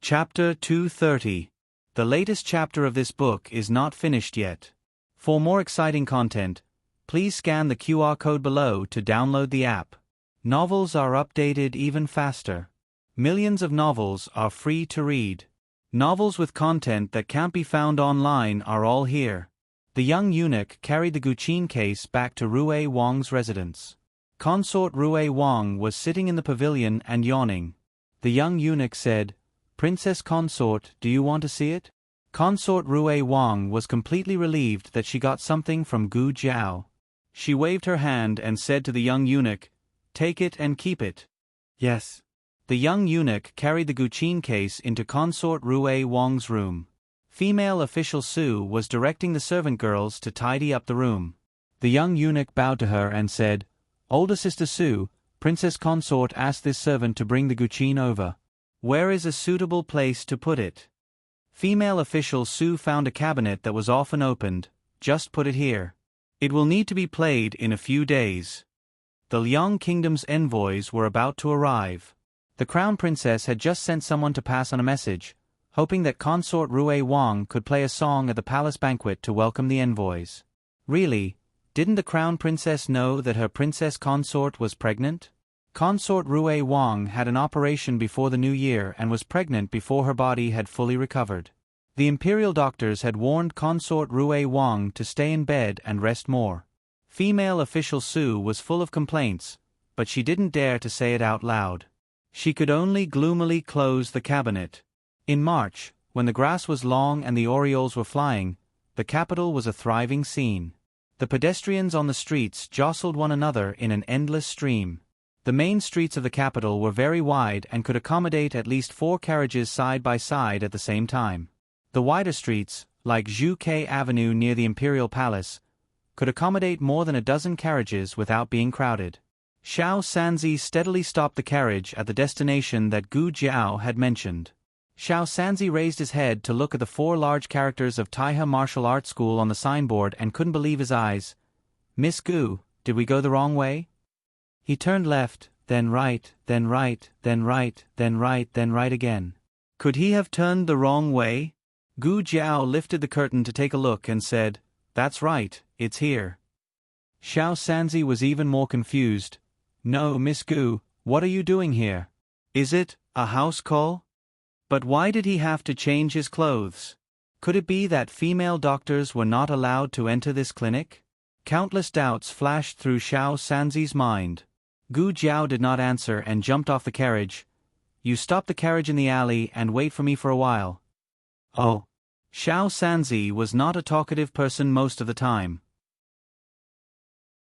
Chapter 230. The latest chapter of this book is not finished yet. For more exciting content, please scan the QR code below to download the app. Novels are updated even faster. Millions of novels are free to read. Novels with content that can't be found online are all here. The young eunuch carried the Guqin case back to Rui Wang's residence. Consort Rui Wang was sitting in the pavilion and yawning. The young eunuch said, "Princess Consort, do you want to see it?" Consort Rui Wang was completely relieved that she got something from Gu Jiao. She waved her hand and said to the young eunuch, "Take it and keep it." "Yes." The young eunuch carried the Guqin case into Consort Rui Wang's room. Female official Su was directing the servant girls to tidy up the room. The young eunuch bowed to her and said, "Older sister Su, Princess Consort asked this servant to bring the Guqin over. Where is a suitable place to put it?" Female official Su found a cabinet that was often opened. "Just put it here. It will need to be played in a few days." The Liang Kingdom's envoys were about to arrive. The crown princess had just sent someone to pass on a message, hoping that Consort Rui Wang could play a song at the palace banquet to welcome the envoys. Really, didn't the crown princess know that her princess consort was pregnant? Consort Rui Wang had an operation before the new year and was pregnant before her body had fully recovered. The imperial doctors had warned Consort Rui Wang to stay in bed and rest more. Female official Su was full of complaints, but she didn't dare to say it out loud. She could only gloomily close the cabinet. In March, when the grass was long and the orioles were flying, the capital was a thriving scene. The pedestrians on the streets jostled one another in an endless stream. The main streets of the capital were very wide and could accommodate at least 4 carriages side by side at the same time. The wider streets, like Zhuke Avenue near the Imperial Palace, could accommodate more than a dozen carriages without being crowded. Xiao Sanzi steadily stopped the carriage at the destination that Gu Jiao had mentioned. Xiao Sanzi raised his head to look at the 4 large characters of Taihe Martial Arts School on the signboard and couldn't believe his eyes. "Miss Gu, did we go the wrong way?" He turned left, then right, then right, then right, then right, then right again. Could he have turned the wrong way? Gu Jiao lifted the curtain to take a look and said, "That's right, it's here." Xiao Sanzi was even more confused. "No, Miss Gu, what are you doing here? Is it a house call?" But why did he have to change his clothes? Could it be that female doctors were not allowed to enter this clinic? Countless doubts flashed through Xiao Sanzi's mind. Gu Jiao did not answer and jumped off the carriage. "You stop the carriage in the alley and wait for me for a while." Oh. Xiao Sanzi was not a talkative person most of the time.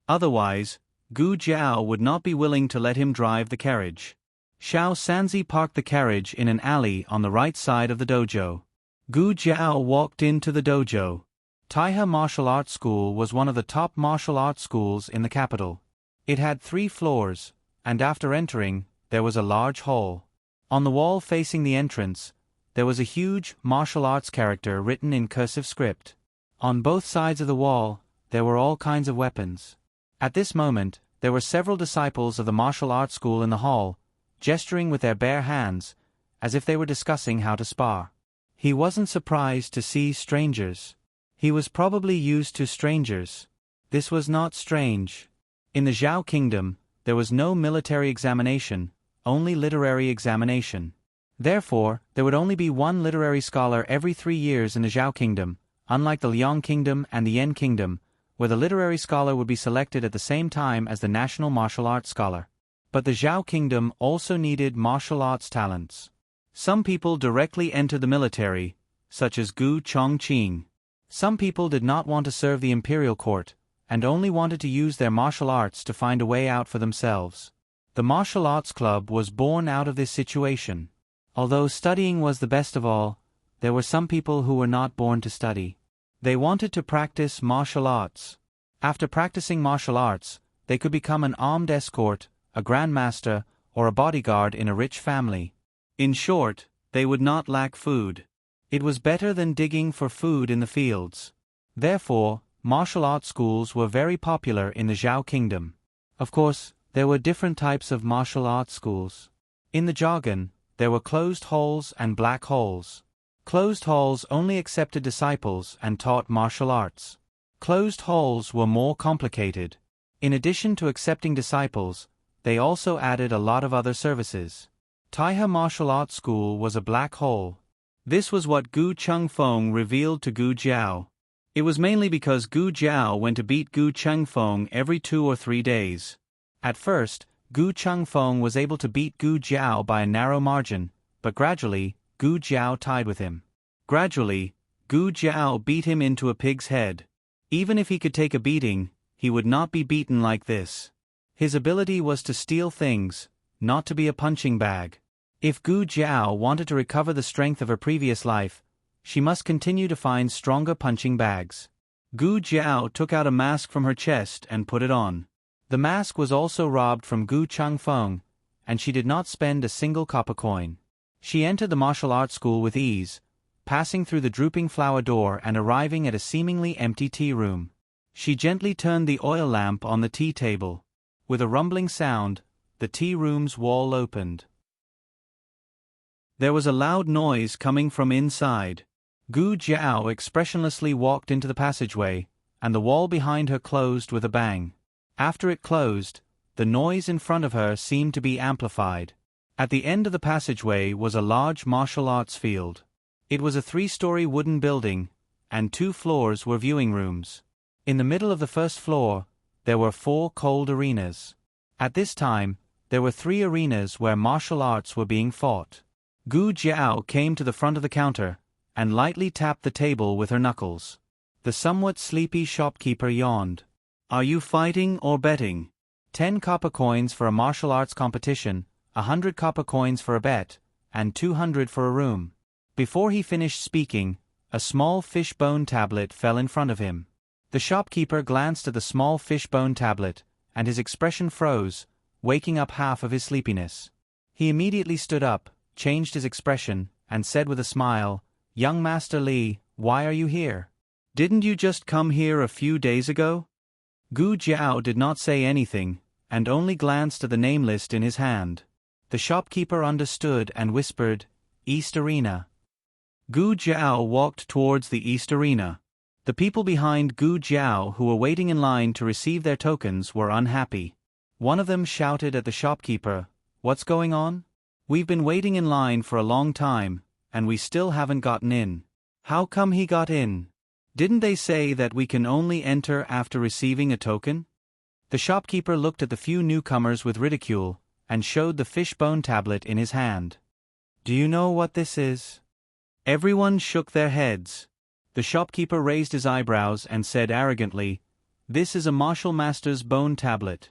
Otherwise, Gu Jiao would not be willing to let him drive the carriage. Xiao Sanzi parked the carriage in an alley on the right side of the dojo. Gu Jiao walked into the dojo. Taihe Martial Arts School was one of the top martial arts schools in the capital. It had 3 floors, and after entering, there was a large hall. On the wall facing the entrance, there was a huge martial arts character written in cursive script. On both sides of the wall, there were all kinds of weapons. At this moment, there were several disciples of the martial arts school in the hall, gesturing with their bare hands, as if they were discussing how to spar. He wasn't surprised to see strangers. He was probably used to strangers. This was not strange. In the Zhao Kingdom, there was no military examination, only literary examination. Therefore, there would only be one literary scholar every 3 years in the Zhao Kingdom, unlike the Liang Kingdom and the Yan Kingdom, where the literary scholar would be selected at the same time as the national martial arts scholar. But the Zhao Kingdom also needed martial arts talents. Some people directly entered the military, such as Gu Chongqing. Some people did not want to serve the imperial court, and only wanted to use their martial arts to find a way out for themselves. The martial arts club was born out of this situation. Although studying was the best of all, there were some people who were not born to study. They wanted to practice martial arts. After practicing martial arts, they could become an armed escort, a grandmaster, or a bodyguard in a rich family. In short, they would not lack food. It was better than digging for food in the fields. Therefore, martial arts schools were very popular in the Zhao Kingdom. Of course, there were different types of martial arts schools. In the jargon, there were closed halls and black halls. Closed halls only accepted disciples and taught martial arts. Closed halls were more complicated. In addition to accepting disciples, they also added a lot of other services. Taihe Martial Arts School was a black hole. This was what Gu Chengfeng revealed to Gu Jiao. It was mainly because Gu Jiao went to beat Gu Chengfeng every 2 or 3 days. At first, Gu Chengfeng was able to beat Gu Jiao by a narrow margin, but gradually, Gu Jiao tied with him. Gradually, Gu Jiao beat him into a pig's head. Even if he could take a beating, he would not be beaten like this. His ability was to steal things, not to be a punching bag. If Gu Jiao wanted to recover the strength of her previous life, she must continue to find stronger punching bags. Gu Jiao took out a mask from her chest and put it on. The mask was also robbed from Gu Chengfeng, and she did not spend a single copper coin. She entered the martial arts school with ease, passing through the drooping flower door and arriving at a seemingly empty tea room. She gently turned the oil lamp on the tea table. With a rumbling sound, the tea room's wall opened. There was a loud noise coming from inside. Gu Jiao expressionlessly walked into the passageway, and the wall behind her closed with a bang. After it closed, the noise in front of her seemed to be amplified. At the end of the passageway was a large martial arts field. It was a 3-story wooden building, and 2 floors were viewing rooms. In the middle of the first floor, there were 4 cold arenas. At this time, there were 3 arenas where martial arts were being fought. Gu Jiao came to the front of the counter, and lightly tapped the table with her knuckles. The somewhat sleepy shopkeeper yawned. "Are you fighting or betting?" 10 copper coins for a martial arts competition, 100 copper coins for a bet, and 200 for a room. Before he finished speaking, a small fish-bone tablet fell in front of him. The shopkeeper glanced at the small fish-bone tablet, and his expression froze, waking up half of his sleepiness. He immediately stood up, changed his expression, and said with a smile, "Young Master Li, why are you here? Didn't you just come here a few days ago?" Gu Jiao did not say anything, and only glanced at the name list in his hand. The shopkeeper understood and whispered, "East Arena." Gu Jiao walked towards the East Arena. The people behind Gu Jiao who were waiting in line to receive their tokens were unhappy. One of them shouted at the shopkeeper, "What's going on? We've been waiting in line for a long time, and we still haven't gotten in. How come he got in? Didn't they say that we can only enter after receiving a token?" The shopkeeper looked at the few newcomers with ridicule, and showed the fish-bone tablet in his hand. "Do you know what this is?" Everyone shook their heads. The shopkeeper raised his eyebrows and said arrogantly, "This is a martial master's bone tablet."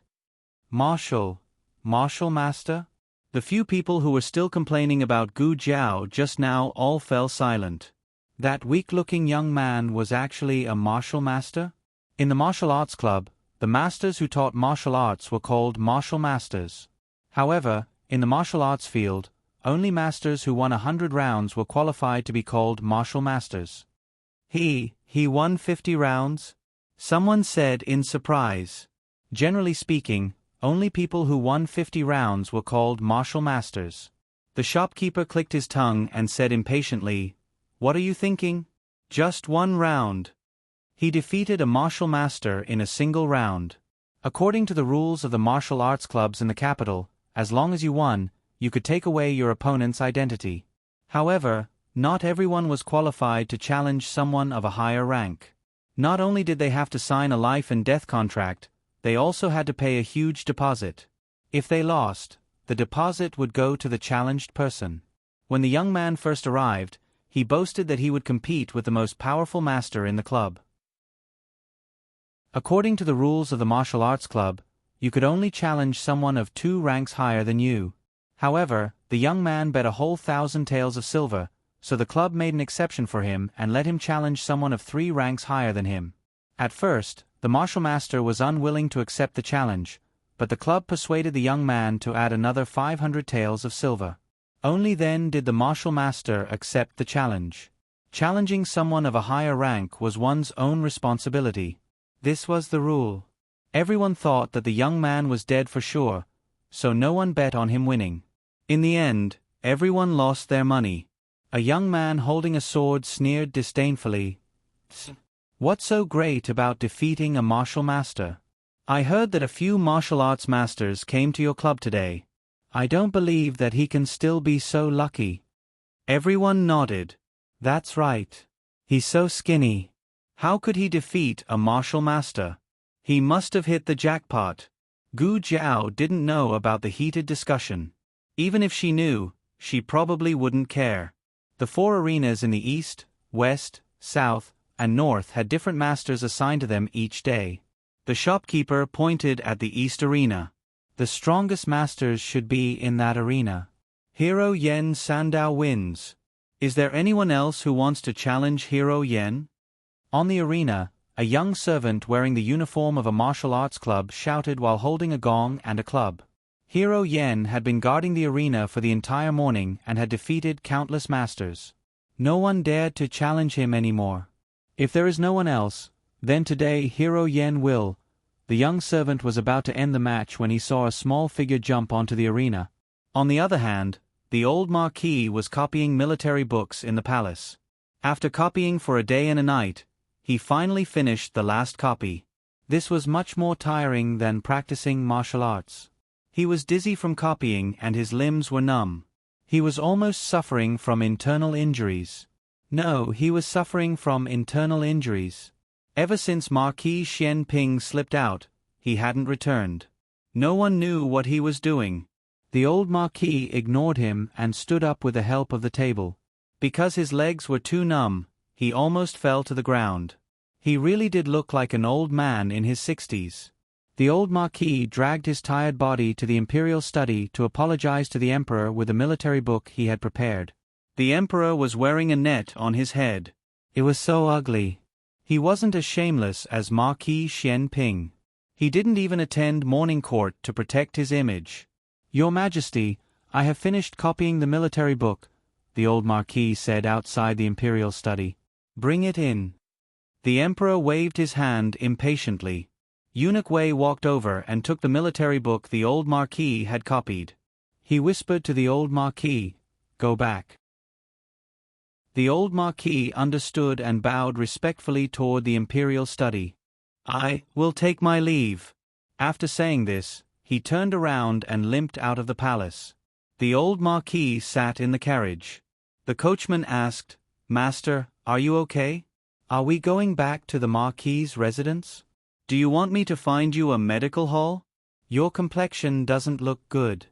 Martial master? The few people who were still complaining about Gu Jiao just now all fell silent. That weak-looking young man was actually a martial master? In the martial arts club, the masters who taught martial arts were called martial masters. However, in the martial arts field, only masters who won 100 rounds were qualified to be called martial masters. He won 50 rounds? Someone said in surprise. Generally speaking, only people who won 50 rounds were called martial masters. The shopkeeper clicked his tongue and said impatiently, "What are you thinking? Just 1 round." He defeated a martial master in a single round. According to the rules of the martial arts clubs in the capital, as long as you won, you could take away your opponent's identity. However, not everyone was qualified to challenge someone of a higher rank. Not only did they have to sign a life and death contract, they also had to pay a huge deposit. If they lost, the deposit would go to the challenged person. When the young man first arrived, he boasted that he would compete with the most powerful master in the club. According to the rules of the martial arts club, you could only challenge someone of 2 ranks higher than you. However, the young man bet a whole 1,000 taels of silver, so the club made an exception for him and let him challenge someone of 3 ranks higher than him. At first, the martial master was unwilling to accept the challenge, but the club persuaded the young man to add another 500 taels of silver. Only then did the martial master accept the challenge. Challenging someone of a higher rank was one's own responsibility. This was the rule. Everyone thought that the young man was dead for sure, so no one bet on him winning. In the end, Everyone lost their money. A young man holding a sword sneered disdainfully. What's so great about defeating a martial master? I heard that a few martial arts masters came to your club today. I don't believe that he can still be so lucky. Everyone nodded. That's right. He's so skinny. How could he defeat a martial master? He must have hit the jackpot. Gu Jiao didn't know about the heated discussion. Even if she knew, she probably wouldn't care. The 4 arenas in the east, west, south, and north had different masters assigned to them each day. The shopkeeper pointed at the east arena. The strongest masters should be in that arena. Hero Yen Sandao wins. Is there anyone else who wants to challenge Hero Yen? On the arena, a young servant wearing the uniform of a martial arts club shouted while holding a gong and a club. Hero Yen had been guarding the arena for the entire morning and had defeated countless masters. No one dared to challenge him anymore. If there is no one else, then today Hero Yen will. The young servant was about to end the match when he saw a small figure jump onto the arena. On the other hand, the old Marquis was copying military books in the palace. After copying for a day and a night, he finally finished the last copy. This was much more tiring than practicing martial arts. He was dizzy from copying and his limbs were numb. He was almost suffering from internal injuries. No, he was suffering from internal injuries. Ever since Marquis Xian Ping slipped out, he hadn't returned. No one knew what he was doing. The old Marquis ignored him and stood up with the help of the table. Because his legs were too numb, he almost fell to the ground. He really did look like an old man in his 60s. The old Marquis dragged his tired body to the imperial study to apologize to the emperor with the military book he had prepared. The emperor was wearing a net on his head. It was so ugly. He wasn't as shameless as Marquis Xian Ping. He didn't even attend morning court to protect his image. Your Majesty, I have finished copying the military book, the old Marquis said outside the imperial study. Bring it in. The emperor waved his hand impatiently. Eunuch Wei walked over and took the military book the old Marquis had copied. He whispered to the old Marquis, "Go back." The old Marquis understood and bowed respectfully toward the imperial study. "I will take my leave." After saying this, he turned around and limped out of the palace. The old Marquis sat in the carriage. The coachman asked, "Master, are you okay? Are we going back to the Marquis's residence? Do you want me to find you a medical hall? Your complexion doesn't look good."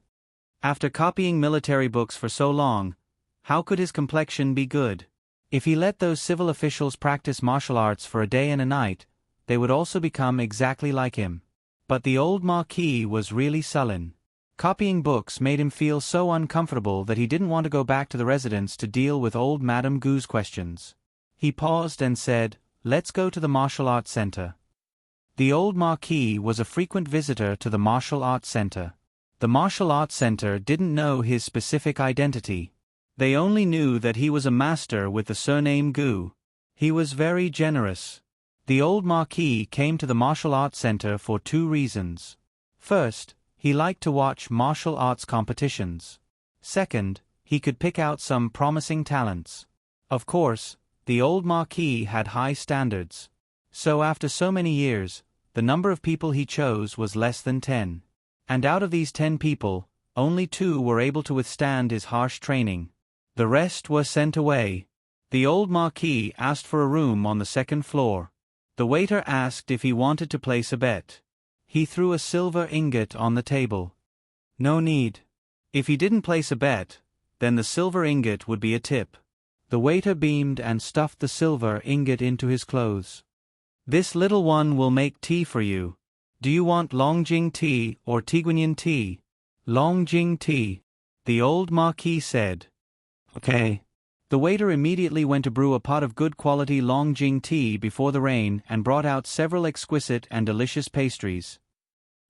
After copying military books for so long, how could his complexion be good? If he let those civil officials practice martial arts for a day and a night, they would also become exactly like him. But the old Marquis was really sullen. Copying books made him feel so uncomfortable that he didn't want to go back to the residence to deal with old Madame Gu's questions. He paused and said, "Let's go to the martial arts center." The old Marquis was a frequent visitor to the martial arts center. The martial arts center didn't know his specific identity. They only knew that he was a master with the surname Gu. He was very generous. The old Marquis came to the martial arts center for 2 reasons. First, he liked to watch martial arts competitions. Second, he could pick out some promising talents. Of course, the old Marquis had high standards. So after so many years, the number of people he chose was less than 10. And out of these 10 people, only 2 were able to withstand his harsh training. The rest were sent away. The old Marquis asked for a room on the 2nd floor. The waiter asked if he wanted to place a bet. He threw a silver ingot on the table. No need. If he didn't place a bet, then the silver ingot would be a tip. The waiter beamed and stuffed the silver ingot into his clothes. "This little one will make tea for you. Do you want Longjing tea or Tiguanyin tea?" "Longjing tea," the old Marquis said. "Okay." The waiter immediately went to brew a pot of good quality Longjing tea before the rain and brought out several exquisite and delicious pastries.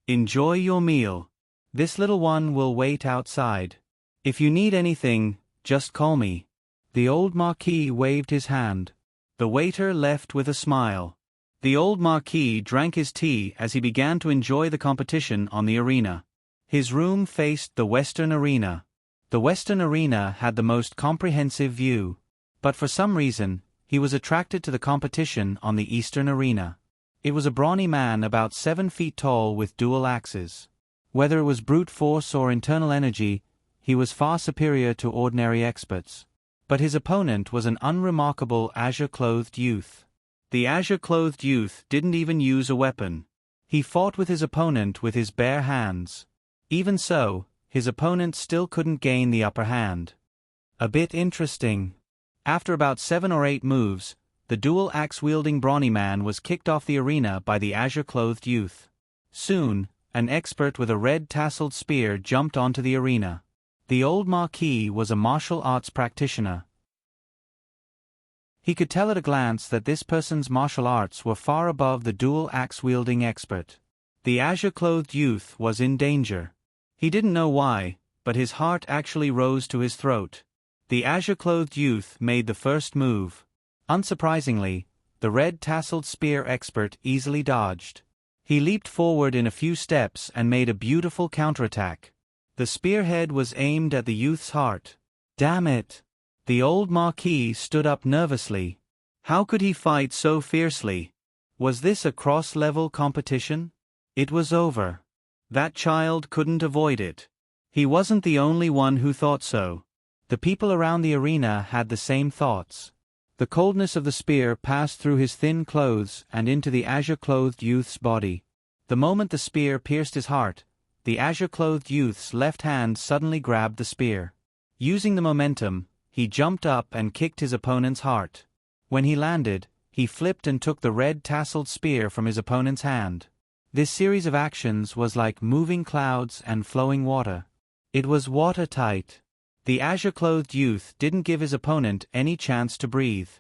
"Enjoy your meal. This little one will wait outside. If you need anything, just call me." The old Marquis waved his hand. The waiter left with a smile. The old Marquis drank his tea as he began to enjoy the competition on the arena. His room faced the western arena. The western arena had the most comprehensive view. But for some reason, he was attracted to the competition on the eastern arena. It was a brawny man about 7 feet tall with dual axes. Whether it was brute force or internal energy, he was far superior to ordinary experts. But his opponent was an unremarkable azure-clothed youth. The azure-clothed youth didn't even use a weapon. He fought with his opponent with his bare hands. Even so, his opponent still couldn't gain the upper hand. A bit interesting. After about 7 or 8 moves, the dual axe-wielding brawny man was kicked off the arena by the azure-clothed youth. Soon, an expert with a red-tasseled spear jumped onto the arena. The old Marquis was a martial arts practitioner. He could tell at a glance that this person's martial arts were far above the dual axe-wielding expert. The azure-clothed youth was in danger. He didn't know why, but his heart actually rose to his throat. The azure-clothed youth made the first move. Unsurprisingly, the red-tasseled spear expert easily dodged. He leaped forward in a few steps and made a beautiful counterattack. The spearhead was aimed at the youth's heart. Damn it! The old Marquis stood up nervously. How could he fight so fiercely? Was this a cross-level competition? It was over. That child couldn't avoid it. He wasn't the only one who thought so. The people around the arena had the same thoughts. The coldness of the spear passed through his thin clothes and into the azure-clothed youth's body. The moment the spear pierced his heart, the azure-clothed youth's left hand suddenly grabbed the spear. Using the momentum, he jumped up and kicked his opponent's heart. When he landed, he flipped and took the red-tasseled spear from his opponent's hand. This series of actions was like moving clouds and flowing water. It was watertight. The azure-clothed youth didn't give his opponent any chance to breathe.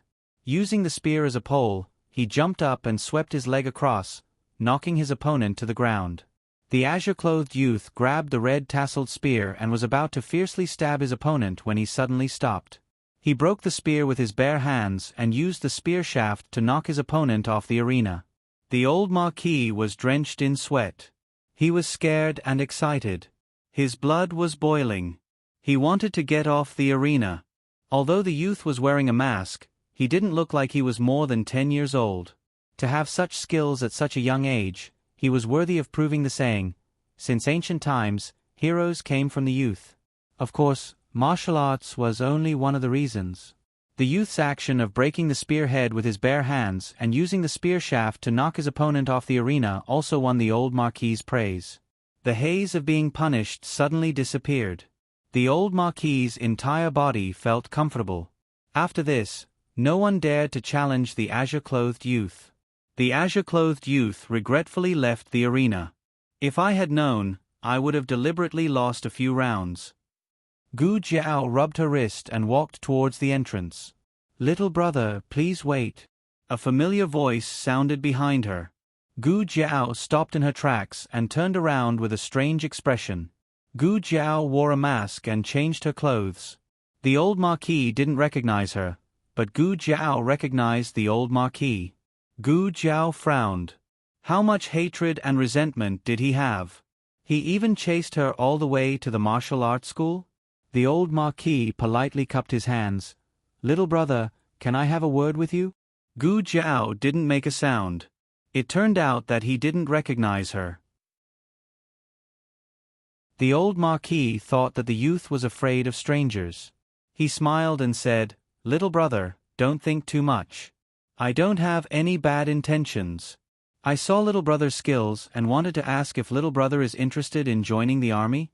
Using the spear as a pole, he jumped up and swept his leg across, knocking his opponent to the ground. The azure-clothed youth grabbed the red-tasseled spear and was about to fiercely stab his opponent when he suddenly stopped. He broke the spear with his bare hands and used the spear shaft to knock his opponent off the arena. The old Marquis was drenched in sweat. He was scared and excited. His blood was boiling. He wanted to get off the arena. Although the youth was wearing a mask, he didn't look like he was more than 10 years old. To have such skills at such a young age, he was worthy of proving the saying, "Since ancient times, heroes came from the youth." Of course, martial arts was only one of the reasons. The youth's action of breaking the spearhead with his bare hands and using the spear shaft to knock his opponent off the arena also won the old Marquis's praise. The haze of being punished suddenly disappeared. The old Marquis's entire body felt comfortable. After this, no one dared to challenge the azure-clothed youth. The azure-clothed youth regretfully left the arena. If I had known, I would have deliberately lost a few rounds. Gu Jiao rubbed her wrist and walked towards the entrance. "Little brother, please wait." A familiar voice sounded behind her. Gu Jiao stopped in her tracks and turned around with a strange expression. Gu Jiao wore a mask and changed her clothes. The old Marquis didn't recognize her, but Gu Jiao recognized the old Marquis. Gu Jiao frowned. How much hatred and resentment did he have? He even chased her all the way to the martial arts school? The old Marquis politely cupped his hands. "Little brother, can I have a word with you?" Gu Jiao didn't make a sound. It turned out that he didn't recognize her. The old Marquis thought that the youth was afraid of strangers. He smiled and said, "Little brother, don't think too much. I don't have any bad intentions. I saw little brother's skills and wanted to ask if little brother is interested in joining the army."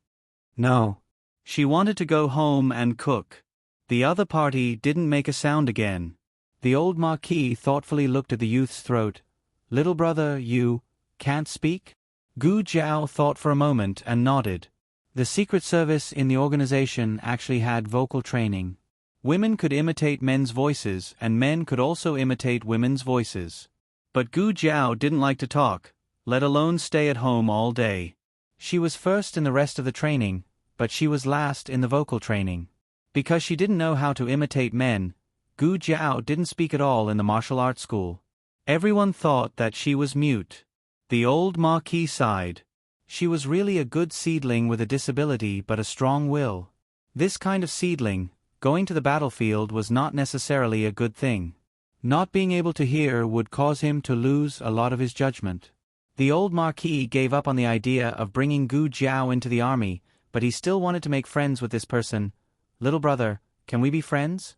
"No." She wanted to go home and cook. The other party didn't make a sound again. The old Marquis thoughtfully looked at the youth's throat. "Little brother, you can't speak?" Gu Jiao thought for a moment and nodded. The Secret Service in the organization actually had vocal training. Women could imitate men's voices and men could also imitate women's voices. But Gu Jiao didn't like to talk, let alone stay at home all day. She was first in the rest of the training, but she was last in the vocal training. Because she didn't know how to imitate men, Gu Jiao didn't speak at all in the martial arts school. Everyone thought that she was mute. The old Marquis sighed. She was really a good seedling with a disability but a strong will. This kind of seedling, going to the battlefield was not necessarily a good thing. Not being able to hear would cause him to lose a lot of his judgment. The old Marquis gave up on the idea of bringing Gu Jiao into the army, but he still wanted to make friends with this person. Little brother, can we be friends?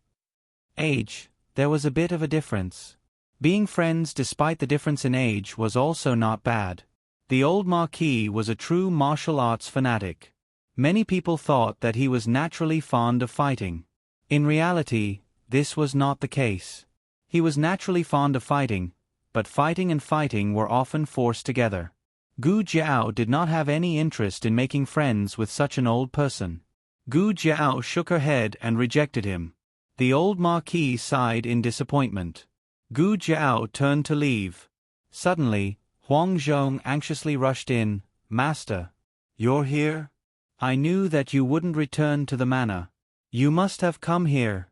Age, there was a bit of a difference. Being friends despite the difference in age was also not bad. The old Marquis was a true martial arts fanatic. Many people thought that he was naturally fond of fighting. In reality, this was not the case. He was naturally fond of fighting, but fighting and fighting were often forced together. Gu Jiao did not have any interest in making friends with such an old person. Gu Jiao shook her head and rejected him. The old Marquis sighed in disappointment. Gu Jiao turned to leave. Suddenly, Huang Zhong anxiously rushed in. Master, you're here? I knew that you wouldn't return to the manor. You must have come here.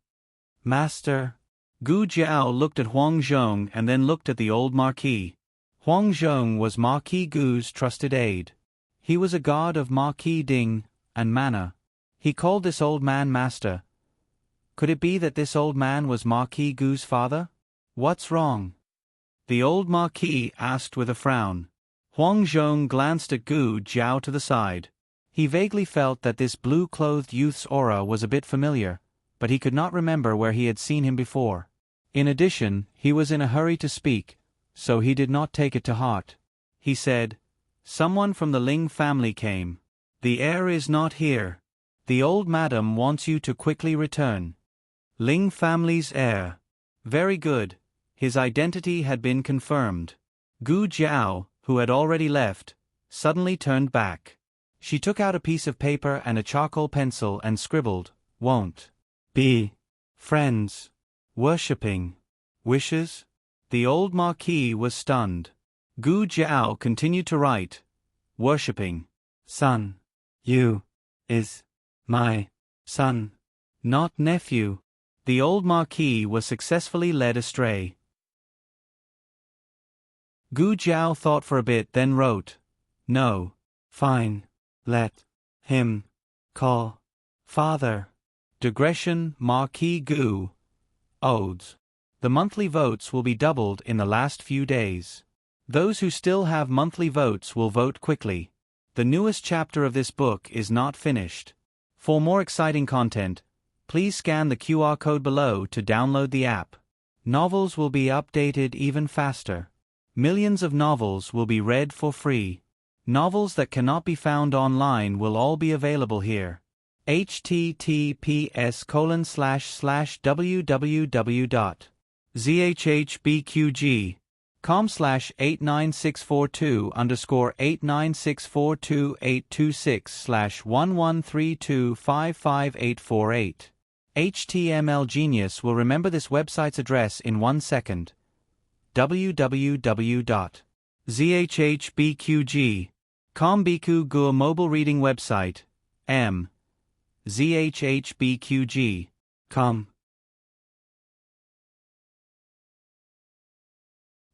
Master. Gu Jiao looked at Huang Zhong and then looked at the old Marquis. Huang Zhong was Marquis Gu's trusted aide. He was a god of Marquis Ding and manor. He called this old man master. Could it be that this old man was Marquis Gu's father? What's wrong? The old Marquis asked with a frown. Huang Zhong glanced at Gu Jiao to the side. He vaguely felt that this blue-clothed youth's aura was a bit familiar, but he could not remember where he had seen him before. In addition, he was in a hurry to speak, so he did not take it to heart. He said, "Someone from the Ling family came. The heir is not here. The old madam wants you to quickly return." Ling family's heir. Very good. His identity had been confirmed. Gu Jiao, who had already left, suddenly turned back. She took out a piece of paper and a charcoal pencil and scribbled, "Won't be friends. Worshipping. Wishes?" The old Marquis was stunned. Gu Jiao continued to write, "Worshipping. Son. You. Is. My. Son. Not nephew." The old Marquis was successfully led astray. Gu Jiao thought for a bit, then wrote, "No. Fine. Let him call father." Digression Marquis Gu. Odes. The monthly votes will be doubled in the last few days. Those who still have monthly votes will vote quickly. The newest chapter of this book is not finished. For more exciting content, please scan the QR code below to download the app. Novels will be updated even faster. Millions of novels will be read for free. Novels that cannot be found online will all be available here. https://www.zhhbqg.com/89642/89642826826/113255848. HTML Genius will remember this website's address in 1 second. www.zhhbqg.com Biku Gur mobile reading website. zhhbqg.com.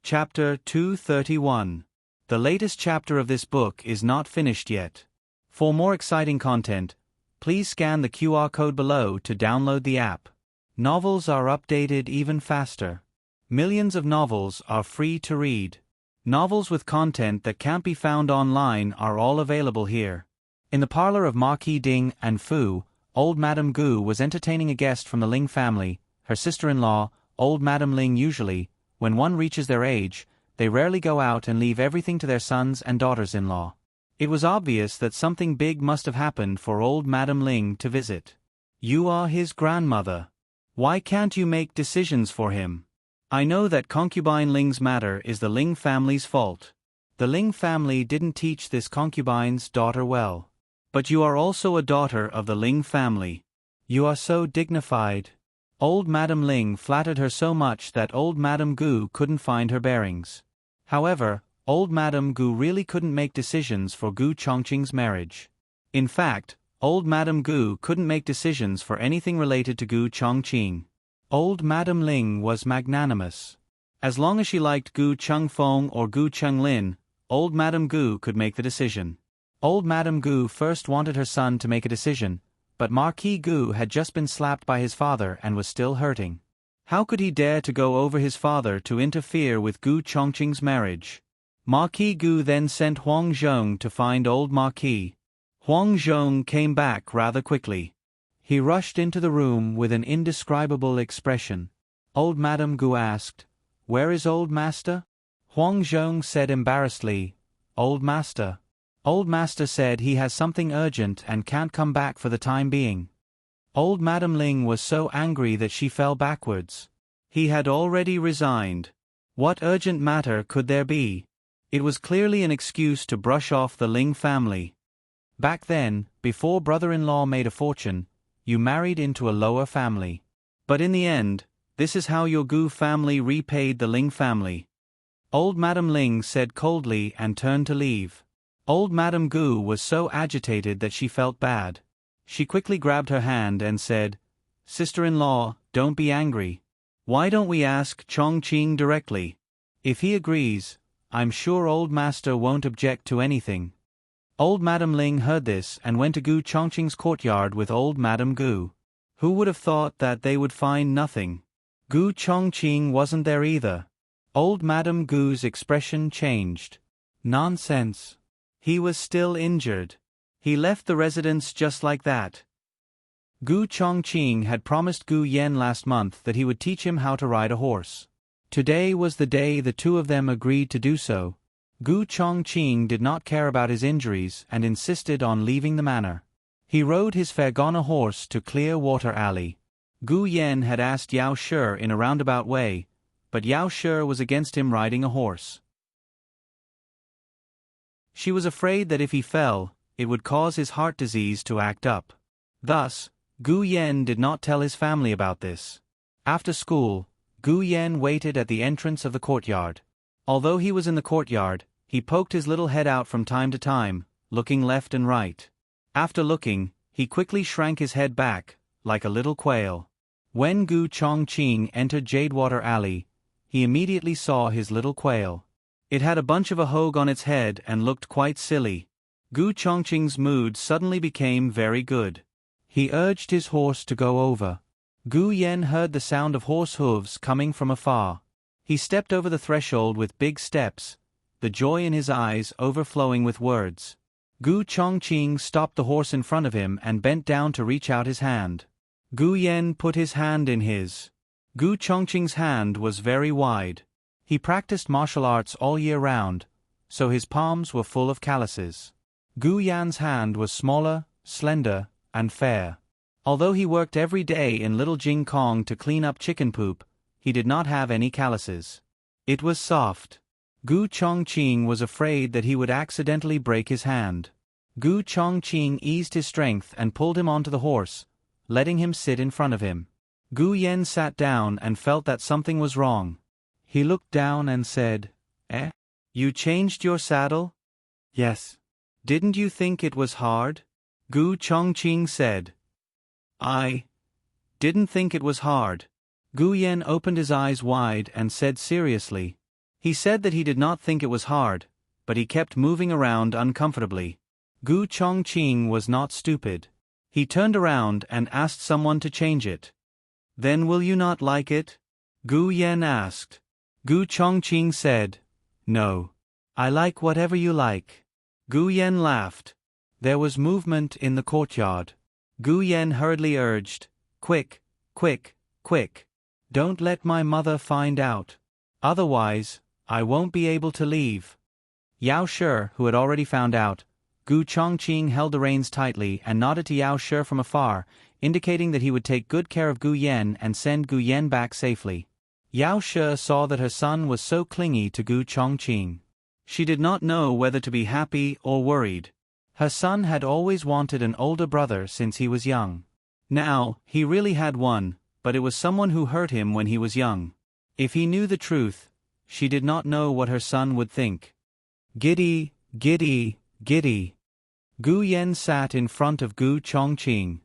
Chapter 231. The latest chapter of this book is not finished yet. For more exciting content, please scan the QR code below to download the app. Novels are updated even faster. Millions of novels are free to read. Novels with content that can't be found online are all available here. In the parlor of Marquis Ding and Fu, old Madame Gu was entertaining a guest from the Ling family, her sister-in-law, old Madame Ling. Usually, when one reaches their age, they rarely go out and leave everything to their sons and daughters-in-law. It was obvious that something big must have happened for old Madame Ling to visit. "You are his grandmother. Why can't you make decisions for him? I know that concubine Ling's matter is the Ling family's fault. The Ling family didn't teach this concubine's daughter well. But you are also a daughter of the Ling family. You are so dignified." Old Madame Ling flattered her so much that old Madame Gu couldn't find her bearings. However, old Madame Gu really couldn't make decisions for Gu Chongqing's marriage. In fact, old Madame Gu couldn't make decisions for anything related to Gu Chongqing. Old Madame Ling was magnanimous. As long as she liked Gu Chengfeng or Gu Chenglin, old Madame Gu could make the decision. Old Madame Gu first wanted her son to make a decision, but Marquis Gu had just been slapped by his father and was still hurting. How could he dare to go over his father to interfere with Gu Chongqing's marriage? Marquis Gu then sent Huang Zhong to find old Marquis. Huang Zhong came back rather quickly. He rushed into the room with an indescribable expression. Old Madame Gu asked, "Where is old master?" Huang Zhong said embarrassedly, "Old master." Old master said he has something urgent and can't come back for the time being. Old Madame Ling was so angry that she fell backwards. He had already resigned. What urgent matter could there be? It was clearly an excuse to brush off the Ling family. Back then, before brother-in-law made a fortune, you married into a lower family. But in the end, this is how your Gu family repaid the Ling family. Old Madame Ling said coldly and turned to leave. Old Madame Gu was so agitated that she felt bad. She quickly grabbed her hand and said, "Sister-in-law, don't be angry. Why don't we ask Chongqing directly? If he agrees, I'm sure old master won't object to anything." Old Madame Ling heard this and went to Gu Chongqing's courtyard with old Madame Gu. Who would have thought that they would find nothing? Gu Chongqing wasn't there either. Old Madame Gu's expression changed. Nonsense. He was still injured. He left the residence just like that. Gu Chongqing had promised Gu Yen last month that he would teach him how to ride a horse. Today was the day the two of them agreed to do so. Gu Chongqing did not care about his injuries and insisted on leaving the manor. He rode his Fergana horse to Clear Water Alley. Gu Yen had asked Yao Shi in a roundabout way, but Yao Shi was against him riding a horse. She was afraid that if he fell, it would cause his heart disease to act up. Thus, Gu Yen did not tell his family about this. After school, Gu Yen waited at the entrance of the courtyard. Although he was in the courtyard, he poked his little head out from time to time, looking left and right. After looking, he quickly shrank his head back, like a little quail. When Gu Chongqing entered Jadewater Alley, he immediately saw his little quail. It had a bunch of a hogue on its head and looked quite silly. Gu Chongqing's mood suddenly became very good. He urged his horse to go over. Gu Yen heard the sound of horse hooves coming from afar. He stepped over the threshold with big steps, the joy in his eyes overflowing with words. Gu Chongqing stopped the horse in front of him and bent down to reach out his hand. Gu Yen put his hand in his. Gu Chongqing's hand was very wide. He practiced martial arts all year round, so his palms were full of calluses. Gu Yan's hand was smaller, slender, and fair. Although he worked every day in Little Jing Kong to clean up chicken poop, he did not have any calluses. It was soft. Gu Chongqing was afraid that he would accidentally break his hand. Gu Chongqing eased his strength and pulled him onto the horse, letting him sit in front of him. Gu Yen sat down and felt that something was wrong. He looked down and said, "Eh? You changed your saddle?" "Yes." "Didn't you think it was hard?" Gu Chongqing said. "I didn't think it was hard." Gu Yen opened his eyes wide and said seriously. He said that he did not think it was hard, but he kept moving around uncomfortably. Gu Chongqing was not stupid. He turned around and asked someone to change it. "Then will you not like it?" Gu Yen asked. Gu Chongqing said, "No. I like whatever you like." Gu Yen laughed. There was movement in the courtyard. Gu Yen hurriedly urged, "Quick, quick, quick. Don't let my mother find out. Otherwise, I won't be able to leave." Yao Shi, who had already found out, Gu Chongqing held the reins tightly and nodded to Yao Shi from afar, indicating that he would take good care of Gu Yen and send Gu Yen back safely. Yao Shi saw that her son was so clingy to Gu Chongqing. She did not know whether to be happy or worried. Her son had always wanted an older brother since he was young. Now, he really had one, but it was someone who hurt him when he was young. If he knew the truth, she did not know what her son would think. Giddy, giddy, giddy. Gu Yen sat in front of Gu Chongqing.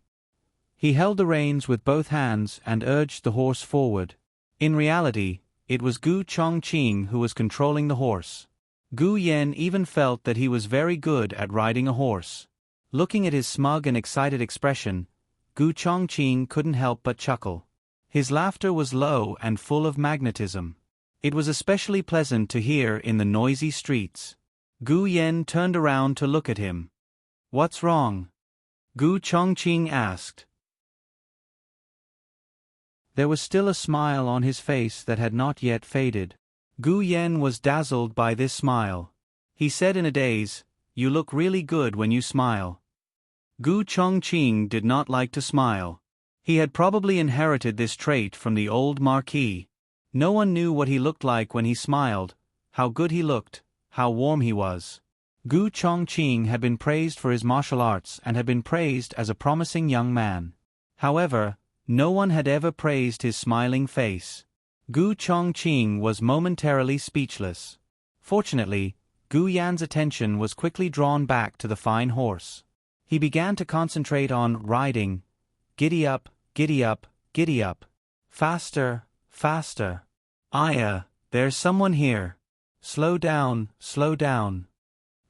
He held the reins with both hands and urged the horse forward. In reality, it was Gu Chongqing who was controlling the horse. Gu Yen even felt that he was very good at riding a horse. Looking at his smug and excited expression, Gu Chongqing couldn't help but chuckle. His laughter was low and full of magnetism. It was especially pleasant to hear in the noisy streets. Gu Yan turned around to look at him. "What's wrong?" Gu Chongqing asked. There was still a smile on his face that had not yet faded. Gu Yan was dazzled by this smile. He said in a daze, "You look really good when you smile." Gu Chongqing did not like to smile. He had probably inherited this trait from the old marquis. No one knew what he looked like when he smiled, how good he looked, how warm he was. Gu Chongqing had been praised for his martial arts and had been praised as a promising young man. However, no one had ever praised his smiling face. Gu Chongqing was momentarily speechless. Fortunately, Gu Yan's attention was quickly drawn back to the fine horse. He began to concentrate on riding. Giddy up, giddy up, giddy up. Faster, faster. Aya, there's someone here. Slow down, slow down.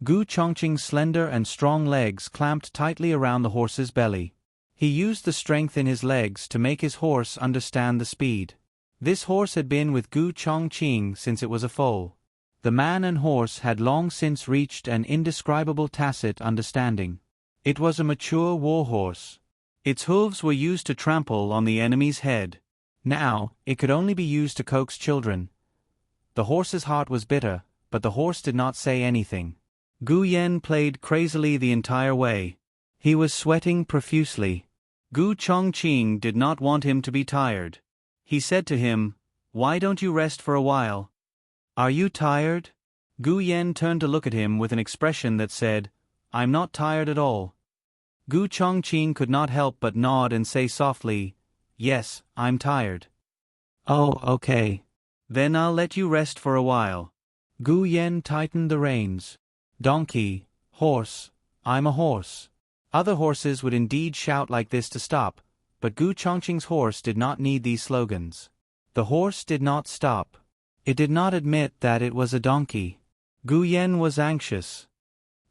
Gu Chongqing's slender and strong legs clamped tightly around the horse's belly. He used the strength in his legs to make his horse understand the speed. This horse had been with Gu Chongqing since it was a foal. The man and horse had long since reached an indescribable tacit understanding. It was a mature war horse. Its hooves were used to trample on the enemy's head. Now, it could only be used to coax children. The horse's heart was bitter, but the horse did not say anything. Gu Yan played crazily the entire way. He was sweating profusely. Gu Chongqing did not want him to be tired. He said to him, "Why don't you rest for a while?" "Are you tired?" Gu Yan turned to look at him with an expression that said, "I'm not tired at all." Gu Chongqing could not help but nod and say softly, "Yes, I'm tired." "Oh, okay. Then I'll let you rest for a while." Gu Yan tightened the reins. "Donkey, horse, I'm a horse." Other horses would indeed shout like this to stop, but Gu Chongqing's horse did not need these slogans. The horse did not stop. It did not admit that it was a donkey. Gu Yan was anxious.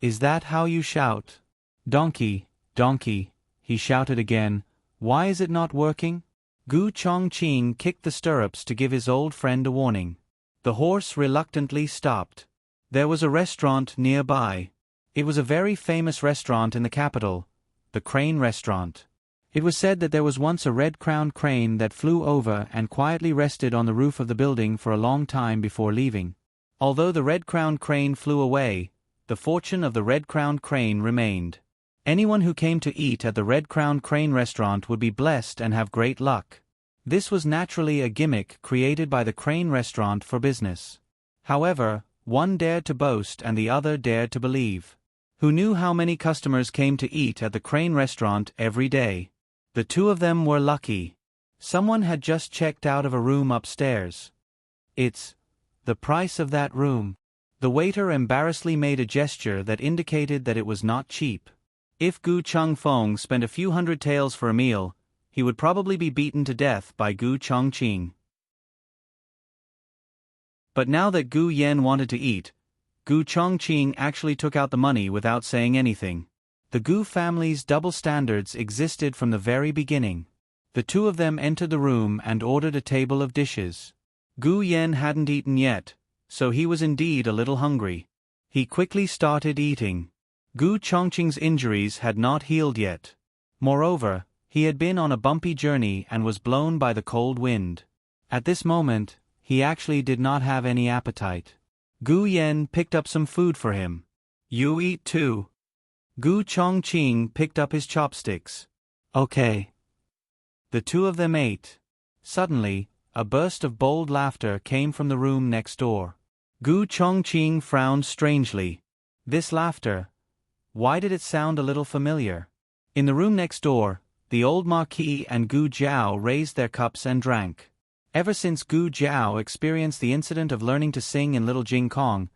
"Is that how you shout?" "Donkey, donkey," he shouted again. "Why is it not working?" Gu Chongqing kicked the stirrups to give his old friend a warning. The horse reluctantly stopped. There was a restaurant nearby. It was a very famous restaurant in the capital, the Crane Restaurant. It was said that there was once a red-crowned crane that flew over and quietly rested on the roof of the building for a long time before leaving. Although the red-crowned crane flew away, the fortune of the red-crowned crane remained. Anyone who came to eat at the red-crowned crane restaurant would be blessed and have great luck. This was naturally a gimmick created by the Crane Restaurant for business. However, one dared to boast and the other dared to believe. Who knew how many customers came to eat at the Crane Restaurant every day? The two of them were lucky. Someone had just checked out of a room upstairs. "It's the price of that room." The waiter embarrassedly made a gesture that indicated that it was not cheap. If Gu Chongfeng spent a few hundred taels for a meal, he would probably be beaten to death by Gu Chongqing. But now that Gu Yan wanted to eat, Gu Chongqing actually took out the money without saying anything. The Gu family's double standards existed from the very beginning. The two of them entered the room and ordered a table of dishes. Gu Yan hadn't eaten yet, so he was indeed a little hungry. He quickly started eating. Gu Chongqing's injuries had not healed yet. Moreover, he had been on a bumpy journey and was blown by the cold wind. At this moment, he actually did not have any appetite. Gu Yan picked up some food for him. "You eat too." Gu Chongqing picked up his chopsticks. "Okay." The two of them ate. Suddenly, a burst of bold laughter came from the room next door. Gu Chongqing frowned strangely. This laughter, why did it sound a little familiar? In the room next door, the old marquis and Gu Jiao raised their cups and drank. Ever since Gu Jiao experienced the incident of learning to sing in Little Jing Kong,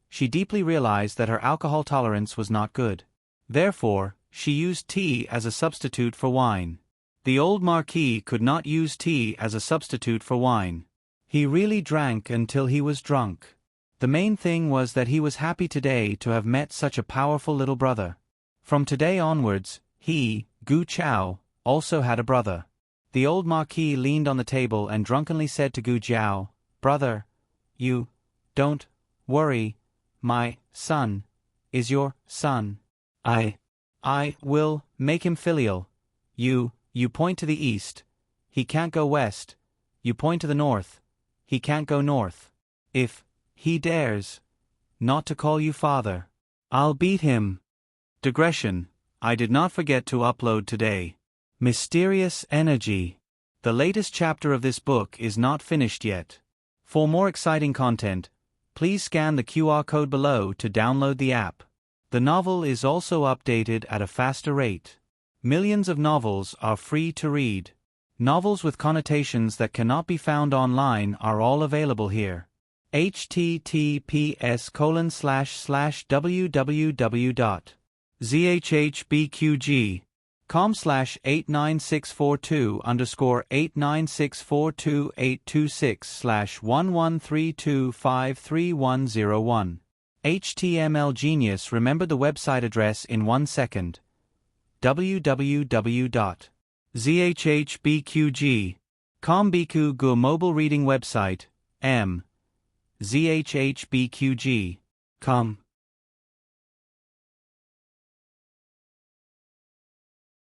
she deeply realized that her alcohol tolerance was not good. Therefore, she used tea as a substitute for wine. The old marquis could not use tea as a substitute for wine. He really drank until he was drunk. The main thing was that he was happy today to have met such a powerful little brother. From today onwards, he, Gu Chao, also had a brother. The old Marquis leaned on the table and drunkenly said to Gu Jiao, "Brother, you don't worry, my son is your son. I will make him filial. You point to the east. He can't go west. You point to the north. He can't go north. If he dares not to call you father, I'll beat him." Digression. I did not forget to upload today. Mysterious Energy. The latest chapter of this book is not finished yet. For more exciting content, please scan the QR code below to download the app. The novel is also updated at a faster rate. Millions of novels are free to read. Novels with connotations that cannot be found online are all available here. https://www.zhbqg.com/89642/826428266/1132533101. HTML Genius remembered the website address in 1 second. www.zhbqg.com Biku Gu mobile reading website, m. zhbqg.com.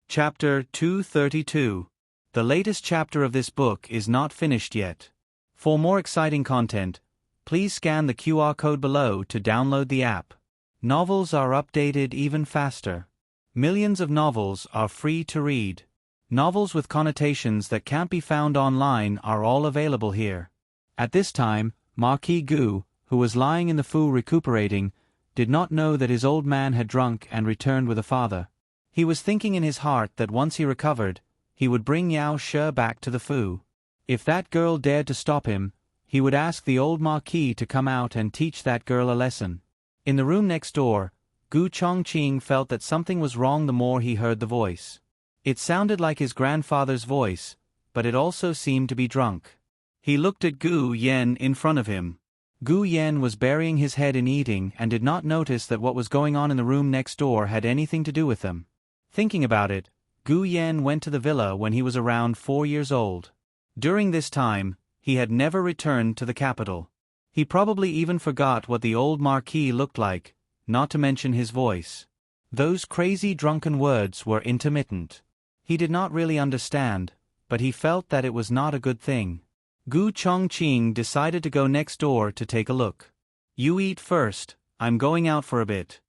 Chapter 232. The latest chapter of this book is not finished yet. For more exciting content, please scan the QR code below to download the app. Novels are updated even faster. Millions of novels are free to read. Novels with connotations that can't be found online are all available here. At this time, Marquis Gu, who was lying in the fu recuperating, did not know that his old man had drunk and returned with a father. He was thinking in his heart that once he recovered, he would bring Yao She back to the fu. If that girl dared to stop him, he would ask the old Marquis to come out and teach that girl a lesson. In the room next door, Gu Chongqing felt that something was wrong the more he heard the voice. It sounded like his grandfather's voice, but it also seemed to be drunk. He looked at Gu Yan in front of him. Gu Yan was burying his head in eating and did not notice that what was going on in the room next door had anything to do with them. Thinking about it, Gu Yan went to the villa when he was around 4 years old. During this time, he had never returned to the capital. He probably even forgot what the old Marquis looked like, not to mention his voice. Those crazy drunken words were intermittent. He did not really understand, but he felt that it was not a good thing. Gu Chongqing decided to go next door to take a look. "You eat first, I'm going out for a bit."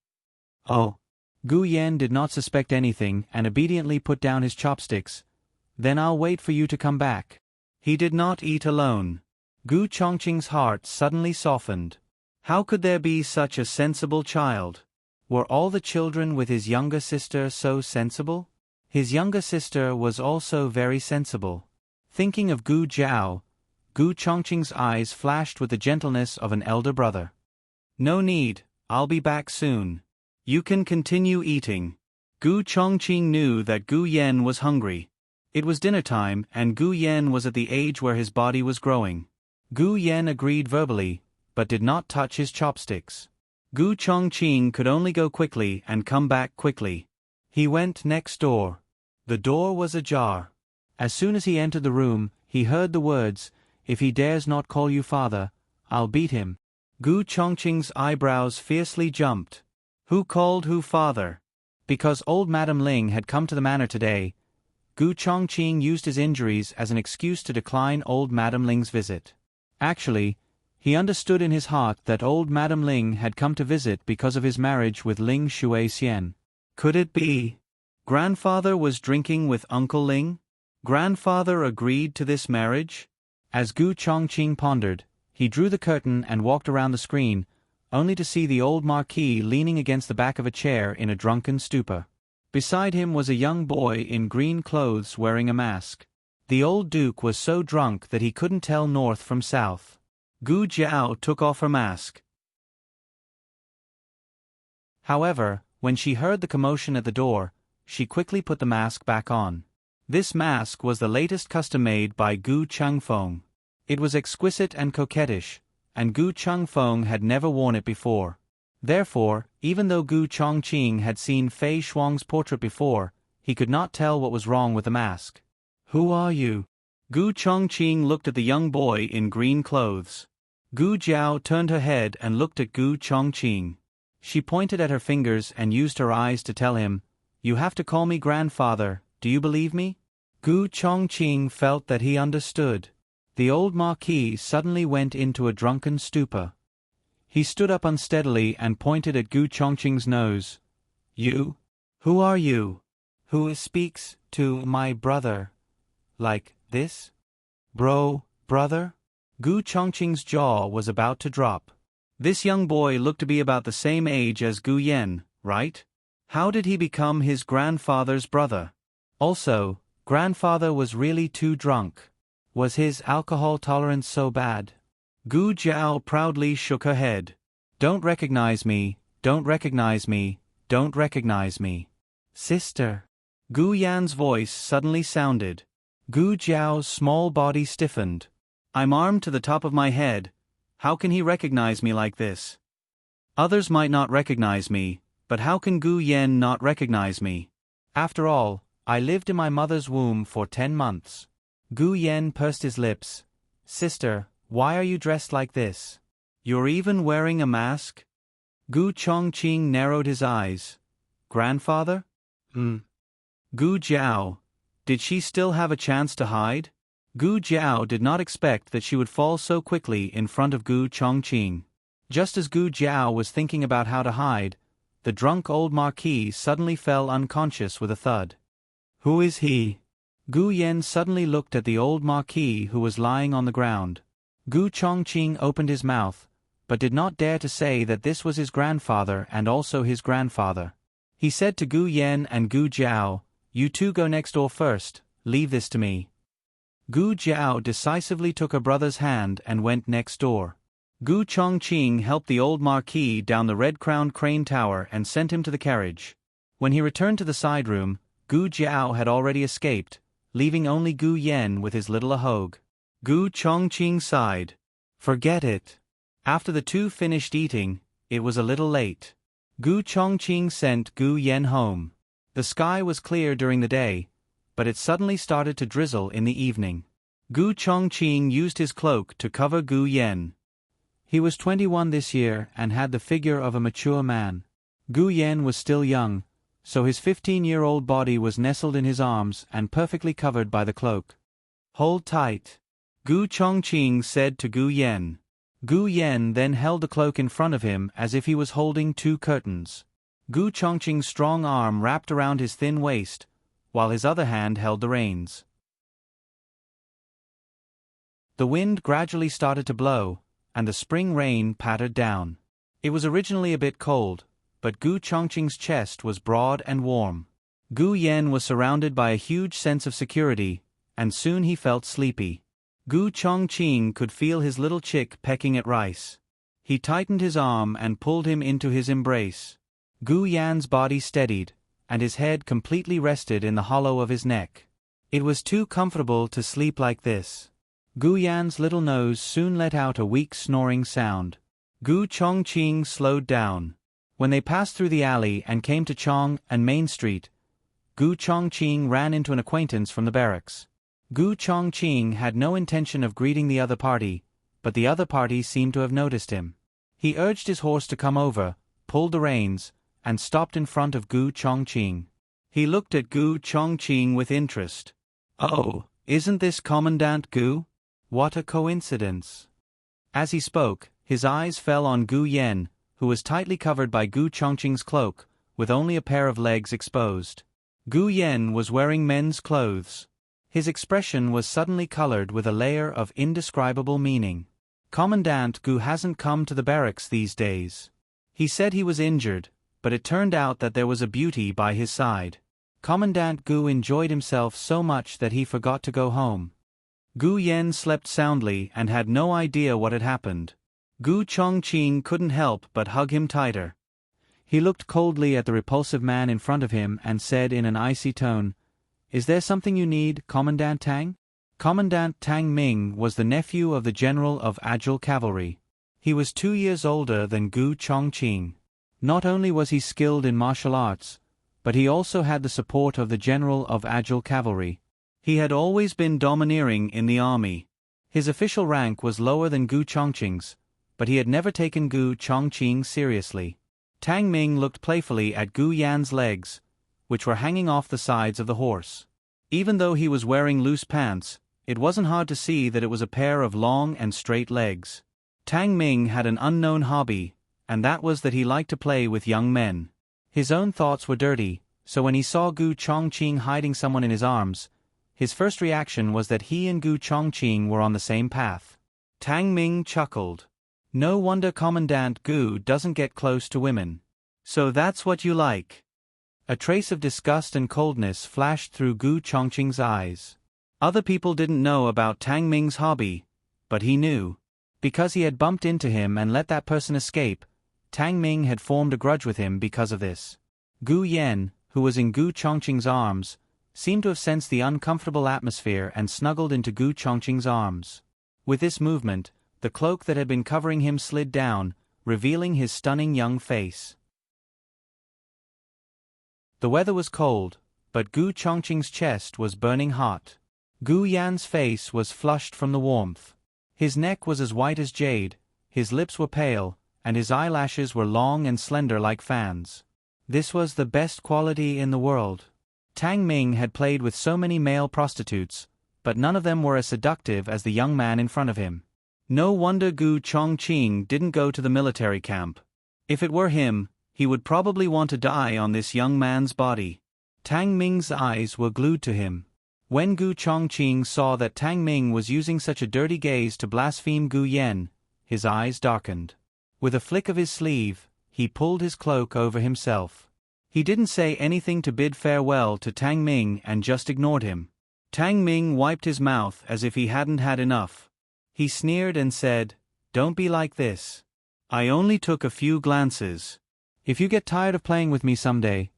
"Oh." Gu Yan did not suspect anything and obediently put down his chopsticks. "Then I'll wait for you to come back." He did not eat alone. Gu Chongqing's heart suddenly softened. How could there be such a sensible child? Were all the children with his younger sister so sensible? His younger sister was also very sensible. Thinking of Gu Jiao, Gu Chongqing's eyes flashed with the gentleness of an elder brother. "No need, I'll be back soon. You can continue eating." Gu Chongqing knew that Gu Yan was hungry. It was dinner time and Gu Yan was at the age where his body was growing. Gu Yan agreed verbally, but did not touch his chopsticks. Gu Chongqing could only go quickly and come back quickly. He went next door. The door was ajar. As soon as he entered the room, he heard the words, "If he dares not call you father, I'll beat him." Gu Chongqing's eyebrows fiercely jumped. Who called who father? Because old Madame Ling had come to the manor today, Gu Chongqing used his injuries as an excuse to decline old Madame Ling's visit. Actually, he understood in his heart that old Madame Ling had come to visit because of his marriage with Ling Shuixian. Could it be? Grandfather was drinking with Uncle Ling? Grandfather agreed to this marriage? As Gu Chongqing pondered, he drew the curtain and walked around the screen, only to see the old Marquis leaning against the back of a chair in a drunken stupor. Beside him was a young boy in green clothes wearing a mask. The old Duke was so drunk that he couldn't tell north from south. Gu Jiao took off her mask. However, when she heard the commotion at the door, she quickly put the mask back on. This mask was the latest custom made by Gu Changfeng. It was exquisite and coquettish, and Gu Changfeng had never worn it before. Therefore, even though Gu Chongqing had seen Fei Shuang's portrait before, he could not tell what was wrong with the mask. "Who are you?" Gu Chongqing looked at the young boy in green clothes. Gu Jiao turned her head and looked at Gu Chongqing. She pointed at her fingers and used her eyes to tell him, "You have to call me grandfather, do you believe me?" Gu Chongqing felt that he understood. The old marquis suddenly went into a drunken stupor. He stood up unsteadily and pointed at Gu Chongqing's nose. "You? Who are you? Who speaks to my brother like this? Brother?" Gu Chongqing's jaw was about to drop. This young boy looked to be about the same age as Gu Yan, right? How did he become his grandfather's brother? Also, grandfather was really too drunk. Was his alcohol tolerance so bad? Gu Jiao proudly shook her head. "Don't recognize me, don't recognize me, don't recognize me. Sister." Gu Yan's voice suddenly sounded. Gu Jiao's small body stiffened. "I'm armed to the top of my head. How can he recognize me like this? Others might not recognize me, but how can Gu Yan not recognize me? After all, I lived in my mother's womb for 10 months. Gu Yan pursed his lips. "Sister, why are you dressed like this? You're even wearing a mask?" Gu Chongqing narrowed his eyes. "Grandfather? Gu Jiao. Did she still have a chance to hide? Gu Jiao did not expect that she would fall so quickly in front of Gu Chongqing. Just as Gu Jiao was thinking about how to hide, the drunk old marquis suddenly fell unconscious with a thud. "Who is he?" Gu Yan suddenly looked at the old marquis who was lying on the ground. Gu Chongqing opened his mouth, but did not dare to say that this was his grandfather and also his grandfather. He said to Gu Yan and Gu Jiao, "You two go next door first, leave this to me." Gu Jiao decisively took her brother's hand and went next door. Gu Chongqing helped the old marquis down the red-crowned crane tower and sent him to the carriage. When he returned to the side room, Gu Jiao had already escaped, leaving only Gu Yan with his little ahogue. Gu Chongqing sighed. Forget it. After the two finished eating, it was a little late. Gu Chongqing sent Gu Yan home. The sky was clear during the day, but it suddenly started to drizzle in the evening. Gu Chongqing used his cloak to cover Gu Yan. He was 21 this year and had the figure of a mature man. Gu Yan was still young, so his 15-year-old body was nestled in his arms and perfectly covered by the cloak. "Hold tight," Gu Chongqing said to Gu Yan. Gu Yan then held the cloak in front of him as if he was holding two curtains. Gu Chongqing's strong arm wrapped around his thin waist, while his other hand held the reins. The wind gradually started to blow, and the spring rain pattered down. It was originally a bit cold, but Gu Chongqing's chest was broad and warm. Gu Yan was surrounded by a huge sense of security, and soon he felt sleepy. Gu Chongqing could feel his little chick pecking at rice. He tightened his arm and pulled him into his embrace. Gu Yan's body steadied, and his head completely rested in the hollow of his neck. It was too comfortable to sleep like this. Gu Yan's little nose soon let out a weak snoring sound. Gu Chongqing slowed down. When they passed through the alley and came to Chong and Main Street, Gu Chongqing ran into an acquaintance from the barracks. Gu Chongqing had no intention of greeting the other party, but the other party seemed to have noticed him. He urged his horse to come over, pulled the reins, and stopped in front of Gu Chongqing. He looked at Gu Chongqing with interest. "Oh, isn't this Commandant Gu? What a coincidence." As he spoke, his eyes fell on Gu Yan, who was tightly covered by Gu Chongqing's cloak, with only a pair of legs exposed. Gu Yan was wearing men's clothes. His expression was suddenly colored with a layer of indescribable meaning. "Commandant Gu hasn't come to the barracks these days. He said he was injured, but it turned out that there was a beauty by his side. Commandant Gu enjoyed himself so much that he forgot to go home." Gu Yan slept soundly and had no idea what had happened. Gu Chongqing couldn't help but hug him tighter. He looked coldly at the repulsive man in front of him and said in an icy tone, "Is there something you need, Commandant Tang?" Commandant Tang Ming was the nephew of the general of Agile Cavalry. He was 2 years older than Gu Chongqing. Not only was he skilled in martial arts, but he also had the support of the general of Agile Cavalry. He had always been domineering in the army. His official rank was lower than Gu Chongqing's, but he had never taken Gu Chongqing seriously. Tang Ming looked playfully at Gu Yan's legs, which were hanging off the sides of the horse. Even though he was wearing loose pants, it wasn't hard to see that it was a pair of long and straight legs. Tang Ming had an unknown hobby, and that was that he liked to play with young men. His own thoughts were dirty, so when he saw Gu Chongqing hiding someone in his arms, his first reaction was that he and Gu Chongqing were on the same path. Tang Ming chuckled. No wonder Commandant Gu doesn't get close to women. So that's what you like. A trace of disgust and coldness flashed through Gu Chongqing's eyes. Other people didn't know about Tang Ming's hobby, but he knew. Because he had bumped into him and let that person escape, Tang Ming had formed a grudge with him because of this. Gu Yan, who was in Gu Chongqing's arms, seemed to have sensed the uncomfortable atmosphere and snuggled into Gu Chongqing's arms. With this movement, the cloak that had been covering him slid down, revealing his stunning young face. The weather was cold, but Gu Chongqing's chest was burning hot. Gu Yan's face was flushed from the warmth. His neck was as white as jade, his lips were pale, and his eyelashes were long and slender like fans. This was the best quality in the world. Tang Ming had played with so many male prostitutes, but none of them were as seductive as the young man in front of him. No wonder Gu Chongqing didn't go to the military camp. If it were him, he would probably want to die on this young man's body. Tang Ming's eyes were glued to him. When Gu Chongqing saw that Tang Ming was using such a dirty gaze to blaspheme Gu Yan, his eyes darkened. With a flick of his sleeve, he pulled his cloak over himself. He didn't say anything to bid farewell to Tang Ming and just ignored him. Tang Ming wiped his mouth as if he hadn't had enough. He sneered and said, "Don't be like this. I only took a few glances. If you get tired of playing with me someday."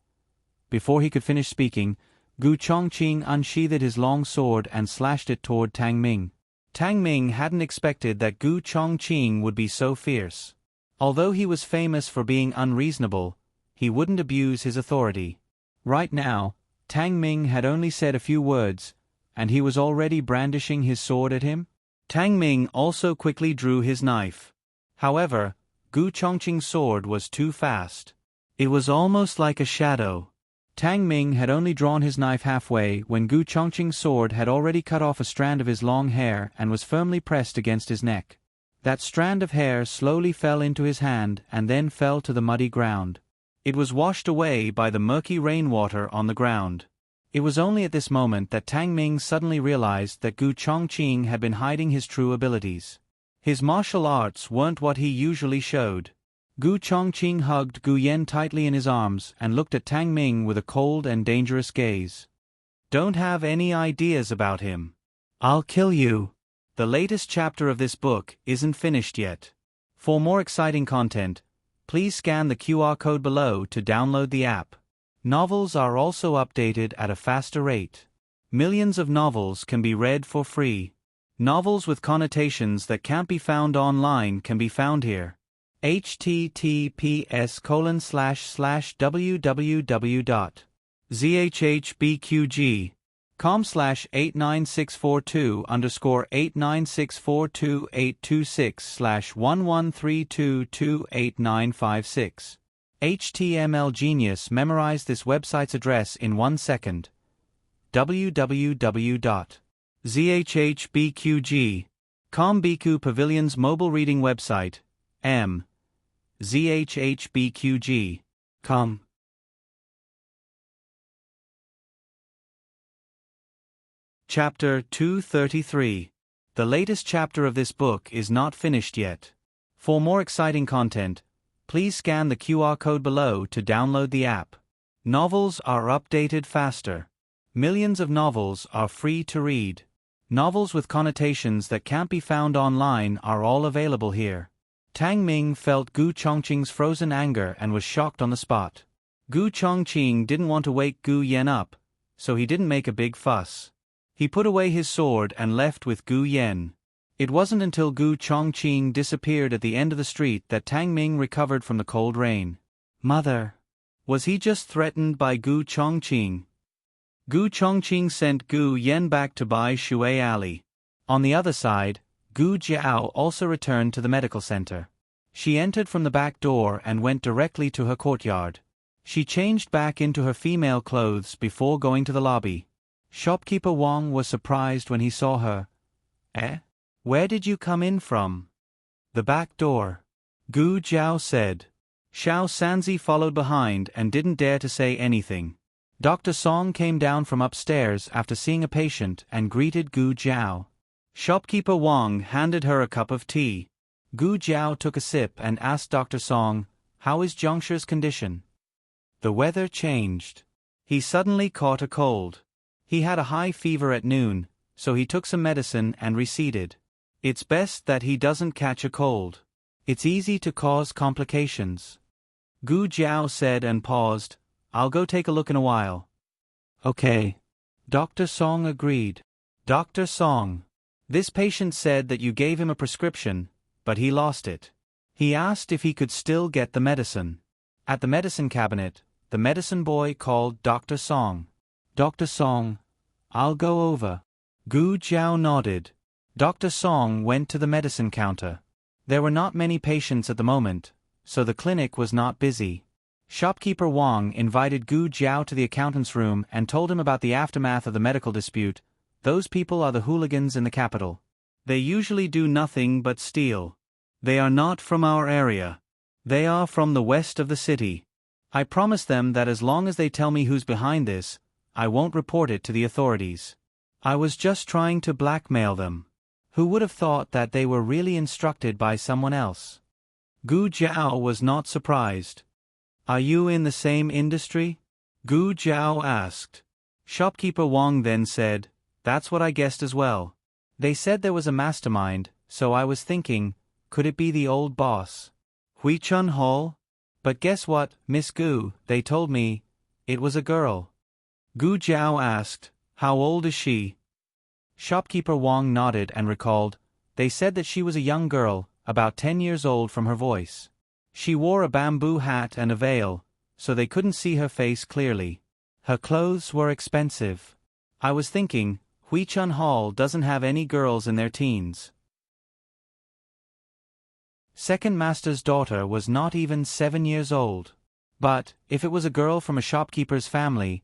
Before he could finish speaking, Gu Chongqing unsheathed his long sword and slashed it toward Tang Ming. Tang Ming hadn't expected that Gu Chongqing would be so fierce. Although he was famous for being unreasonable, he wouldn't abuse his authority. Right now, Tang Ming had only said a few words, and he was already brandishing his sword at him. Tang Ming also quickly drew his knife. However, Gu Chongqing's sword was too fast. It was almost like a shadow. Tang Ming had only drawn his knife halfway when Gu Chongqing's sword had already cut off a strand of his long hair and was firmly pressed against his neck. That strand of hair slowly fell into his hand and then fell to the muddy ground. It was washed away by the murky rainwater on the ground. It was only at this moment that Tang Ming suddenly realized that Gu Chongqing had been hiding his true abilities. His martial arts weren't what he usually showed. Gu Chongqing hugged Gu Yan tightly in his arms and looked at Tang Ming with a cold and dangerous gaze. "Don't have any ideas about him. I'll kill you." The latest chapter of this book isn't finished yet. For more exciting content, please scan the QR code below to download the app. Novels are also updated at a faster rate. Millions of novels can be read for free. Novels with connotations that can't be found online can be found here. https://www.zhbqg.com/89642/826/1132289956. HTML Genius memorized this website's address in 1 second. www.zhhbqg.com Biku Pavilion's mobile reading website, zhhbqg.com. Chapter 233. The latest chapter of this book is not finished yet. For more exciting content, please scan the QR code below to download the app. Novels are updated faster. Millions of novels are free to read. Novels with connotations that can't be found online are all available here. Tang Ming felt Gu Chongqing's frozen anger and was shocked on the spot. Gu Chongqing didn't want to wake Gu Yan up, so he didn't make a big fuss. He put away his sword and left with Gu Yan. It wasn't until Gu Chongqing disappeared at the end of the street that Tang Ming recovered from the cold rain. "Mother, Was he just threatened by Gu Chongqing? Gu Chongqing sent Gu Yen back to buy Shui Ali. On the other side, Gu Jiao also returned to the medical center. She entered from the back door and went directly to her courtyard. She changed back into her female clothes before going to the lobby. Shopkeeper Wang was surprised when he saw her. Eh? Where did you come in from? The back door. Gu Jiao said. Xiao Sanzi followed behind and didn't dare to say anything. Dr. Song came down from upstairs after seeing a patient and greeted Gu Jiao. Shopkeeper Wang handed her a cup of tea. Gu Jiao took a sip and asked Dr. Song, "How is Zhongshi's condition?" The weather changed. He suddenly caught a cold. He had a high fever at noon, so he took some medicine and receded. It's best that he doesn't catch a cold. It's easy to cause complications. Gu Jiao said and paused. I'll go take a look in a while. Okay. Dr. Song agreed. Dr. Song. This patient said that you gave him a prescription, but he lost it. He asked if he could still get the medicine. At the medicine cabinet, the medicine boy called Dr. Song. Dr. Song, I'll go over. Gu Jiao nodded. Dr. Song went to the medicine counter. There were not many patients at the moment, so the clinic was not busy. Shopkeeper Wang invited Gu Jiao to the accountant's room and told him about the aftermath of the medical dispute. Those people are the hooligans in the capital. They usually do nothing but steal. They are not from our area. They are from the west of the city. I promise them that as long as they tell me who's behind this, I won't report it to the authorities. I was just trying to blackmail them. Who would have thought that they were really instructed by someone else? Gu Jiao was not surprised. Are you in the same industry? Gu Jiao asked. Shopkeeper Wang then said, That's what I guessed as well. They said there was a mastermind, so I was thinking, could it be the old boss? Huichun Hall? But guess what, Miss Gu, they told me, it was a girl. Gu Jiao asked, How old is she? Shopkeeper Wang nodded and recalled, they said that she was a young girl, about 10 years old from her voice. She wore a bamboo hat and a veil, so they couldn't see her face clearly. Her clothes were expensive. I was thinking, Huichun Hall doesn't have any girls in their teens. Second master's daughter was not even 7 years old. But, if it was a girl from a shopkeeper's family,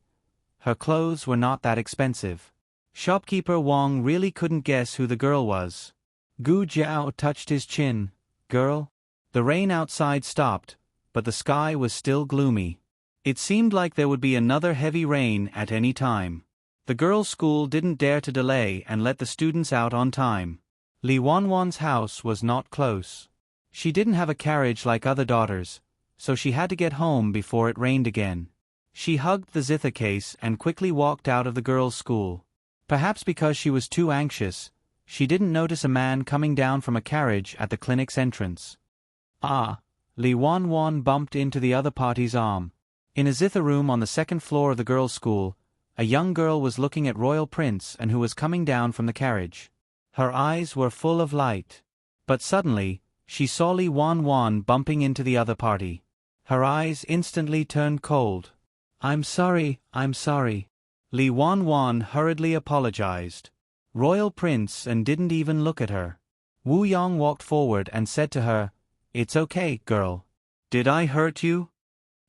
her clothes were not that expensive. Shopkeeper Wang really couldn't guess who the girl was. Gu Jiao touched his chin. Girl? The rain outside stopped, but the sky was still gloomy. It seemed like there would be another heavy rain at any time. The girls' school didn't dare to delay and let the students out on time. Li Wanwan's house was not close. She didn't have a carriage like other daughters, so she had to get home before it rained again. She hugged the zither case and quickly walked out of the girls' school. Perhaps because she was too anxious, she didn't notice a man coming down from a carriage at the clinic's entrance. Ah! Li Wanwan bumped into the other party's arm. In a zither room on the second floor of the girls' school, a young girl was looking at Royal Prince and who was coming down from the carriage. Her eyes were full of light. But suddenly, she saw Li Wanwan bumping into the other party. Her eyes instantly turned cold. I'm sorry. Li Wanwan hurriedly apologized. Royal Prince and didn't even look at her. Wu Yong walked forward and said to her, It's okay, girl. Did I hurt you?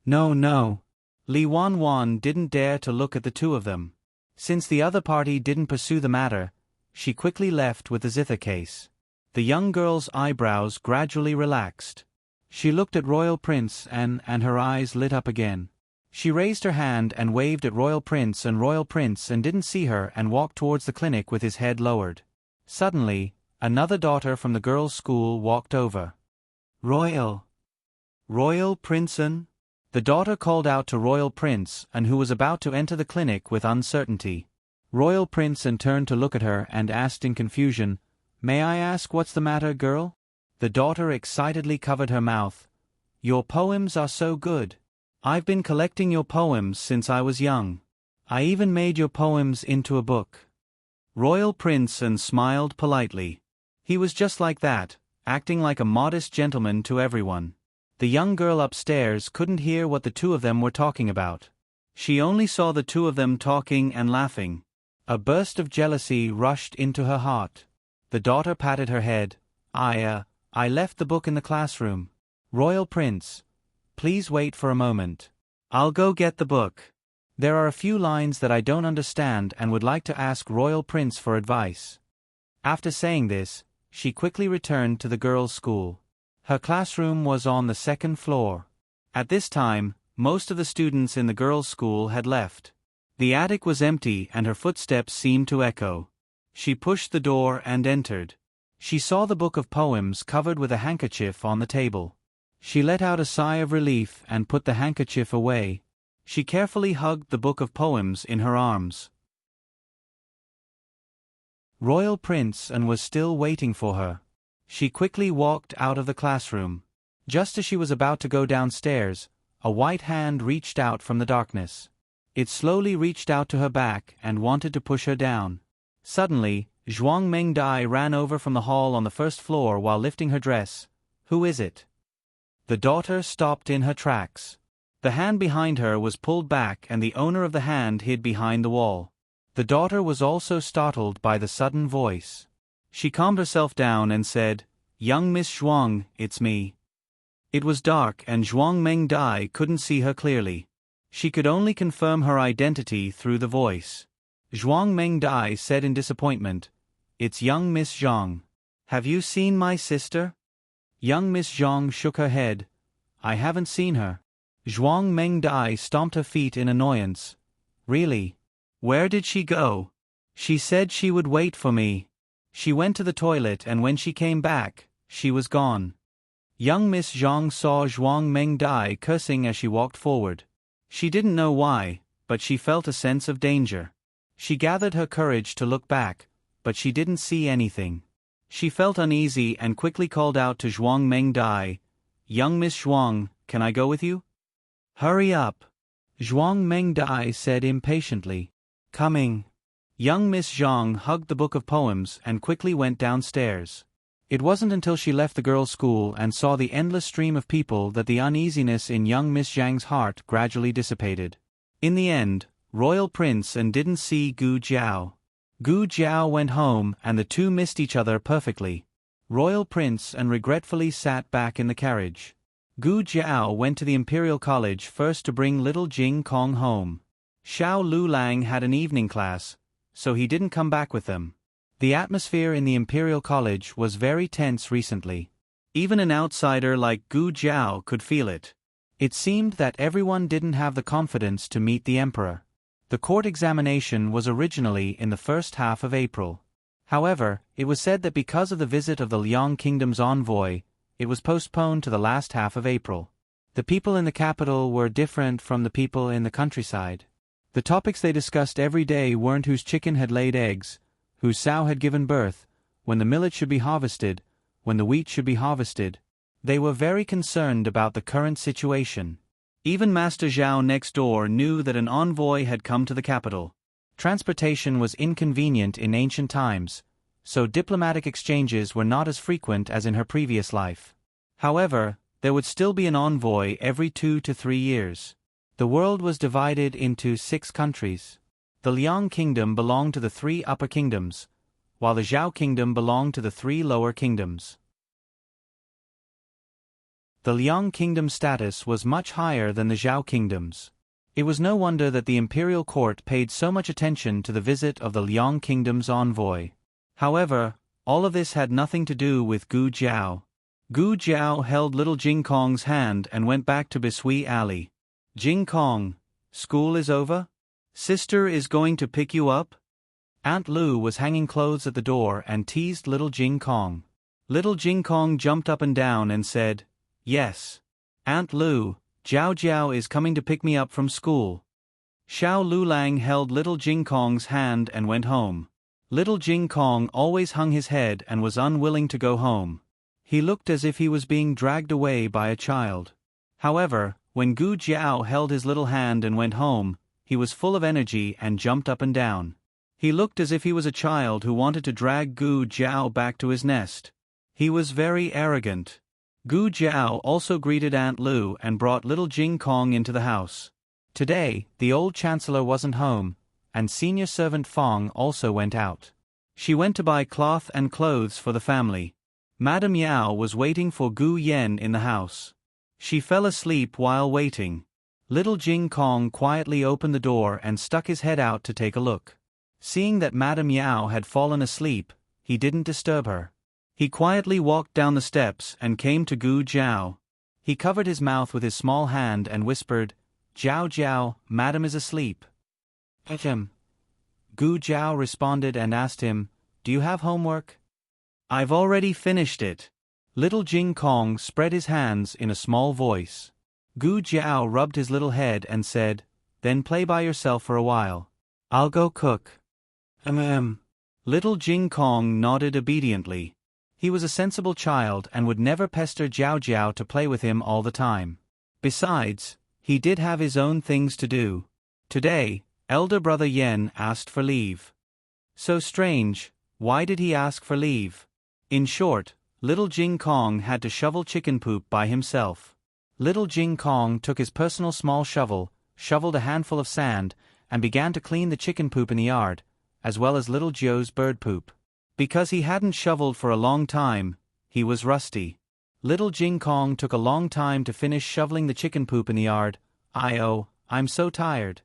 No. Li Wanwan didn't dare to look at the two of them. Since the other party didn't pursue the matter, she quickly left with the zither case. The young girl's eyebrows gradually relaxed. She looked at Royal Prince and her eyes lit up again. She raised her hand and waved at Royal Prince and didn't see her and walked towards the clinic with his head lowered. Suddenly, another daughter from the girls' school walked over. Royal Princeton? The daughter called out to Royal Prince and who was about to enter the clinic with uncertainty. Royal Princeton turned to look at her and asked in confusion, May I ask what's the matter, girl? The daughter excitedly covered her mouth. Your poems are so good. I've been collecting your poems since I was young. I even made your poems into a book. Royal Princeton smiled politely. He was just like that, acting like a modest gentleman to everyone. The young girl upstairs couldn't hear what the two of them were talking about. She only saw the two of them talking and laughing. A burst of jealousy rushed into her heart. The daughter patted her head. I left the book in the classroom. Royal Prince, please wait for a moment. I'll go get the book. There are a few lines that I don't understand and would like to ask Royal Prince for advice. After saying this, she quickly returned to the girls' school. Her classroom was on the second floor. At this time, most of the students in the girls' school had left. The attic was empty and her footsteps seemed to echo. She pushed the door and entered. She saw the book of poems covered with a handkerchief on the table. She let out a sigh of relief and put the handkerchief away. She carefully hugged the book of poems in her arms. Royal Prince and was still waiting for her. She quickly walked out of the classroom. Just as she was about to go downstairs, a white hand reached out from the darkness. It slowly reached out to her back and wanted to push her down. Suddenly, Zhuang Mengdai ran over from the hall on the first floor while lifting her dress. Who is it? The daughter stopped in her tracks. The hand behind her was pulled back and the owner of the hand hid behind the wall. The daughter was also startled by the sudden voice. She calmed herself down and said, "Young Miss Zhuang, it's me." It was dark and Zhuang Mengdai couldn't see her clearly. She could only confirm her identity through the voice. Zhuang Mengdai said in disappointment, "It's young Miss Zhang. Have you seen my sister?" Young Miss Zhang shook her head. "I haven't seen her." Zhuang Mengdai stomped her feet in annoyance. "Really? Where did she go? She said she would wait for me. She went to the toilet and when she came back, she was gone." Young Miss Zhang saw Zhuang Mengdai cursing as she walked forward. She didn't know why, but she felt a sense of danger. She gathered her courage to look back, but she didn't see anything. She felt uneasy and quickly called out to Zhuang Mengdai, "Young Miss Zhuang, can I go with you?" "Hurry up," Zhuang Mengdai said impatiently. "Coming." Young Miss Zhang hugged the book of poems and quickly went downstairs. It wasn't until she left the girls' school and saw the endless stream of people that the uneasiness in young Miss Zhang's heart gradually dissipated. In the end, Royal Prince and didn't see Gu Jiao. Gu Jiao went home and the two missed each other perfectly. Royal Prince and regretfully sat back in the carriage. Gu Jiao went to the Imperial College first to bring little Jing Kong home. Xiao Lulang had an evening class, so he didn't come back with them. The atmosphere in the Imperial College was very tense recently. Even an outsider like Gu Jiao could feel it. It seemed that everyone didn't have the confidence to meet the emperor. The court examination was originally in the first half of April. However, it was said that because of the visit of the Liang Kingdom's envoy, it was postponed to the last half of April. The people in the capital were different from the people in the countryside. The topics they discussed every day weren't whose chicken had laid eggs, whose sow had given birth, when the millet should be harvested, when the wheat should be harvested. They were very concerned about the current situation. Even Master Zhao next door knew that an envoy had come to the capital. Transportation was inconvenient in ancient times, so diplomatic exchanges were not as frequent as in her previous life. However, there would still be an envoy every 2 to 3 years. The world was divided into 6 countries. The Liang Kingdom belonged to the 3 upper kingdoms, while the Zhao Kingdom belonged to the 3 lower kingdoms. The Liang Kingdom's status was much higher than the Zhao Kingdom's. It was no wonder that the imperial court paid so much attention to the visit of the Liang Kingdom's envoy. However, all of this had nothing to do with Gu Jiao. Gu Jiao held little Jing Kong's hand and went back to Bisui Alley. "Jing Kong, school is over? Sister is going to pick you up?" Aunt Lu was hanging clothes at the door and teased little Jing Kong. Little Jing Kong jumped up and down and said, "Yes. Aunt Lu, Jiao Jiao is coming to pick me up from school." Xiao Lulang held little Jing Kong's hand and went home. Little Jing Kong always hung his head and was unwilling to go home. He looked as if he was being dragged away by a child. However, when Gu Jiao held his little hand and went home, he was full of energy and jumped up and down. He looked as if he was a child who wanted to drag Gu Jiao back to his nest. He was very arrogant. Gu Jiao also greeted Aunt Lu and brought little Jing Kong into the house. Today, the old chancellor wasn't home, and senior servant Fong also went out. She went to buy cloth and clothes for the family. Madame Yao was waiting for Gu Yen in the house. She fell asleep while waiting. Little Jing Kong quietly opened the door and stuck his head out to take a look. Seeing that Madame Yao had fallen asleep, he didn't disturb her. He quietly walked down the steps and came to Gu Jiao. He covered his mouth with his small hand and whispered, "Jiao Jiao, Madam is asleep." "Ahem." Gu Jiao responded and asked him, "Do you have homework?" "I've already finished it." Little Jing Kong spread his hands in a small voice. Gu Jiao rubbed his little head and said, "Then play by yourself for a while. I'll go cook." Little Jing Kong nodded obediently. He was a sensible child and would never pester Jiao Jiao to play with him all the time. Besides, he did have his own things to do. Today, elder brother Yen asked for leave. So strange, why did he ask for leave? In short, little Jing Kong had to shovel chicken poop by himself. Little Jing Kong took his personal small shovel, shoveled a handful of sand, and began to clean the chicken poop in the yard, as well as little Joe's bird poop. Because he hadn't shoveled for a long time, he was rusty. Little Jing Kong took a long time to finish shoveling the chicken poop in the yard. I'm so tired."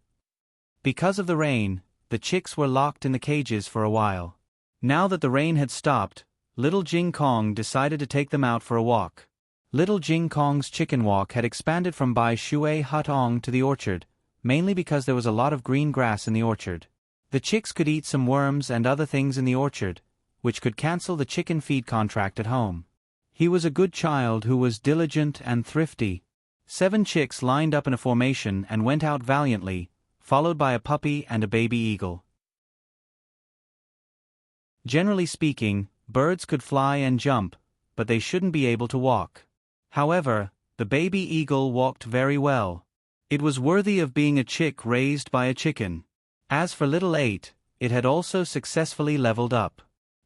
Because of the rain, the chicks were locked in the cages for a while. Now that the rain had stopped, little Jing Kong decided to take them out for a walk. Little Jing Kong's chicken walk had expanded from Bai Shui Hutong to the orchard, mainly because there was a lot of green grass in the orchard. The chicks could eat some worms and other things in the orchard, which could cancel the chicken feed contract at home. He was a good child who was diligent and thrifty. 7 chicks lined up in a formation and went out valiantly, followed by a puppy and a baby eagle. Generally speaking, birds could fly and jump, but they shouldn't be able to walk. However, the baby eagle walked very well. It was worthy of being a chick raised by a chicken. As for little 8, it had also successfully leveled up.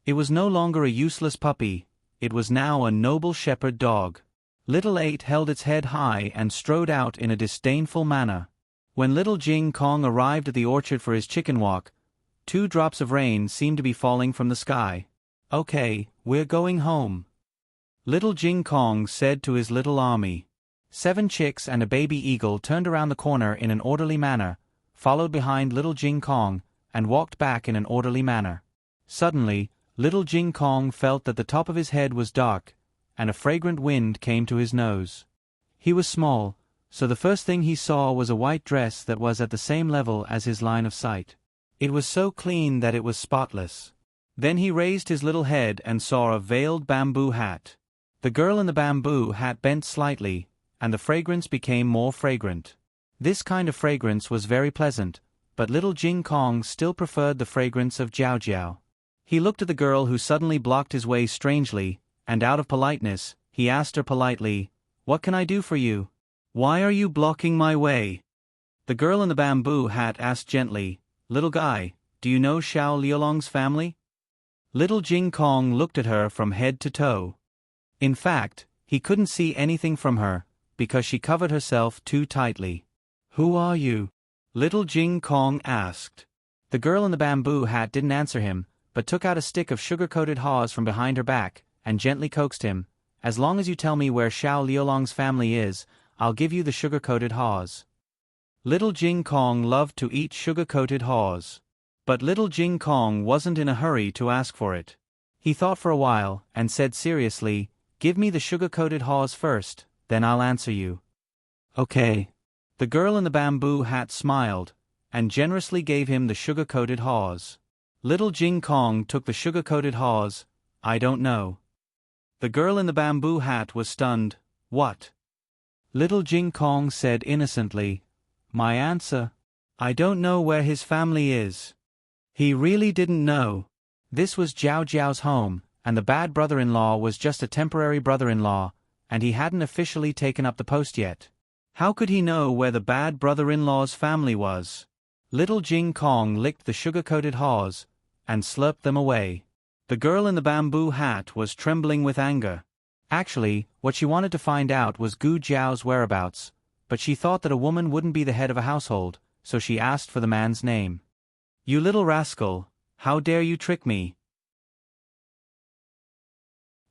It was no longer a useless puppy, it was now a noble shepherd dog. Little 8 held its head high and strode out in a disdainful manner. When little Jing Kong arrived at the orchard for his chicken walk, 2 drops of rain seemed to be falling from the sky. "Okay, we're going home," little Jing Kong said to his little army. 7 chicks and a baby eagle turned around the corner in an orderly manner, followed behind little Jing Kong, and walked back in an orderly manner. Suddenly, little Jing Kong felt that the top of his head was dark, and a fragrant wind came to his nose. He was small, so the first thing he saw was a white dress that was at the same level as his line of sight. It was so clean that it was spotless. Then he raised his little head and saw a veiled bamboo hat. The girl in the bamboo hat bent slightly, and the fragrance became more fragrant. This kind of fragrance was very pleasant, but little Jing Kong still preferred the fragrance of Jiao Jiao. He looked at the girl who suddenly blocked his way strangely, and out of politeness, he asked her politely, "What can I do for you? Why are you blocking my way?" The girl in the bamboo hat asked gently, "Little guy, do you know Xiao Liulong's family?" Little Jing Kong looked at her from head to toe. In fact, he couldn't see anything from her, because she covered herself too tightly. "Who are you?" little Jing Kong asked. The girl in the bamboo hat didn't answer him, but took out a stick of sugar-coated haws from behind her back, and gently coaxed him, "As long as you tell me where Xiao Liulong's family is, I'll give you the sugar-coated haws." Little Jing Kong loved to eat sugar-coated haws. But little Jing Kong wasn't in a hurry to ask for it. He thought for a while, and said seriously, "Give me the sugar-coated haws first, then I'll answer you." "Okay." The girl in the bamboo hat smiled, and generously gave him the sugar-coated haws. Little Jing Kong took the sugar-coated haws. "I don't know." The girl in the bamboo hat was stunned. "What?" Little Jing Kong said innocently, "My answer? I don't know where his family is." He really didn't know. This was Jiao Jiao's home, and the bad brother-in-law was just a temporary brother-in-law, and he hadn't officially taken up the post yet. How could he know where the bad brother-in-law's family was? Little Jing Kong licked the sugar-coated haws, and slurped them away. The girl in the bamboo hat was trembling with anger. Actually, what she wanted to find out was Gu Jiao's whereabouts, but she thought that a woman wouldn't be the head of a household, so she asked for the man's name. "You little rascal, how dare you trick me?"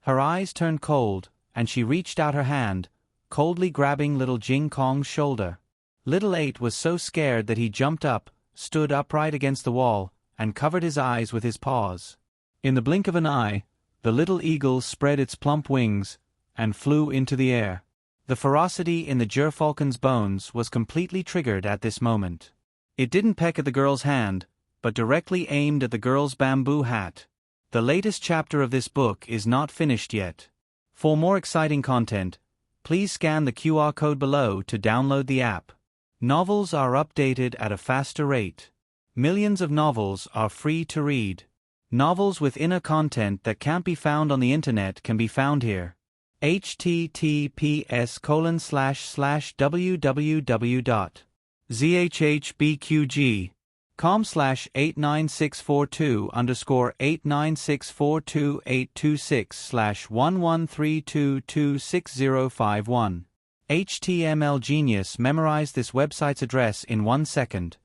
Her eyes turned cold, and she reached out her hand, coldly grabbing little Jing Kong's shoulder. Little Eight was so scared that he jumped up, stood upright against the wall, and covered his eyes with his paws. In the blink of an eye, the little eagle spread its plump wings, and flew into the air. The ferocity in the gerfalcon's bones was completely triggered at this moment. It didn't peck at the girl's hand, but directly aimed at the girl's bamboo hat. The latest chapter of this book is not finished yet. For more exciting content, please scan the QR code below to download the app. Novels are updated at a faster rate. Millions of novels are free to read. Novels with inner content that can't be found on the internet can be found here. https://www.zhbqg.com/89642_89642260551. HTML Genius memorized this website's address in 1 second.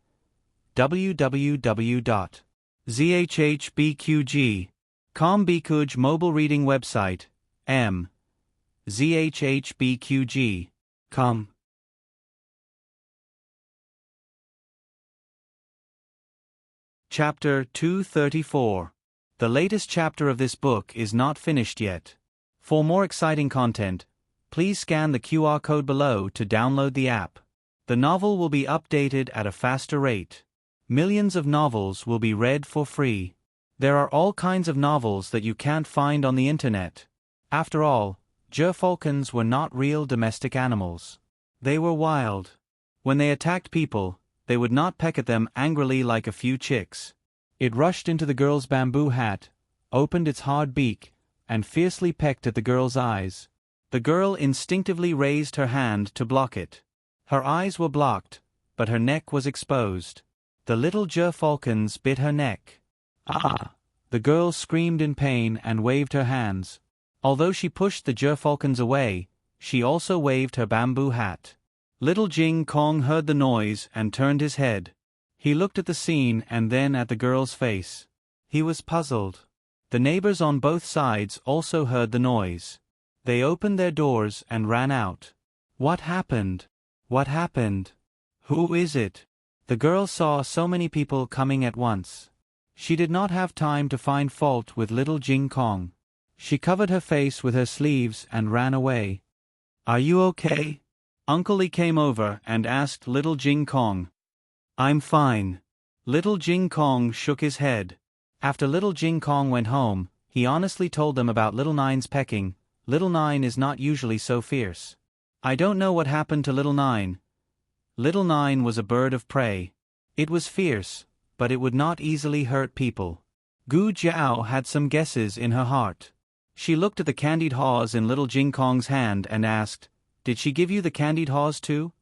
www.zhbqg.com Bikuj mobile reading website. zhbqg.com. Chapter 234. The latest chapter of this book is not finished yet. For more exciting content, please scan the QR code below to download the app. The novel will be updated at a faster rate. Millions of novels will be read for free. There are all kinds of novels that you can't find on the internet. After all, gerfalcons were not real domestic animals. They were wild. When they attacked people, they would not peck at them angrily like a few chicks. It rushed into the girl's bamboo hat, opened its hard beak, and fiercely pecked at the girl's eyes. The girl instinctively raised her hand to block it. Her eyes were blocked, but her neck was exposed. The little gerfalcons bit her neck. "Ah!" The girl screamed in pain and waved her hands. Although she pushed the gerfalcons away, she also waved her bamboo hat. Little Jing Kong heard the noise and turned his head. He looked at the scene and then at the girl's face. He was puzzled. The neighbors on both sides also heard the noise. They opened their doors and ran out. What happened? What happened? Who is it? The girl saw so many people coming at once. She did not have time to find fault with little Jing Kong. She covered her face with her sleeves and ran away. "Are you okay?" Uncle Lee came over and asked little Jing Kong. "I'm fine." Little Jing Kong shook his head. After little Jing Kong went home, he honestly told them about little Nine's pecking. Little Nine is not usually so fierce. "I don't know what happened to little Nine. Little Nine was a bird of prey. It was fierce, but it would not easily hurt people." Gu Jiao had some guesses in her heart. She looked at the candied haws in little Jing Kong's hand and asked, "Did she give you the candied haws too?"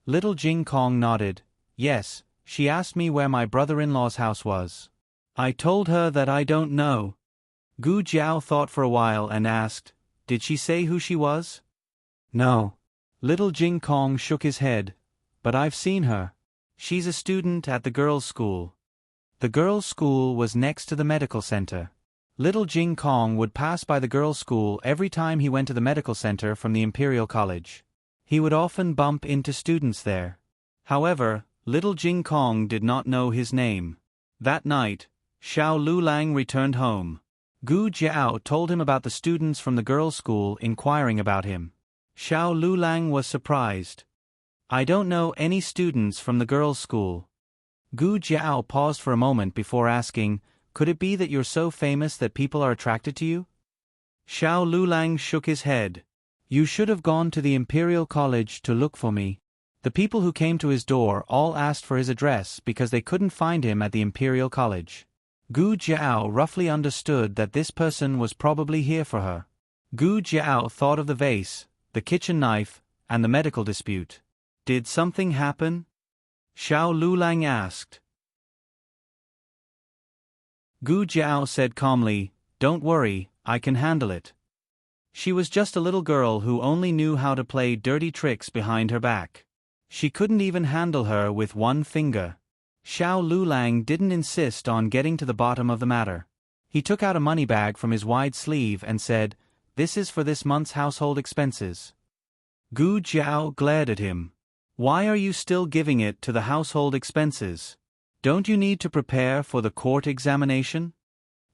Little Jing Kong nodded. "Yes, she asked me where my brother-in-law's house was. I told her that I don't know." Gu Jiao thought for a while and asked, "Did she say who she was?" "No." Little Jing Kong shook his head. "But I've seen her. She's a student at the girls' school." The girls' school was next to the medical center. Little Jing Kong would pass by the girls' school every time he went to the medical center from the Imperial College. He would often bump into students there. However, little Jing Kong did not know his name. That night, Xiao Lulang returned home. Gu Jiao told him about the students from the girls' school inquiring about him. Xiao Lulang was surprised. "I don't know any students from the girls' school." Gu Jiao paused for a moment before asking, "Could it be that you're so famous that people are attracted to you?" Xiao Lulang shook his head. "You should have gone to the Imperial College to look for me." The people who came to his door all asked for his address because they couldn't find him at the Imperial College. Gu Jiao roughly understood that this person was probably here for her. Gu Jiao thought of the vase, the kitchen knife, and the medical dispute. Did something happen? Xiao Lulang asked. Gu Jiao said calmly, "Don't worry, I can handle it." She was just a little girl who only knew how to play dirty tricks behind her back. She couldn't even handle her with one finger. Xiao Lulang didn't insist on getting to the bottom of the matter. He took out a money bag from his wide sleeve and said, "This is for this month's household expenses." Gu Jiao glared at him. "Why are you still giving it to the household expenses? Don't you need to prepare for the court examination?"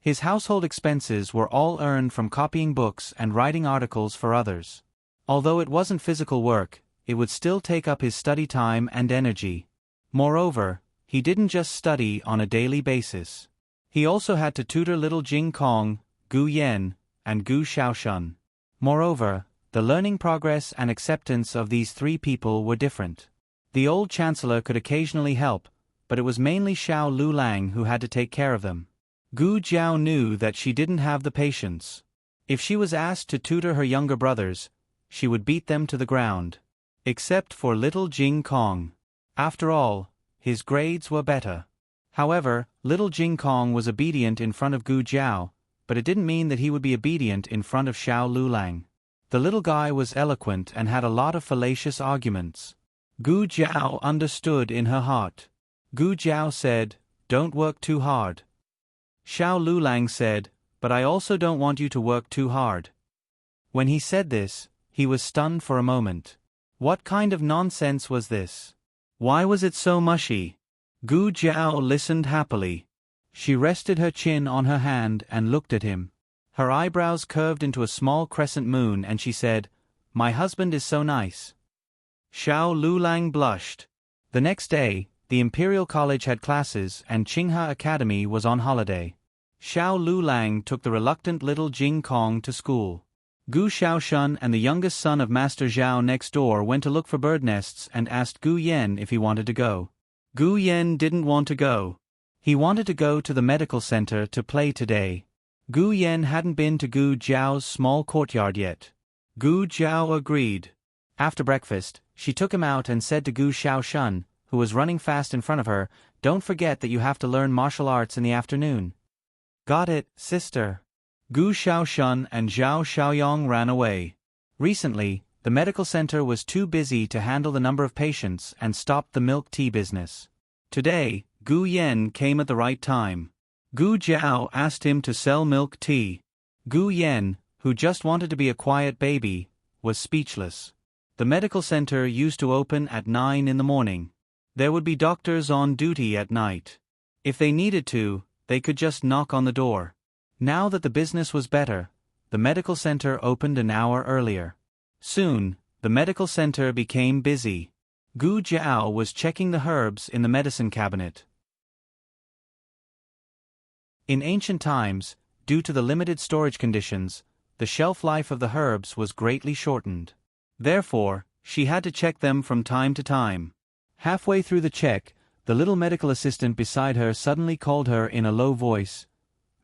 His household expenses were all earned from copying books and writing articles for others. Although it wasn't physical work, it would still take up his study time and energy. Moreover, he didn't just study on a daily basis. He also had to tutor little Jing Kong, Gu Yen, and Gu Xiaoshun. Moreover, the learning progress and acceptance of these three people were different. The old chancellor could occasionally help, but it was mainly Xiao Lulang who had to take care of them. Gu Jiao knew that she didn't have the patience. If she was asked to tutor her younger brothers, she would beat them to the ground. Except for little Jing Kong. After all, his grades were better. However, little Jing Kong was obedient in front of Gu Jiao, but it didn't mean that he would be obedient in front of Xiao Lulang. The little guy was eloquent and had a lot of fallacious arguments. Gu Jiao understood in her heart. Gu Jiao said, "Don't work too hard." Xiao Lulang said, "But I also don't want you to work too hard." When he said this, he was stunned for a moment. What kind of nonsense was this? Why was it so mushy? Gu Jiao listened happily. She rested her chin on her hand and looked at him. Her eyebrows curved into a small crescent moon and she said, "My husband is so nice." Xiao Lulang blushed. The next day, the Imperial College had classes and Qinghe Academy was on holiday. Xiao Lulang took the reluctant little Jing Kong to school. Gu Xiaoshun and the youngest son of Master Zhao next door went to look for bird nests and asked Gu Yen if he wanted to go. Gu Yen didn't want to go. He wanted to go to the medical center to play today. Gu Yen hadn't been to Gu Jiao's small courtyard yet. Gu Jiao agreed. After breakfast, she took him out and said to Gu Xiaoshun, who was running fast in front of her, "Don't forget that you have to learn martial arts in the afternoon." "Got it, sister." Gu Xiaoshun and Zhao Xiaoyong ran away. Recently, the medical center was too busy to handle the number of patients and stopped the milk tea business. Today, Gu Yen came at the right time. Gu Jiao asked him to sell milk tea. Gu Yen, who just wanted to be a quiet baby, was speechless. The medical center used to open at 9 in the morning. There would be doctors on duty at night. If they needed to, they could just knock on the door. Now that the business was better, the medical center opened an hour earlier. Soon, the medical center became busy. Gu Jiao was checking the herbs in the medicine cabinet. In ancient times, due to the limited storage conditions, the shelf life of the herbs was greatly shortened. Therefore, she had to check them from time to time. Halfway through the check, the little medical assistant beside her suddenly called her in a low voice,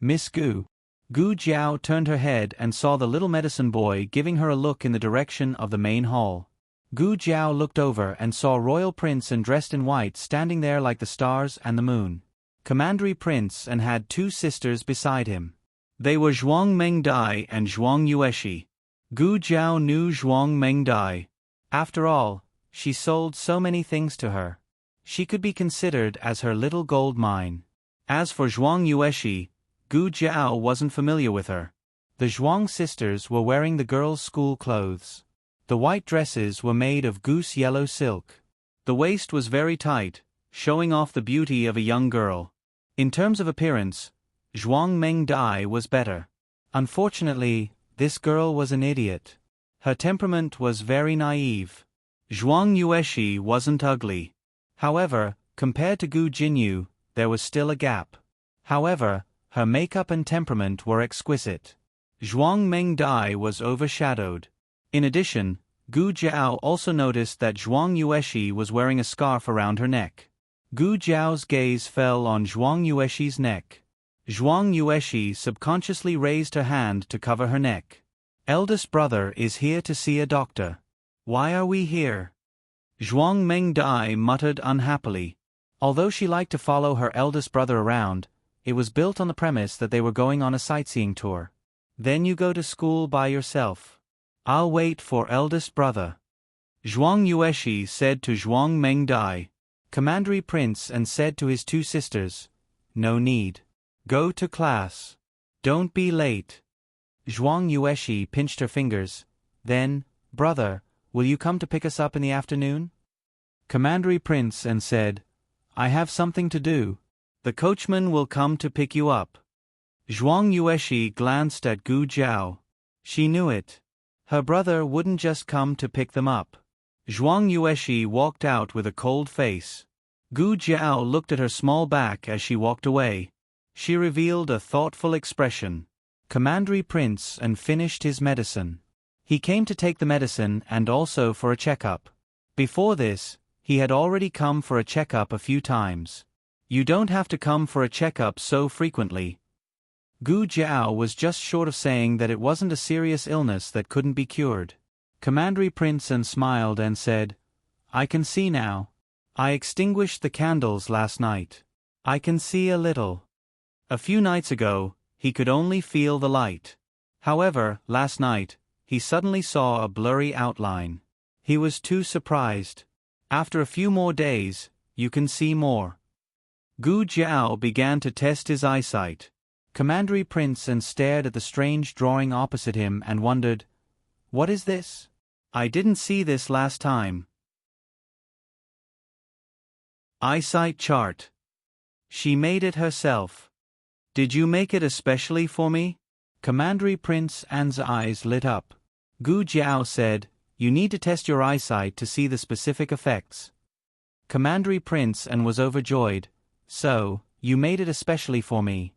"Miss Gu." Gu Jiao turned her head and saw the little medicine boy giving her a look in the direction of the main hall. Gu Jiao looked over and saw Royal Prince and dressed in white standing there like the stars and the moon. Commandery Prince and had two sisters beside him. They were Zhuang Mengdai and Zhuang Yueshi. Gu Jiao knew Zhuang Mengdai. After all, she sold so many things to her. She could be considered as her little gold mine. As for Zhuang Yueshi, Gu Jiao wasn't familiar with her. The Zhuang sisters were wearing the girls' school clothes. The white dresses were made of goose yellow silk. The waist was very tight, showing off the beauty of a young girl. In terms of appearance, Zhuang Mengdai was better. Unfortunately, this girl was an idiot. Her temperament was very naive. Zhuang Yueshi wasn't ugly. However, compared to Gu Jinyu, there was still a gap. However, her makeup and temperament were exquisite. Zhuang Mengdai was overshadowed. In addition, Gu Jiao also noticed that Zhuang Yueshi was wearing a scarf around her neck. Gu Jiao's gaze fell on Zhuang Yueshi's neck. Zhuang Yueshi subconsciously raised her hand to cover her neck. "Eldest brother is here to see a doctor. Why are we here?" Zhuang Mengdai muttered unhappily. Although she liked to follow her eldest brother around, it was built on the premise that they were going on a sightseeing tour. Then you go to school by yourself. I'll wait for eldest brother. Zhuang Yueshi said to Zhuang Mengdai, commandery prince, and said to his two sisters, no need. Go to class. Don't be late. Zhuang Yueshi pinched her fingers. Then, brother, will you come to pick us up in the afternoon? Commandery prince and said, I have something to do. The coachman will come to pick you up. Zhuang Yueshi glanced at Gu Jiao. She knew it. Her brother wouldn't just come to pick them up. Zhuang Yueshi walked out with a cold face. Gu Jiao looked at her small back as she walked away. She revealed a thoughtful expression. Commandery prince and finished his medicine. He came to take the medicine and also for a checkup. Before this, he had already come for a checkup a few times. You don't have to come for a checkup so frequently. Gu Jiao was just short of saying that it wasn't a serious illness that couldn't be cured. Commandery prince and smiled and said, I can see now. I extinguished the candles last night. I can see a little. A few nights ago, he could only feel the light. However, last night, he suddenly saw a blurry outline. He was too surprised. After a few more days, you can see more. Gu Jiao began to test his eyesight. Commandery prince and stared at the strange drawing opposite him and wondered, what is this? I didn't see this last time. Eyesight chart. She made it herself. Did you make it especially for me? Commandery prince An's eyes lit up. Gu Jiao said, you need to test your eyesight to see the specific effects. Commandery prince An was overjoyed. So, you made it especially for me.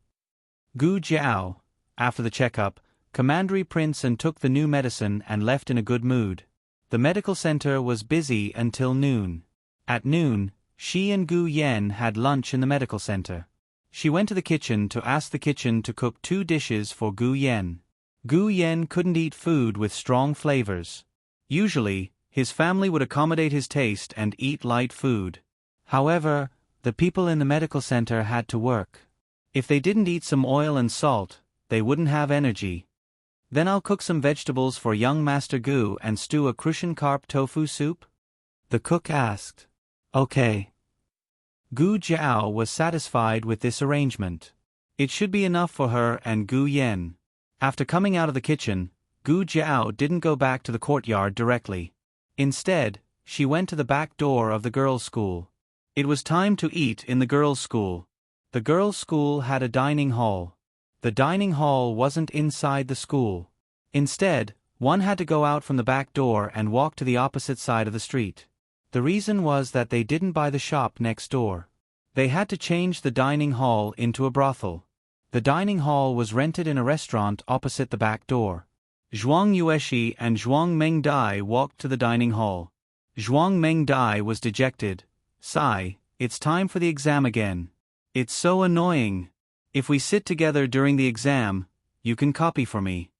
Gu Jiao. After the checkup, Commandery prince An took the new medicine and left in a good mood. The medical center was busy until noon. At noon, she and Gu Yen had lunch in the medical center. She went to the kitchen to ask the kitchen to cook 2 dishes for Gu Yen. Gu Yen couldn't eat food with strong flavors. Usually, his family would accommodate his taste and eat light food. However, the people in the medical center had to work. If they didn't eat some oil and salt, they wouldn't have energy. Then I'll cook some vegetables for young Master Gu and stew a Crucian carp tofu soup? The cook asked. Okay. Gu Jiao was satisfied with this arrangement. It should be enough for her and Gu Yen. After coming out of the kitchen, Gu Jiao didn't go back to the courtyard directly. Instead, she went to the back door of the girls' school. It was time to eat in the girls' school. The girls' school had a dining hall. The dining hall wasn't inside the school. Instead, one had to go out from the back door and walk to the opposite side of the street. The reason was that they didn't buy the shop next door. They had to change the dining hall into a brothel. The dining hall was rented in a restaurant opposite the back door. Zhuang Yueshi and Zhuang Mengdai walked to the dining hall. Zhuang Mengdai was dejected. Sigh, it's time for the exam again. It's so annoying. If we sit together during the exam, you can copy for me.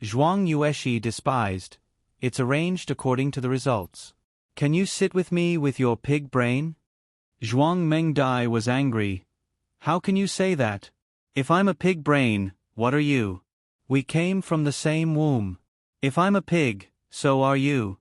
Zhuang Yueshi despised. It's arranged according to the results. Can you sit with me with your pig brain? Zhuang Mengdai was angry. How can you say that? If I'm a pig brain, what are you? We came from the same womb. If I'm a pig, so are you.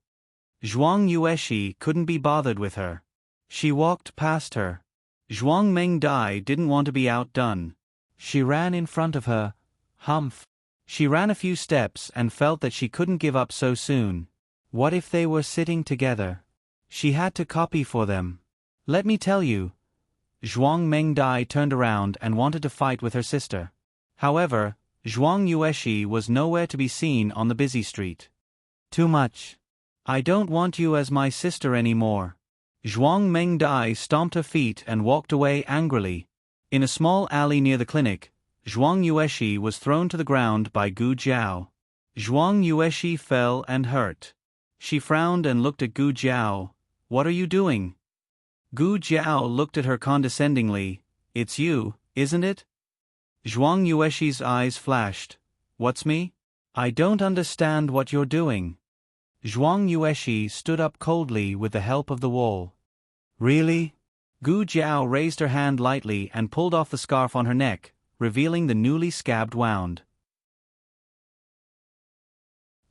Zhuang Yueshi couldn't be bothered with her. She walked past her. Zhuang Mengdai didn't want to be outdone. She ran in front of her. Humph. She ran a few steps and felt that she couldn't give up so soon. What if they were sitting together? She had to copy for them. Let me tell you. Zhuang Mengdai turned around and wanted to fight with her sister. However, Zhuang Yueshi was nowhere to be seen on the busy street. Too much. I don't want you as my sister anymore. Zhuang Mengdai stomped her feet and walked away angrily. In a small alley near the clinic, Zhuang Yueshi was thrown to the ground by Gu Jiao. Zhuang Yueshi fell and hurt. She frowned and looked at Gu Jiao. What are you doing? Gu Jiao looked at her condescendingly. It's you, isn't it? Zhuang Yueshi's eyes flashed. What's me? I don't understand what you're doing. Zhuang Yueshi stood up coldly with the help of the wall. Really? Gu Jiao raised her hand lightly and pulled off the scarf on her neck, revealing the newly scabbed wound.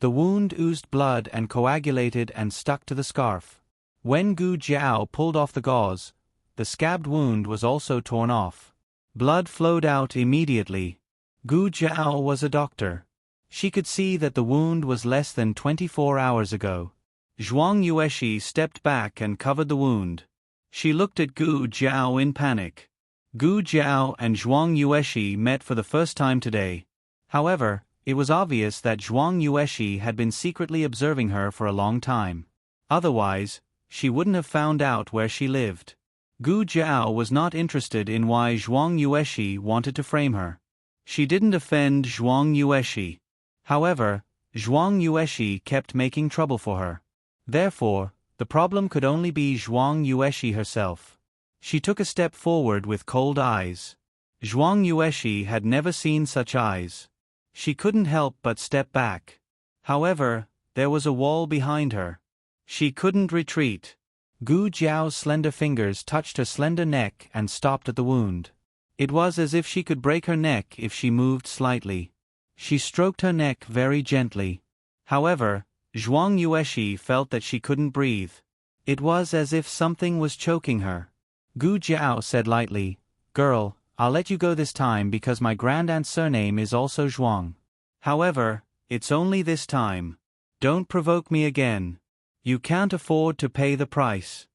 The wound oozed blood and coagulated and stuck to the scarf. When Gu Jiao pulled off the gauze, the scabbed wound was also torn off. Blood flowed out immediately. Gu Jiao was a doctor. She could see that the wound was less than 24 hours ago. Zhuang Yueshi stepped back and covered the wound. She looked at Gu Jiao in panic. Gu Jiao and Zhuang Yueshi met for the first time today. However, it was obvious that Zhuang Yueshi had been secretly observing her for a long time. Otherwise, she wouldn't have found out where she lived. Gu Jiao was not interested in why Zhuang Yueshi wanted to frame her. She didn't offend Zhuang Yueshi. However, Zhuang Yueshi kept making trouble for her. Therefore, the problem could only be Zhuang Yueshi herself. She took a step forward with cold eyes. Zhuang Yueshi had never seen such eyes. She couldn't help but step back. However, there was a wall behind her. She couldn't retreat. Gu Jiao's slender fingers touched her slender neck and stopped at the wound. It was as if she could break her neck if she moved slightly. She stroked her neck very gently. However, Zhuang Yueshi felt that she couldn't breathe. It was as if something was choking her. Gu Jiao said lightly, "Girl, I'll let you go this time because my grandaunt's surname is also Zhuang. However, it's only this time. Don't provoke me again. You can't afford to pay the price."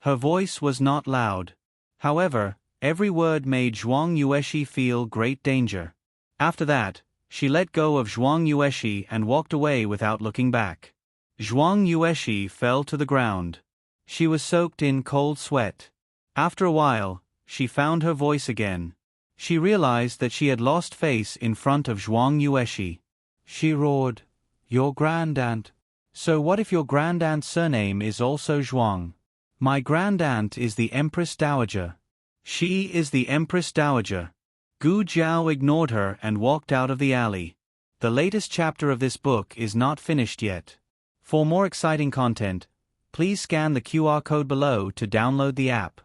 Her voice was not loud. However, every word made Zhuang Yueshi feel great danger. After that, she let go of Zhuang Yueshi and walked away without looking back. Zhuang Yueshi fell to the ground. She was soaked in cold sweat. After a while, she found her voice again. She realized that she had lost face in front of Zhuang Yueshi. She roared, "Your grandaunt. So what if your grandaunt's surname is also Zhuang? My grandaunt is the Empress Dowager. She is the Empress Dowager." Gu Jiao ignored her and walked out of the alley. The latest chapter of this book is not finished yet. For more exciting content, please scan the QR code below to download the app.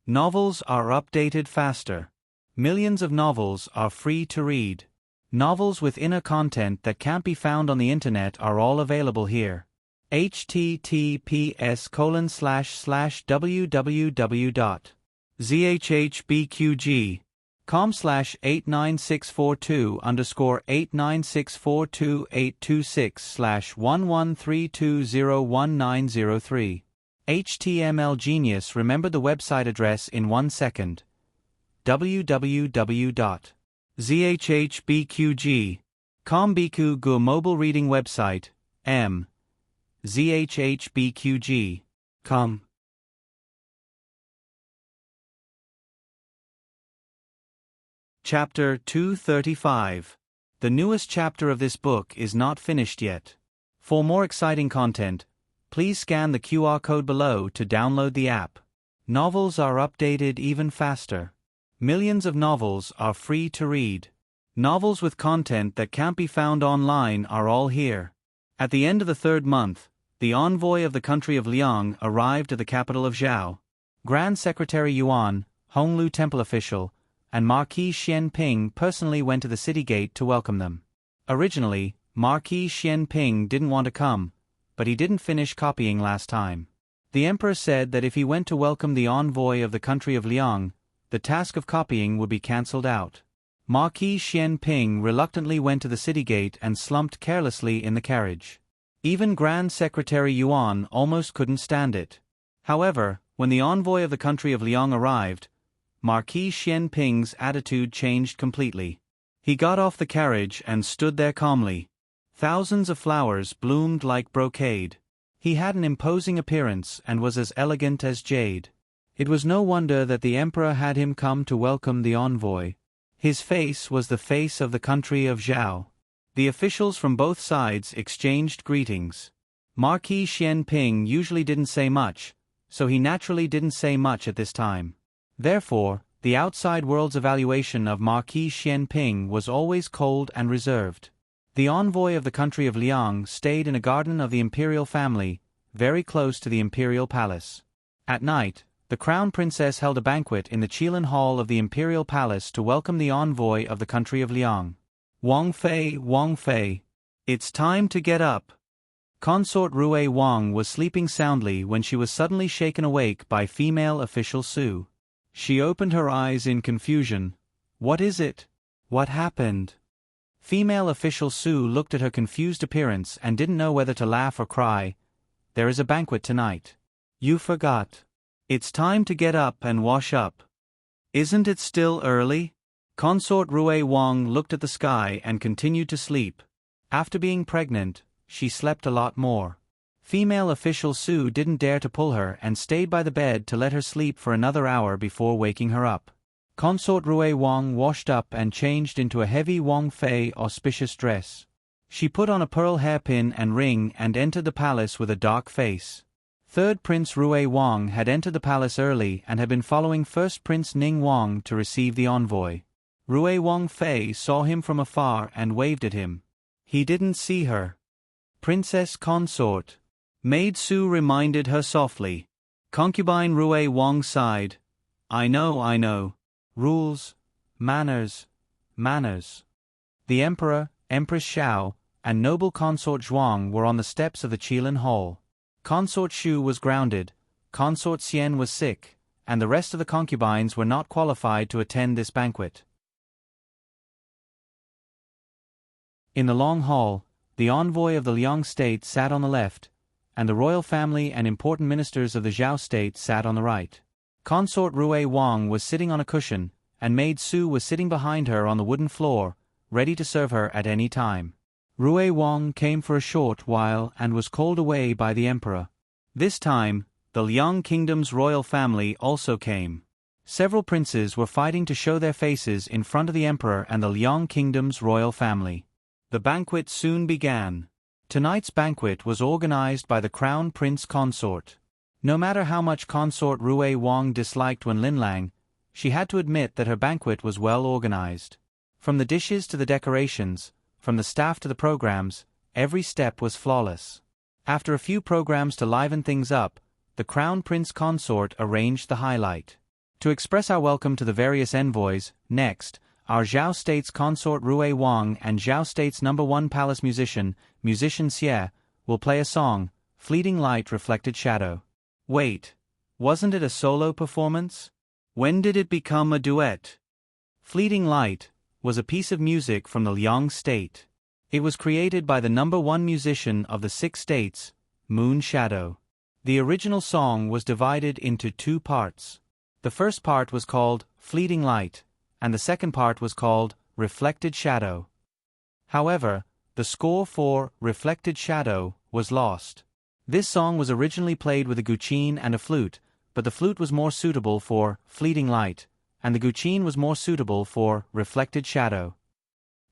Novels are updated faster. Millions of novels are free to read. Novels with inner content that can't be found on the internet are all available here. https://www.zhbqg.com/89642_826/1132011903. HTML Genius remembered the website address in 1 second. www.zhbqg.com Biku mobile reading website, m. zhbqg.com. Chapter 235. The newest chapter of this book is not finished yet. For more exciting content, please scan the QR code below to download the app. Novels are updated even faster. Millions of novels are free to read. Novels with content that can't be found online are all here. At the end of the third month, the envoy of the country of Liang arrived at the capital of Zhao. Grand Secretary Yuan, Honglu temple official, and Marquis Xianping personally went to the city gate to welcome them. Originally, Marquis Xianping didn't want to come, but he didn't finish copying last time. The emperor said that if he went to welcome the envoy of the country of Liang, the task of copying would be cancelled out. Marquis Xianping reluctantly went to the city gate and slumped carelessly in the carriage. Even Grand Secretary Yuan almost couldn't stand it. However, when the envoy of the country of Liang arrived, Marquis Xianping's attitude changed completely. He got off the carriage and stood there calmly. Thousands of flowers bloomed like brocade. He had an imposing appearance and was as elegant as jade. It was no wonder that the emperor had him come to welcome the envoy. His face was the face of the country of Zhao. The officials from both sides exchanged greetings. Marquis Xianping usually didn't say much, so he naturally didn't say much at this time. Therefore, the outside world's evaluation of Marquis Xianping was always cold and reserved. The envoy of the country of Liang stayed in a garden of the imperial family, very close to the imperial palace. At night, the crown princess held a banquet in the Qilin Hall of the imperial palace to welcome the envoy of the country of Liang. Wang Fei, It's time to get up. Consort Rui Wang was sleeping soundly when she was suddenly shaken awake by female official Su. She opened her eyes in confusion. What is it? What happened? Female official Su looked at her confused appearance and didn't know whether to laugh or cry. There is a banquet tonight. You forgot. It's time to get up and wash up. Isn't it still early? Consort Rui Wang looked at the sky and continued to sleep. After being pregnant, she slept a lot more. Female official Su didn't dare to pull her and stayed by the bed to let her sleep for another hour before waking her up. Consort Rui Wang washed up and changed into a heavy Wang Fei auspicious dress. She put on a pearl hairpin and ring and entered the palace with a dark face. Third Prince Rui Wang had entered the palace early and had been following First Prince Ning Wang to receive the envoy. Rui Wang Fei saw him from afar and waved at him. He didn't see her. Princess Consort. Maid Su reminded her softly. Concubine Rui Wang sighed. I know. Rules, manners. The Emperor, Empress Xiao, and noble Consort Zhuang were on the steps of the Qilin Hall. Consort Shu was grounded, Consort Xian was sick, and the rest of the concubines were not qualified to attend this banquet. In the long hall, the envoy of the Liang state sat on the left, and the royal family and important ministers of the Zhao state sat on the right. Consort Rui Wang was sitting on a cushion, and Maid Su was sitting behind her on the wooden floor, ready to serve her at any time. Rui Wang came for a short while and was called away by the emperor. This time, the Liang kingdom's royal family also came. Several princes were fighting to show their faces in front of the emperor and the Liang kingdom's royal family. The banquet soon began. Tonight's banquet was organized by the Crown Prince Consort. No matter how much Consort Rui Wang disliked Wen Linlang, she had to admit that her banquet was well organized. From the dishes to the decorations, from the staff to the programs, every step was flawless. After a few programs to liven things up, the Crown Prince Consort arranged the highlight. To express our welcome to the various envoys, next, our Zhao State's Consort Rui Wang and Zhao State's #1 palace musician Xie, will play a song, Fleeting Light Reflected Shadow. Wait, wasn't it a solo performance? When did it become a duet? Fleeting Light was a piece of music from the Liang state. It was created by the #1 musician of the 6 states, Moon Shadow. The original song was divided into 2 parts. The first part was called Fleeting Light, and the second part was called Reflected Shadow. However, the score for Reflected Shadow was lost. This song was originally played with a guqin and a flute, but the flute was more suitable for Fleeting Light, and the guqin was more suitable for Reflected Shadow.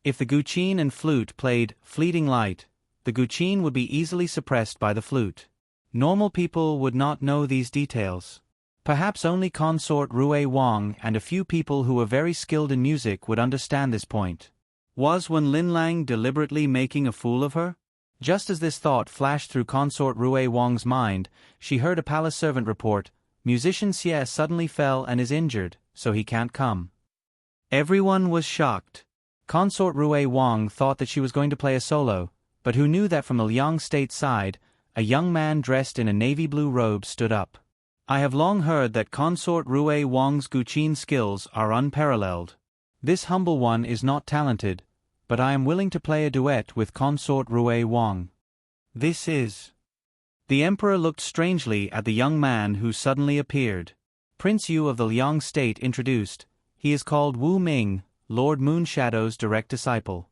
If the guqin and flute played Fleeting Light, the guqin would be easily suppressed by the flute. Normal people would not know these details. Perhaps only Consort Rui Wang and a few people who were very skilled in music would understand this point. Was Wen Linlang deliberately making a fool of her? Just as this thought flashed through Consort Rui Wang's mind, she heard a palace servant report, Musician Xie suddenly fell and is injured, so he can't come. Everyone was shocked. Consort Rui Wang thought that she was going to play a solo, but who knew that from the Liang state side, a young man dressed in a navy blue robe stood up. I have long heard that Consort Rui Wang's guqin skills are unparalleled. This humble one is not talented, but I am willing to play a duet with Consort Rui Wang. This is... The emperor looked strangely at the young man who suddenly appeared. Prince Yu of the Liang state introduced. He is called Wu Ming, Lord Moonshadow's direct disciple.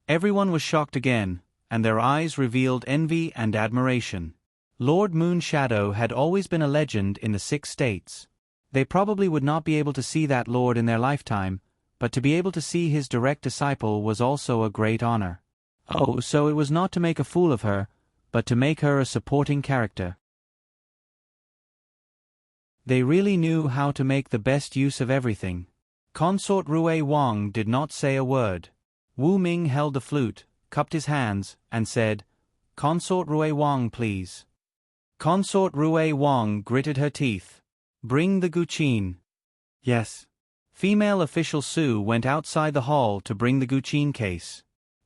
Everyone was shocked again, and their eyes revealed envy and admiration. Lord Moonshadow had always been a legend in the 6 states. They probably would not be able to see that lord in their lifetime, but to be able to see his direct disciple was also a great honor. Oh, so it was not to make a fool of her, but to make her a supporting character. They really knew how to make the best use of everything. Consort Rui Wang did not say a word. Wu Ming held the flute, cupped his hands, and said, Consort Rui Wang, please. Consort Rui Wang gritted her teeth. Bring the guqin. Yes. Female official Su went outside the hall to bring the guqin case.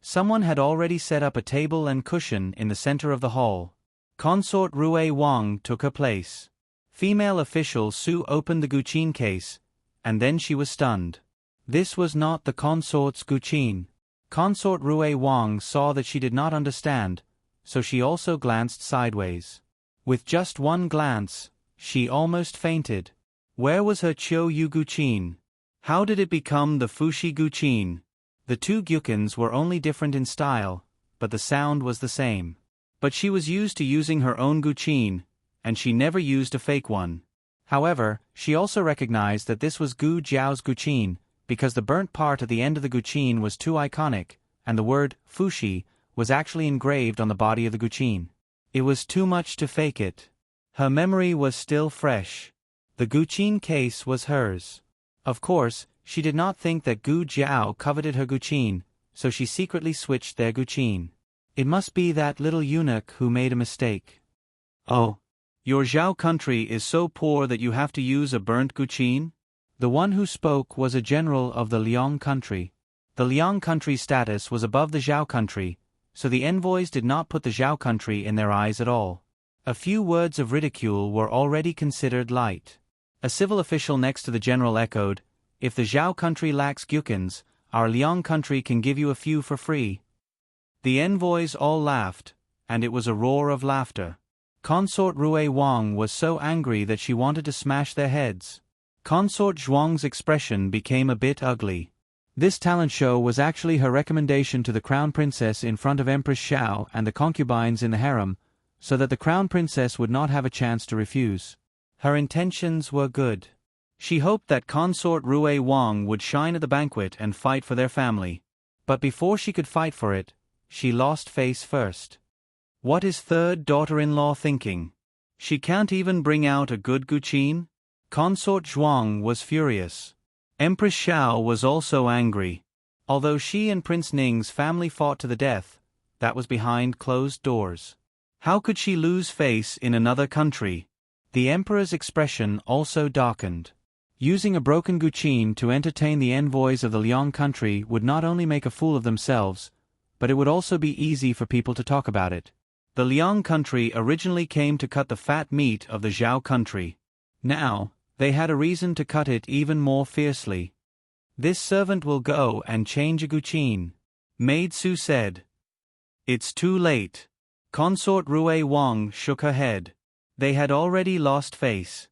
Someone had already set up a table and cushion in the center of the hall. Consort Rue Wang took her place. Female official Su opened the guqin case, and then she was stunned. This was not the consort's guqin. Consort Rue Wang saw that she did not understand, so she also glanced sideways. With just one glance, she almost fainted. Where was her Qiu Yu guqin? How did it become the Fushi guqin? The two gyukins were only different in style, but the sound was the same. But she was used to using her own guqin, and she never used a fake one. However, she also recognized that this was Gu Jiao's guqin, because the burnt part at the end of the guqin was too iconic, and the word Fushi was actually engraved on the body of the guqin. It was too much to fake it. Her memory was still fresh. The guqin case was hers. Of course, she did not think that Gu Jiao coveted her guqin, so she secretly switched their guqin. It must be that little eunuch who made a mistake. Oh, your Zhao country is so poor that you have to use a burnt guqin? The one who spoke was a general of the Liang country. The Liang country's status was above the Zhao country, so the envoys did not put the Zhao country in their eyes at all. A few words of ridicule were already considered light. A civil official next to the general echoed, "If the Zhao country lacks gyukins, our Liang country can give you a few for free." The envoys all laughed, and it was a roar of laughter. Consort Rue Wang was so angry that she wanted to smash their heads. Consort Zhuang's expression became a bit ugly. This talent show was actually her recommendation to the crown princess in front of Empress Xiao and the concubines in the harem, so that the crown princess would not have a chance to refuse. Her intentions were good. She hoped that Consort Rue Wang would shine at the banquet and fight for their family. But before she could fight for it, she lost face first. What is third daughter-in-law thinking? She can't even bring out a good guqin? Consort Zhuang was furious. Empress Xiao was also angry. Although she and Prince Ning's family fought to the death, that was behind closed doors. How could she lose face in another country? The emperor's expression also darkened. Using a broken guqin to entertain the envoys of the Liang country would not only make a fool of themselves, but it would also be easy for people to talk about it. The Liang country originally came to cut the fat meat of the Zhao country. Now, they had a reason to cut it even more fiercely. "This servant will go and change a guqin," Maid Su said. "It's too late." Consort Rue Wang shook her head. They had already lost face.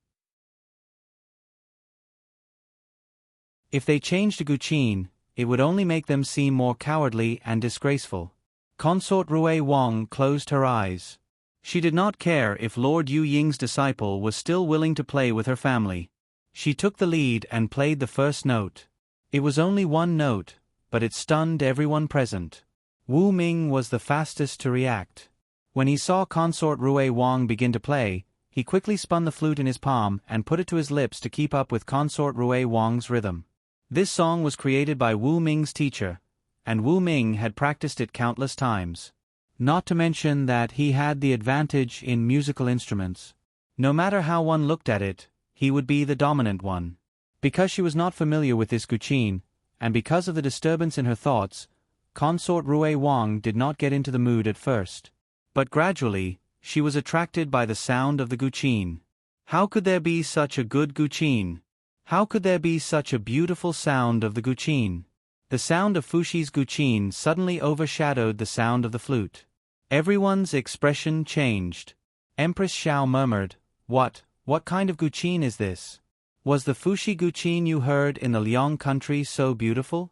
If they changed a guqin, it would only make them seem more cowardly and disgraceful. Consort Rue Wang closed her eyes. She did not care if Lord Yu Ying's disciple was still willing to play with her family. She took the lead and played the first note. It was only one note, but it stunned everyone present. Wu Ming was the fastest to react. When he saw Consort Rue Wang begin to play, he quickly spun the flute in his palm and put it to his lips to keep up with Consort Rue Wang's rhythm. This song was created by Wu Ming's teacher, and Wu Ming had practiced it countless times. Not to mention that he had the advantage in musical instruments. No matter how one looked at it, he would be the dominant one. Because she was not familiar with this guqin, and because of the disturbance in her thoughts, Consort Rue Wang did not get into the mood at first. But gradually, she was attracted by the sound of the guqin. How could there be such a good guqin? How could there be such a beautiful sound of the guqin? The sound of Fushi's guqin suddenly overshadowed the sound of the flute. Everyone's expression changed. Empress Xiao murmured, What kind of guqin is this? Was the Fushi guqin you heard in the Liang country so beautiful?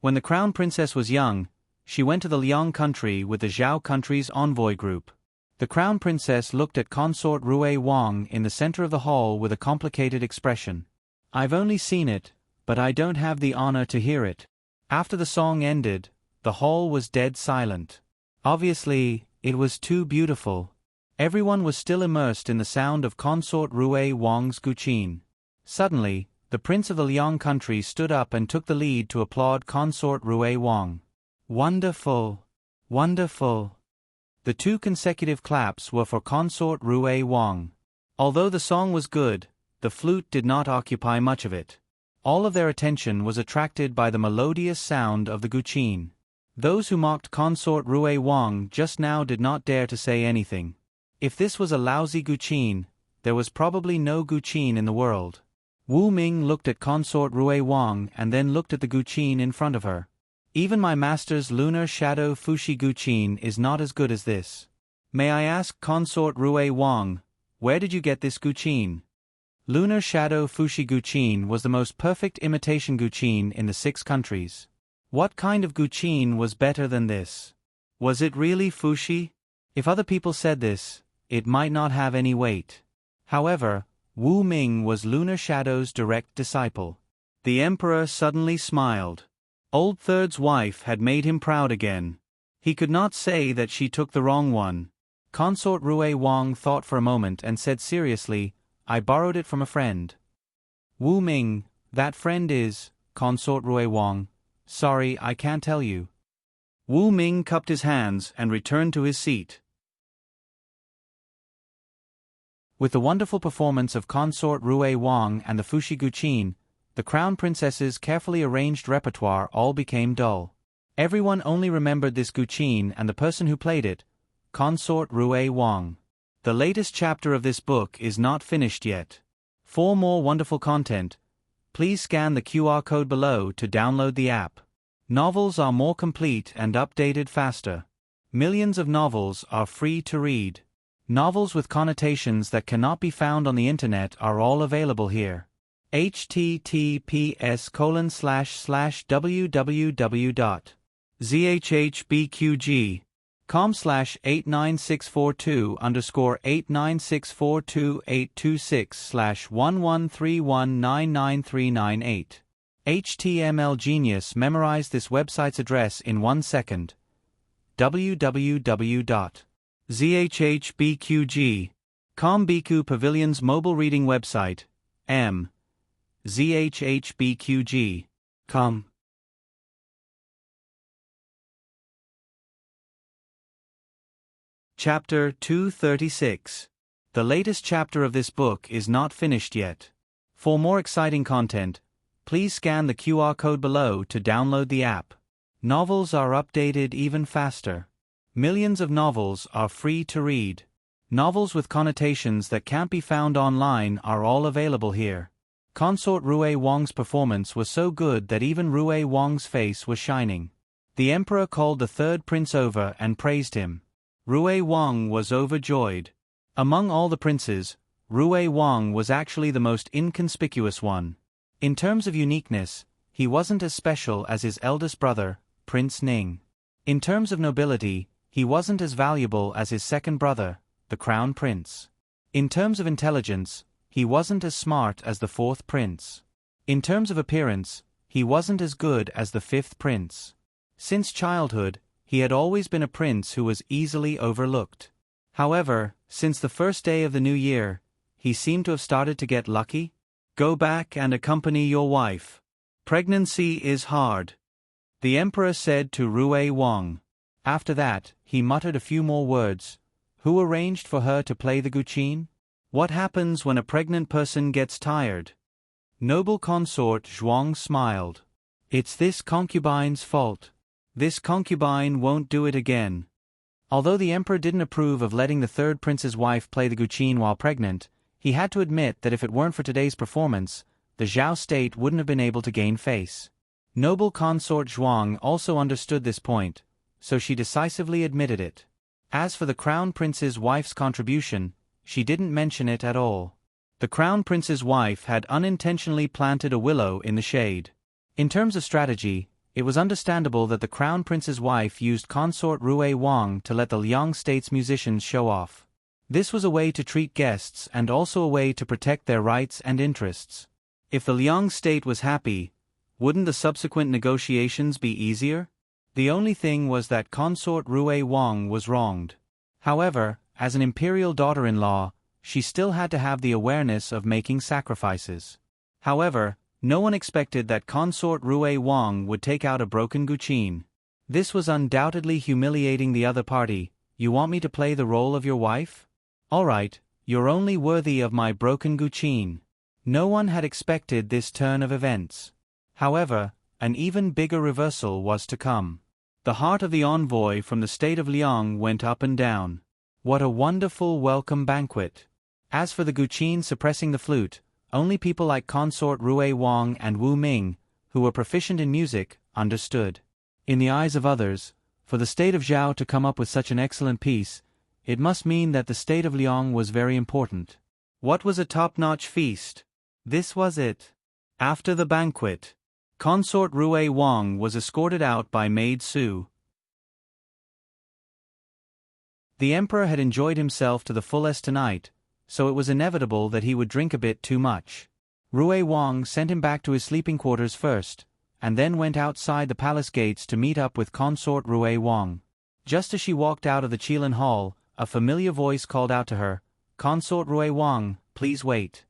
When the crown princess was young, she went to the Liang country with the Zhao country's envoy group. The crown princess looked at Consort Rue Wang in the center of the hall with a complicated expression. I've only seen it, but I don't have the honor to hear it. After the song ended, the hall was dead silent. Obviously, it was too beautiful. Everyone was still immersed in the sound of Consort Rue Wang's guqin. Suddenly, the prince of the Liang country stood up and took the lead to applaud Consort Rue Wang. Wonderful! Wonderful! The two consecutive claps were for Consort Rue Wang. Although the song was good, the flute did not occupy much of it. All of their attention was attracted by the melodious sound of the guqin. Those who mocked Consort Rui Wang just now did not dare to say anything. If this was a lousy guqin, there was probably no guqin in the world. Wu Ming looked at Consort Rui Wang and then looked at the guqin in front of her. Even my master's lunar shadow Fushi guqin is not as good as this. May I ask Consort Rui Wang, where did you get this guqin? Lunar shadow Fushi guqin was the most perfect imitation guqin in the 6 countries. What kind of guqin was better than this? Was it really Fushi? If other people said this, it might not have any weight. However, Wu Ming was Lunar Shadow's direct disciple. The emperor suddenly smiled. Old Third's wife had made him proud again. He could not say that she took the wrong one. Consort Rui Wang thought for a moment and said seriously, I borrowed it from a friend. Wu Ming, that friend is, Consort Rui Wang. Sorry, I can't tell you. Wu Ming cupped his hands and returned to his seat. With the wonderful performance of Consort Rui Wang and the Fushi guqin, the Crown Princess's carefully arranged repertoire all became dull. Everyone only remembered this guqin and the person who played it, Consort Rui Wang. The latest chapter of this book is not finished yet. For more wonderful content, please scan the QR code below to download the app. Novels are more complete and updated faster. Millions of novels are free to read. Novels with connotations that cannot be found on the internet are all available here. https://www.zhbqg.com/89642_896428826/113199398. HTML Genius memorized this website's address in 1 second. www.zhbqg.com Biku Pavilion's mobile reading website, zhbqg.com. Chapter 236. The latest chapter of this book is not finished yet. For more exciting content, please scan the QR code below to download the app. Novels are updated even faster. Millions of novels are free to read. Novels with connotations that can't be found online are all available here. Consort Rui Wang's performance was so good that even Rui Wang's face was shining. The emperor called the third prince over and praised him. Rui Wang was overjoyed. Among all the princes, Rui Wang was actually the most inconspicuous one. In terms of uniqueness, he wasn't as special as his eldest brother, Prince Ning. In terms of nobility, he wasn't as valuable as his second brother, the Crown Prince. In terms of intelligence, he wasn't as smart as the fourth prince. In terms of appearance, he wasn't as good as the fifth prince. Since childhood, he had always been a prince who was easily overlooked. However, since the first day of the new year, he seemed to have started to get lucky. Go back and accompany your wife. Pregnancy is hard, the emperor said to Rui Wang. After that, he muttered a few more words. Who arranged for her to play the guqin? What happens when a pregnant person gets tired? Noble consort Zhuang smiled. It's this concubine's fault. This concubine won't do it again. Although the emperor didn't approve of letting the third prince's wife play the guqin while pregnant, he had to admit that if it weren't for today's performance, the Zhao state wouldn't have been able to gain face. Noble consort Zhuang also understood this point, so she decisively admitted it. As for the crown prince's wife's contribution, she didn't mention it at all. The crown prince's wife had unintentionally planted a willow in the shade. In terms of strategy, it was understandable that the crown prince's wife used consort Rui Wang to let the Liang state's musicians show off. This was a way to treat guests and also a way to protect their rights and interests. If the Liang state was happy, wouldn't the subsequent negotiations be easier? The only thing was that consort Rui Wang was wronged. However, as an imperial daughter-in-law, she still had to have the awareness of making sacrifices. However, no one expected that consort Rui Wang would take out a broken guqin. This was undoubtedly humiliating the other party. You want me to play the role of your wife? Alright, you're only worthy of my broken guqin. No one had expected this turn of events. However, an even bigger reversal was to come. The heart of the envoy from the state of Liang went up and down. What a wonderful welcome banquet! As for the Guqin suppressing the flute, only people like Consort Rui Wang and Wu Ming, who were proficient in music, understood. In the eyes of others, for the state of Zhao to come up with such an excellent piece, it must mean that the state of Liang was very important. What was a top-notch feast? This was it. After the banquet, Consort Rui Wang was escorted out by maid Su. The emperor had enjoyed himself to the fullest tonight, so it was inevitable that he would drink a bit too much. Rui Wang sent him back to his sleeping quarters first, and then went outside the palace gates to meet up with Consort Rui Wang. Just as she walked out of the Qilin Hall, a familiar voice called out to her, "Consort Rui Wang, please wait."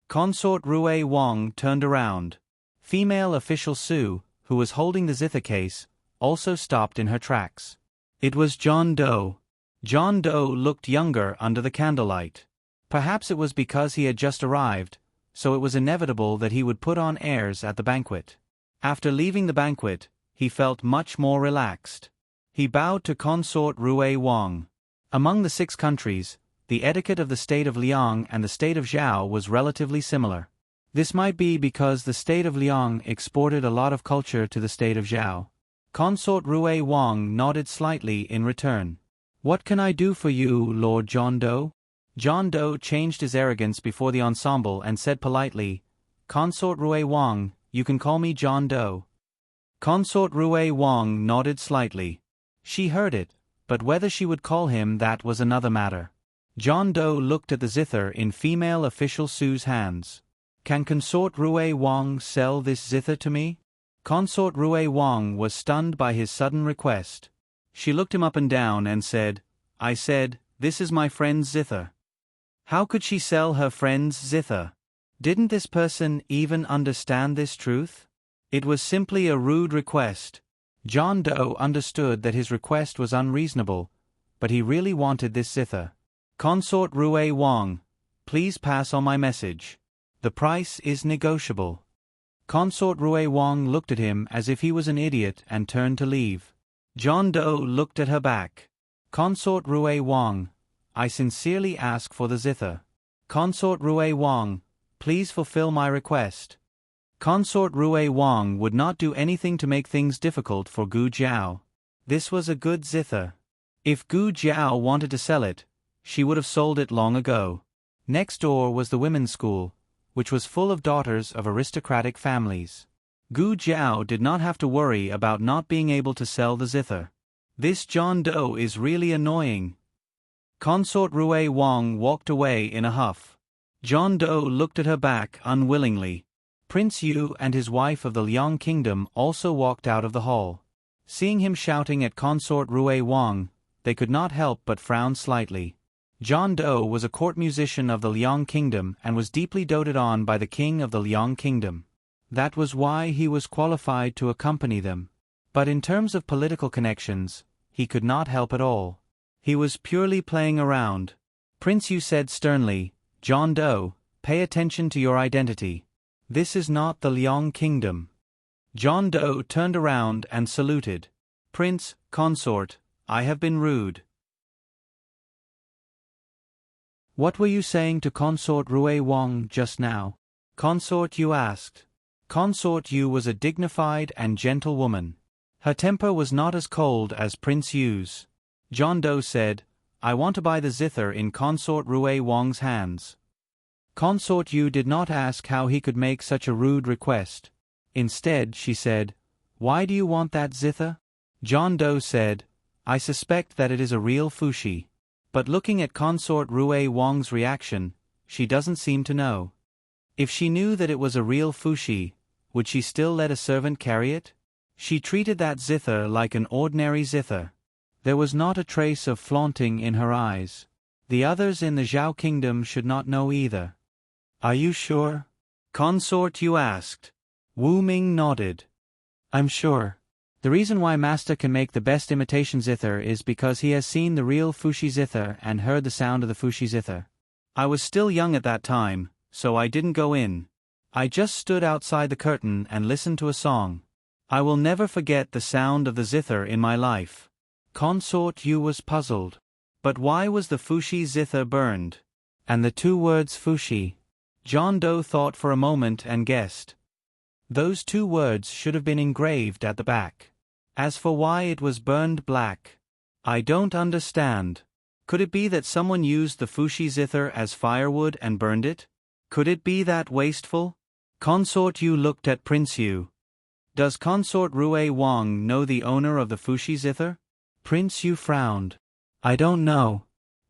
Consort Rui Wang turned around. Female official Su, who was holding the zither case, also stopped in her tracks. It was John Doe. John Doe looked younger under the candlelight. Perhaps it was because he had just arrived, so it was inevitable that he would put on airs at the banquet. After leaving the banquet, he felt much more relaxed. He bowed to Consort Rui Wang. Among the 6 countries, the etiquette of the state of Liang and the state of Zhao was relatively similar. This might be because the state of Liang exported a lot of culture to the state of Zhao. Consort Rui Wang nodded slightly in return. "What can I do for you, Lord John Doe?" John Doe changed his arrogance before the ensemble and said politely, "Consort Rui Wang, you can call me John Doe." Consort Rui Wang nodded slightly. She heard it, but whether she would call him that was another matter. John Doe looked at the zither in female official Su's hands. "Can Consort Rui Wang sell this zither to me?" Consort Rui Wang was stunned by his sudden request. She looked him up and down and said, "I said, this is my friend's zither." How could she sell her friend's zither? Didn't this person even understand this truth? It was simply a rude request. John Doe understood that his request was unreasonable, but he really wanted this zither. "Consort Rui Wang, please pass on my message. The price is negotiable." Consort Rui Wang looked at him as if he was an idiot and turned to leave. John Doe looked at her back. "Consort Rui Wang, I sincerely ask for the zither. Consort Rui Wang, please fulfill my request." Consort Rui Wang would not do anything to make things difficult for Gu Jiao. This was a good zither. If Gu Jiao wanted to sell it, she would have sold it long ago. Next door was the women's school, which was full of daughters of aristocratic families. Gu Jiao did not have to worry about not being able to sell the zither. This John Doe is really annoying. Consort Rui Wang walked away in a huff. John Doe looked at her back unwillingly. Prince Yu and his wife of the Liang kingdom also walked out of the hall. Seeing him shouting at Consort Rui Wang, they could not help but frown slightly. John Doe was a court musician of the Liang kingdom and was deeply doted on by the king of the Liang kingdom. That was why he was qualified to accompany them. But in terms of political connections, he could not help at all. He was purely playing around. Prince Yu said sternly, "John Doe, pay attention to your identity. This is not the Liang kingdom." John Doe turned around and saluted. "Prince, consort, I have been rude." "What were you saying to Consort Rui Wang just now?" Consort Yu asked. Consort Yu was a dignified and gentle woman. Her temper was not as cold as Prince Yu's. John Doe said, "I want to buy the zither in Consort Rui Wang's hands." Consort Yu did not ask how he could make such a rude request. Instead, she said, "Why do you want that zither?" John Doe said, "I suspect that it is a real fushi. But looking at Consort Rui Wang's reaction, she doesn't seem to know. If she knew that it was a real fushi, would she still let a servant carry it? She treated that zither like an ordinary zither. There was not a trace of flaunting in her eyes. The others in the Zhao kingdom should not know either. "Are you sure?" Consort Yu asked. Wu Ming nodded. "I'm sure. The reason why Master can make the best imitation zither is because he has seen the real fushi zither and heard the sound of the fushi zither. I was still young at that time, so I didn't go in. I just stood outside the curtain and listened to a song. I will never forget the sound of the zither in my life. Consort Yu was puzzled. But why was the Fushi zither burned? And the two words Fushi? John Doe thought for a moment and guessed. Those two words should have been engraved at the back. As for why it was burned black, I don't understand. Could it be that someone used the Fushi zither as firewood and burned it? Could it be that wasteful? Consort Yu looked at Prince Yu. Does Consort Rue Wang know the owner of the Fushi zither? Prince Yu frowned. I don't know.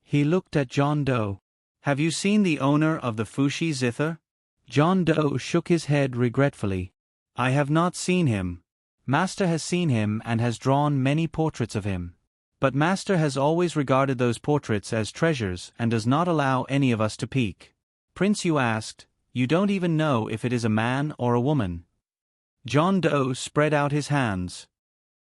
He looked at John Doe. Have you seen the owner of the Fushi zither? John Doe shook his head regretfully. I have not seen him. Master has seen him and has drawn many portraits of him. But Master has always regarded those portraits as treasures and does not allow any of us to peek. Prince Yu asked, You don't even know if it is a man or a woman. John Doe spread out his hands.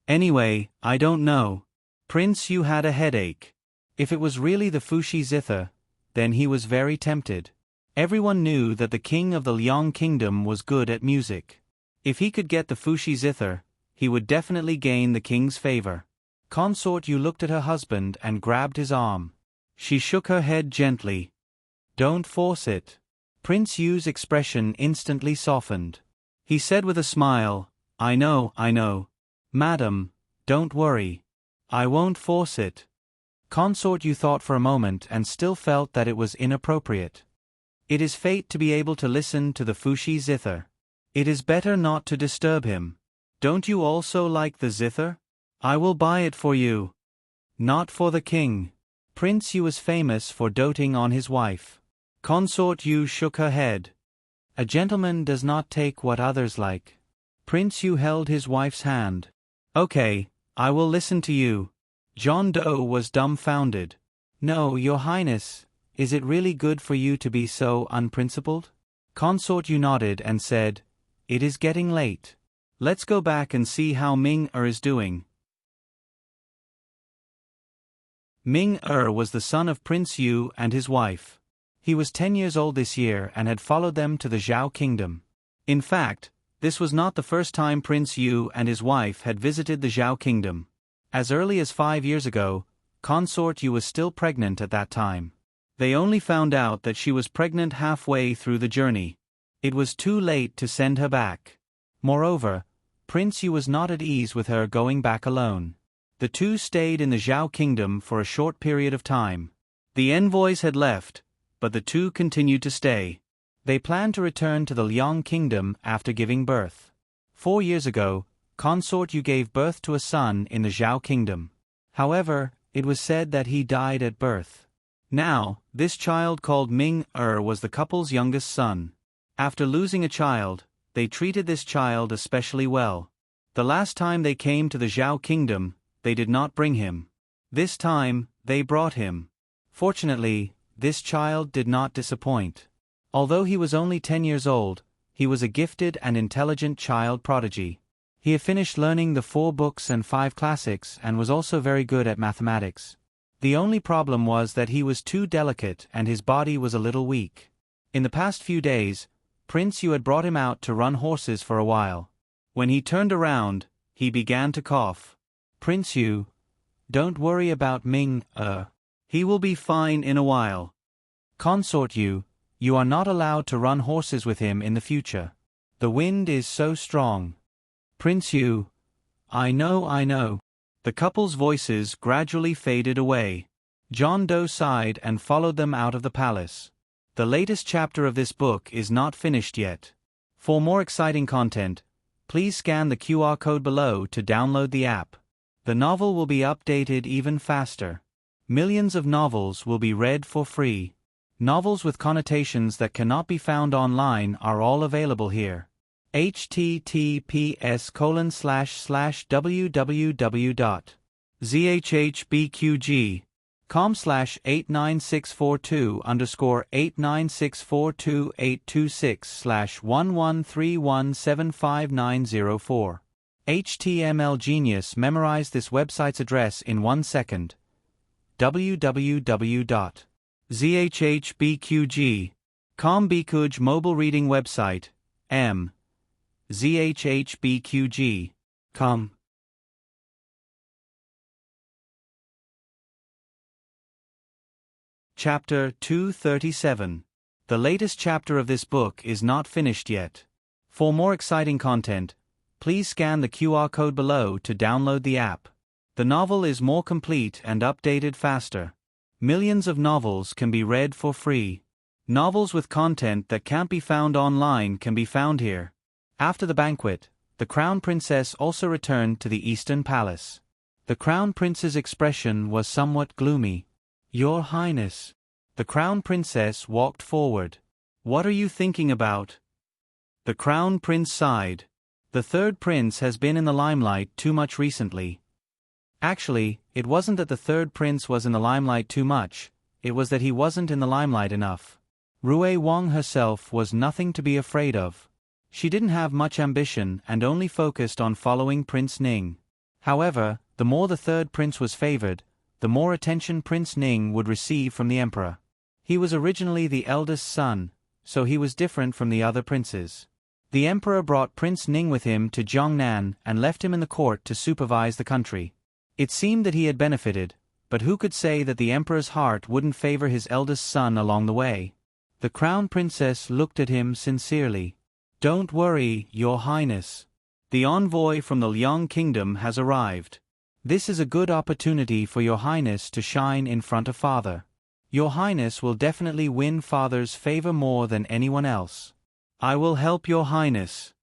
Anyway, I don't know. Prince Yu had a headache. If it was really the Fushi zither, then he was very tempted. Everyone knew that the king of the Liang kingdom was good at music. If he could get the Fushi zither, he would definitely gain the king's favor. Consort Yu looked at her husband and grabbed his arm. She shook her head gently. Don't force it. Prince Yu's expression instantly softened. He said with a smile, I know. Madam, don't worry. I won't force it. Consort Yu thought for a moment and still felt that it was inappropriate. It is fate to be able to listen to the Fushi zither. It is better not to disturb him. Don't you also like the zither? I will buy it for you. Not for the king. Prince Yu was famous for doting on his wife. Consort Yu shook her head. A gentleman does not take what others like. Prince Yu held his wife's hand. Okay, I will listen to you. John Doe was dumbfounded. No, Your Highness, is it really good for you to be so unprincipled? Consort Yu nodded and said, It is getting late. Let's go back and see how Ming-er is doing. Ming-er was the son of Prince Yu and his wife. He was 10 years old this year and had followed them to the Zhao kingdom. In fact, this was not the first time Prince Yu and his wife had visited the Zhao kingdom. As early as 5 years ago, Consort Yu was still pregnant at that time. They only found out that she was pregnant halfway through the journey. It was too late to send her back. Moreover, Prince Yu was not at ease with her going back alone. The two stayed in the Zhao kingdom for a short period of time. The envoys had left, but the two continued to stay. They planned to return to the Liang kingdom after giving birth. 4 years ago, Consort Yu gave birth to a son in the Zhao kingdom. However, it was said that he died at birth. Now, this child called Ming-er was the couple's youngest son. After losing a child, they treated this child especially well. The last time they came to the Zhao kingdom, they did not bring him. This time, they brought him. Fortunately, this child did not disappoint. Although he was only 10 years old, he was a gifted and intelligent child prodigy. He had finished learning the 4 books and 5 classics and was also very good at mathematics. The only problem was that he was too delicate and his body was a little weak. In the past few days, Prince Yu had brought him out to run horses for a while. When he turned around, he began to cough. Prince Yu, don't worry about Ming-er. He will be fine in a while. Consort Yu, you are not allowed to run horses with him in the future. The wind is so strong. Prince Yu, I know. The couple's voices gradually faded away. John Doe sighed and followed them out of the palace. The latest chapter of this book is not finished yet. For more exciting content, please scan the QR code below to download the app. The novel will be updated even faster. Millions of novels will be read for free. Novels with connotations that cannot be found online are all available here. https://www.zhbqg.com/89642_826/113175904. HTML Genius memorized this website's address in 1 second. www.zhbqg.com Bikuj mobile reading website. M. zhbqg. Come. Chapter 237. The latest chapter of this book is not finished yet. For more exciting content, please scan the QR code below to download the app. The novel is more complete and updated faster. Millions of novels can be read for free. Novels with content that can't be found online can be found here. After the banquet, the Crown Princess also returned to the Eastern Palace. The Crown Prince's expression was somewhat gloomy. "Your Highness." The Crown Princess walked forward. "What are you thinking about?" The Crown Prince sighed. "The third prince has been in the limelight too much recently." Actually, it wasn't that the third prince was in the limelight too much, it was that he wasn't in the limelight enough. Rui Wang herself was nothing to be afraid of. She didn't have much ambition and only focused on following Prince Ning. However, the more the third prince was favored, the more attention Prince Ning would receive from the emperor. He was originally the eldest son, so he was different from the other princes. The emperor brought Prince Ning with him to Jiangnan and left him in the court to supervise the country. It seemed that he had benefited, but who could say that the emperor's heart wouldn't favor his eldest son along the way? The Crown Princess looked at him sincerely. "Don't worry, Your Highness. The envoy from the Liang Kingdom has arrived. This is a good opportunity for Your Highness to shine in front of Father. Your Highness will definitely win Father's favor more than anyone else." "I will help Your Highness."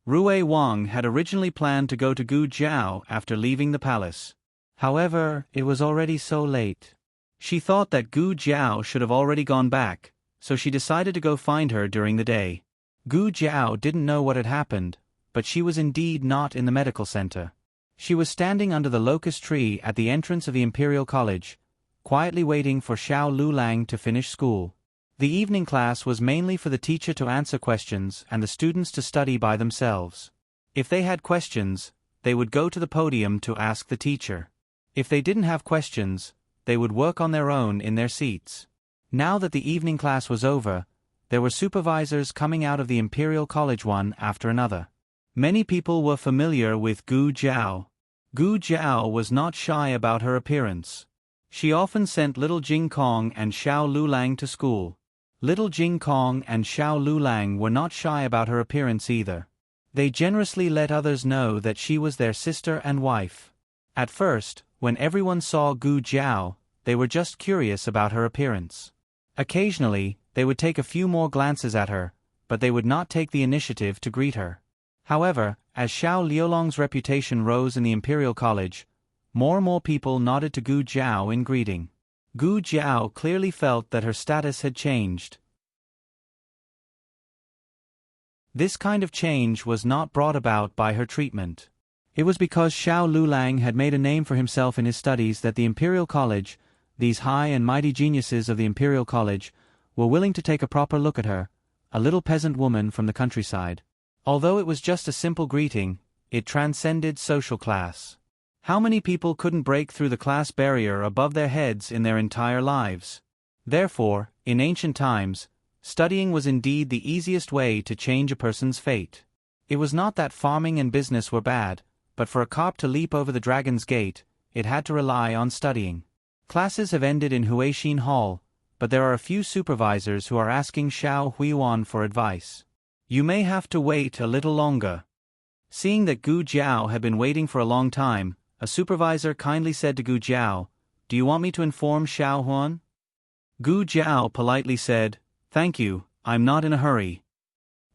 Rui Wang had originally planned to go to Gu Jiao after leaving the palace. However, it was already so late. She thought that Gu Jiao should have already gone back, so she decided to go find her during the day. Gu Jiao didn't know what had happened, but she was indeed not in the medical center. She was standing under the locust tree at the entrance of the Imperial College, quietly waiting for Xiao Lulang to finish school. The evening class was mainly for the teacher to answer questions and the students to study by themselves. If they had questions, they would go to the podium to ask the teacher. If they didn't have questions, they would work on their own in their seats. Now that the evening class was over, there were supervisors coming out of the Imperial College one after another. Many people were familiar with Gu Jiao. Gu Jiao was not shy about her appearance. She often sent little Jing Kong and Xiao Lulang to school. Little Jing Kong and Xiao Lulang were not shy about her appearance either. They generously let others know that she was their sister and wife. At first, when everyone saw Gu Jiao, they were just curious about her appearance. Occasionally, they would take a few more glances at her, but they would not take the initiative to greet her. However, as Xiao Liulong's reputation rose in the Imperial College, more and more people nodded to Gu Jiao in greeting. Gu Jiao clearly felt that her status had changed. This kind of change was not brought about by her treatment. It was because Xiao Lulang had made a name for himself in his studies that the Imperial College, these high and mighty geniuses of the Imperial College, were willing to take a proper look at her, a little peasant woman from the countryside. Although it was just a simple greeting, it transcended social class. How many people couldn't break through the class barrier above their heads in their entire lives? Therefore, in ancient times, studying was indeed the easiest way to change a person's fate. It was not that farming and business were bad, but for a carp to leap over the dragon's gate, it had to rely on studying. Classes have ended in Huixin Hall, but there are a few supervisors who are asking Xiao Huiyuan for advice. "You may have to wait a little longer." Seeing that Gu Jiao had been waiting for a long time, a supervisor kindly said to Gu Jiao, "Do you want me to inform Xiao Huan?" Gu Jiao politely said, "Thank you, I'm not in a hurry."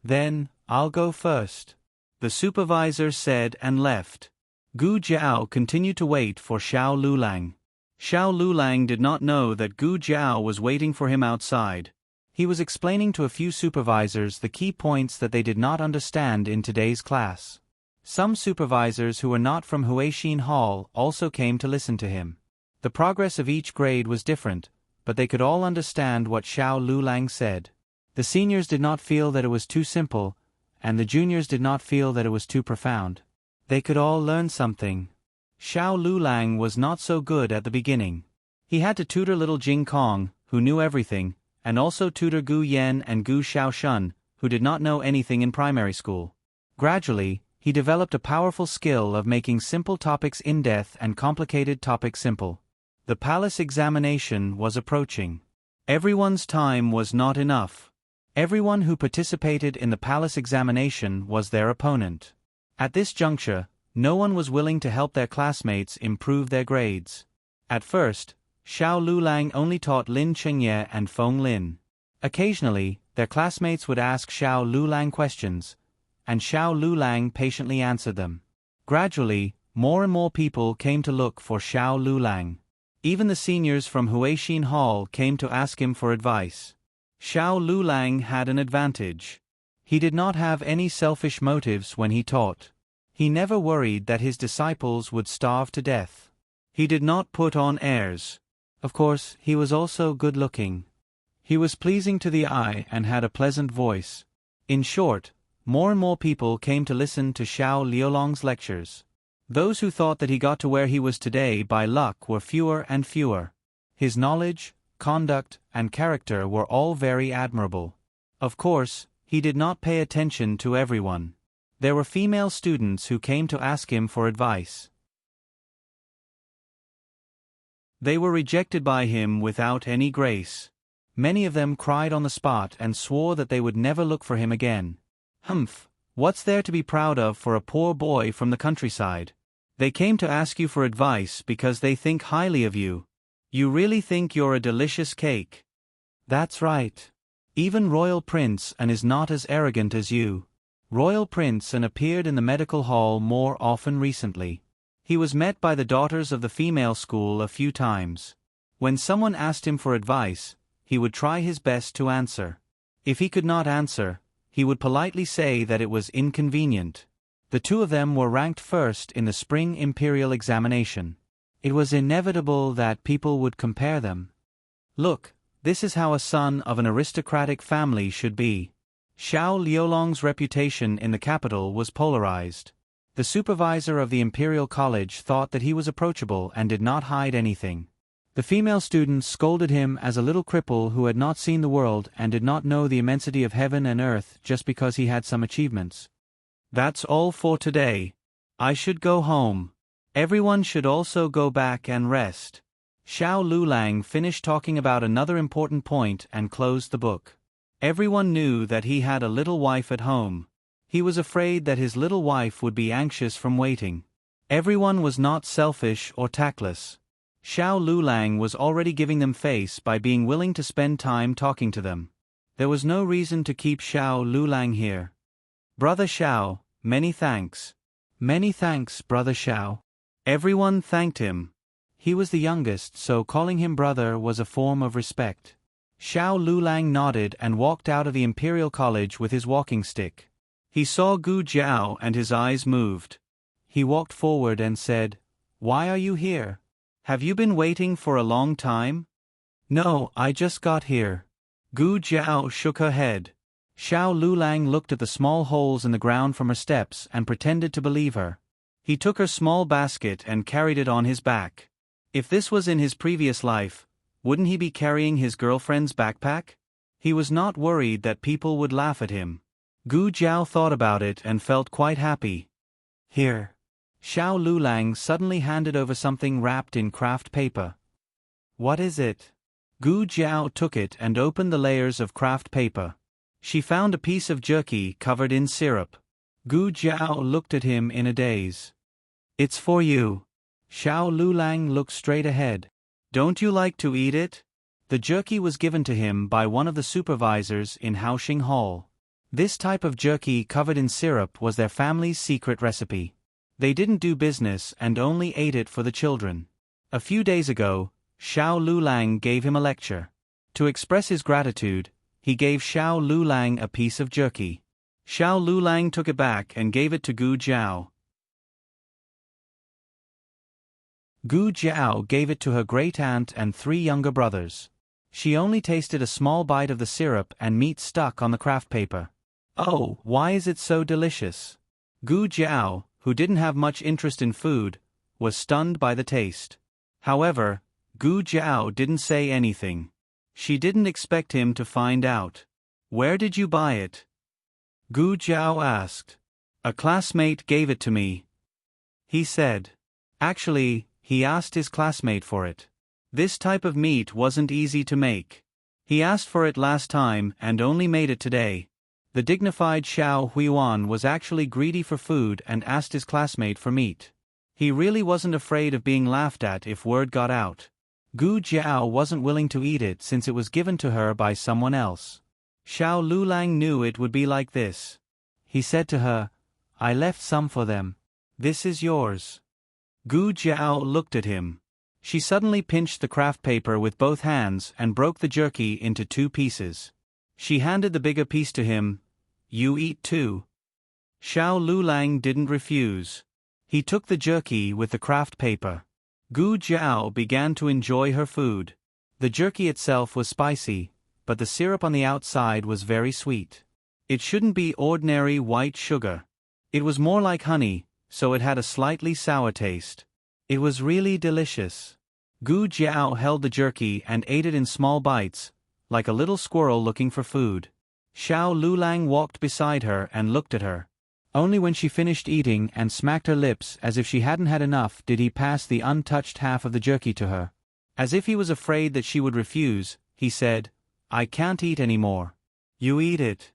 "Then, I'll go first," the supervisor said and left. Gu Jiao continued to wait for Xiao Lulang. Xiao Lulang did not know that Gu Jiao was waiting for him outside. He was explaining to a few supervisors the key points that they did not understand in today's class. Some supervisors who were not from Huixin Hall also came to listen to him. The progress of each grade was different, but they could all understand what Xiao Lulang said. The seniors did not feel that it was too simple, and the juniors did not feel that it was too profound. They could all learn something. Xiao Lulang was not so good at the beginning. He had to tutor little Jing Kong, who knew everything, and also tutor Gu Yan and Gu Xiaoshun, who did not know anything in primary school. Gradually, he developed a powerful skill of making simple topics in-depth and complicated topics simple. The palace examination was approaching. Everyone's time was not enough. Everyone who participated in the palace examination was their opponent. At this juncture, no one was willing to help their classmates improve their grades. At first, Xiao Lulang only taught Lin Chengye and Feng Lin. Occasionally, their classmates would ask Xiao Lulang questions, and Xiao Lulang patiently answered them. Gradually, more and more people came to look for Xiao Lulang. Even the seniors from Huixin Hall came to ask him for advice. Xiao Lulang had an advantage. He did not have any selfish motives when he taught. He never worried that his disciples would starve to death. He did not put on airs. Of course, he was also good-looking. He was pleasing to the eye and had a pleasant voice. In short, more and more people came to listen to Xiao Liulang's lectures. Those who thought that he got to where he was today by luck were fewer and fewer. His knowledge, conduct, and character were all very admirable. Of course, he did not pay attention to everyone. There were female students who came to ask him for advice. They were rejected by him without any grace. Many of them cried on the spot and swore that they would never look for him again. Humph, what's there to be proud of for a poor boy from the countryside? They came to ask you for advice because they think highly of you. You really think you're a delicious cake. That's right. Even Royal Prince An is not as arrogant as you. Royal Prince An appeared in the medical hall more often recently. He was met by the daughters of the female school a few times. When someone asked him for advice, he would try his best to answer. If he could not answer, he would politely say that it was inconvenient. The two of them were ranked first in the spring imperial examination. It was inevitable that people would compare them. Look, this is how a son of an aristocratic family should be. Xiao Liulang's reputation in the capital was polarized. The supervisor of the Imperial College thought that he was approachable and did not hide anything. The female students scolded him as a little cripple who had not seen the world and did not know the immensity of heaven and earth just because he had some achievements. That's all for today. I should go home. Everyone should also go back and rest. Xiao Lulang finished talking about another important point and closed the book. Everyone knew that he had a little wife at home. He was afraid that his little wife would be anxious from waiting. Everyone was not selfish or tactless. Xiao Lulang was already giving them face by being willing to spend time talking to them. There was no reason to keep Xiao Lulang here. Brother Xiao, many thanks. Many thanks, Brother Xiao. Everyone thanked him. He was the youngest, so calling him brother was a form of respect. Xiao Lulang nodded and walked out of the Imperial College with his walking stick. He saw Gu Jiao and his eyes moved. He walked forward and said, "Why are you here? Have you been waiting for a long time?" "No, I just got here." Gu Jiao shook her head. Xiao Lulang looked at the small holes in the ground from her steps and pretended to believe her. He took her small basket and carried it on his back. If this was in his previous life, wouldn't he be carrying his girlfriend's backpack? He was not worried that people would laugh at him. Gu Jiao thought about it and felt quite happy. "Here." Xiao Lulang suddenly handed over something wrapped in craft paper. "What is it?" Gu Jiao took it and opened the layers of craft paper. She found a piece of jerky covered in syrup. Gu Jiao looked at him in a daze. "It's for you." Xiao Lulang looked straight ahead. "Don't you like to eat it?" The jerky was given to him by one of the supervisors in Haoxing Hall. This type of jerky covered in syrup was their family's secret recipe. They didn't do business and only ate it for the children. A few days ago, Xiao Lulang gave him a lecture. To express his gratitude, he gave Xiao Lulang a piece of jerky. Xiao Lulang took it back and gave it to Gu Jiao. Gu Jiao gave it to her great-aunt and 3 younger brothers. She only tasted a small bite of the syrup and meat stuck on the craft paper. "Oh, why is it so delicious?" Gu Jiao, who didn't have much interest in food, was stunned by the taste. However, Gu Jiao didn't say anything. She didn't expect him to find out. "Where did you buy it?" Gu Jiao asked. A classmate gave it to me, he said. Actually, he asked his classmate for it. This type of meat wasn't easy to make. He asked for it last time and only made it today. The dignified Xiao Huiyuan was actually greedy for food and asked his classmate for meat. He really wasn't afraid of being laughed at if word got out. Gu Jiao wasn't willing to eat it since it was given to her by someone else. Xiao Lulang knew it would be like this. He said to her, "I left some for them. This is yours." Gu Jiao looked at him. She suddenly pinched the craft paper with both hands and broke the jerky into 2 pieces. She handed the bigger piece to him. "You eat too." Xiao Lulang didn't refuse. He took the jerky with the craft paper. Gu Jiao began to enjoy her food. The jerky itself was spicy, but the syrup on the outside was very sweet. It shouldn't be ordinary white sugar. It was more like honey, so it had a slightly sour taste. It was really delicious. Gu Jiao held the jerky and ate it in small bites, like a little squirrel looking for food. Xiao Lulang walked beside her and looked at her. Only when she finished eating and smacked her lips as if she hadn't had enough did he pass the untouched half of the jerky to her. As if he was afraid that she would refuse, he said, "I can't eat any more. You eat it."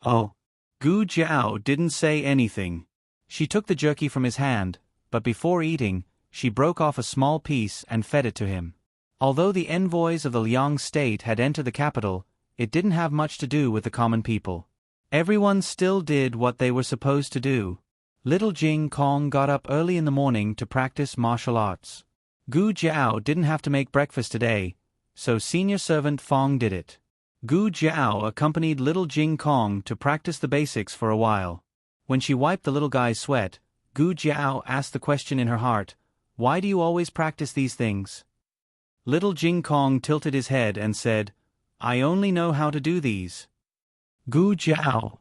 "Oh." Gu Jiao didn't say anything. She took the jerky from his hand, but before eating, she broke off a small piece and fed it to him. Although the envoys of the Liang state had entered the capital, it didn't have much to do with the common people. Everyone still did what they were supposed to do. Little Jing Kong got up early in the morning to practice martial arts. Gu Jiao didn't have to make breakfast today, so senior servant Fong did it. Gu Jiao accompanied little Jing Kong to practice the basics for a while. When she wiped the little guy's sweat, Gu Jiao asked the question in her heart, "Why do you always practice these things?" Little Jing Kong tilted his head and said, "I only know how to do these." Gu Jiao.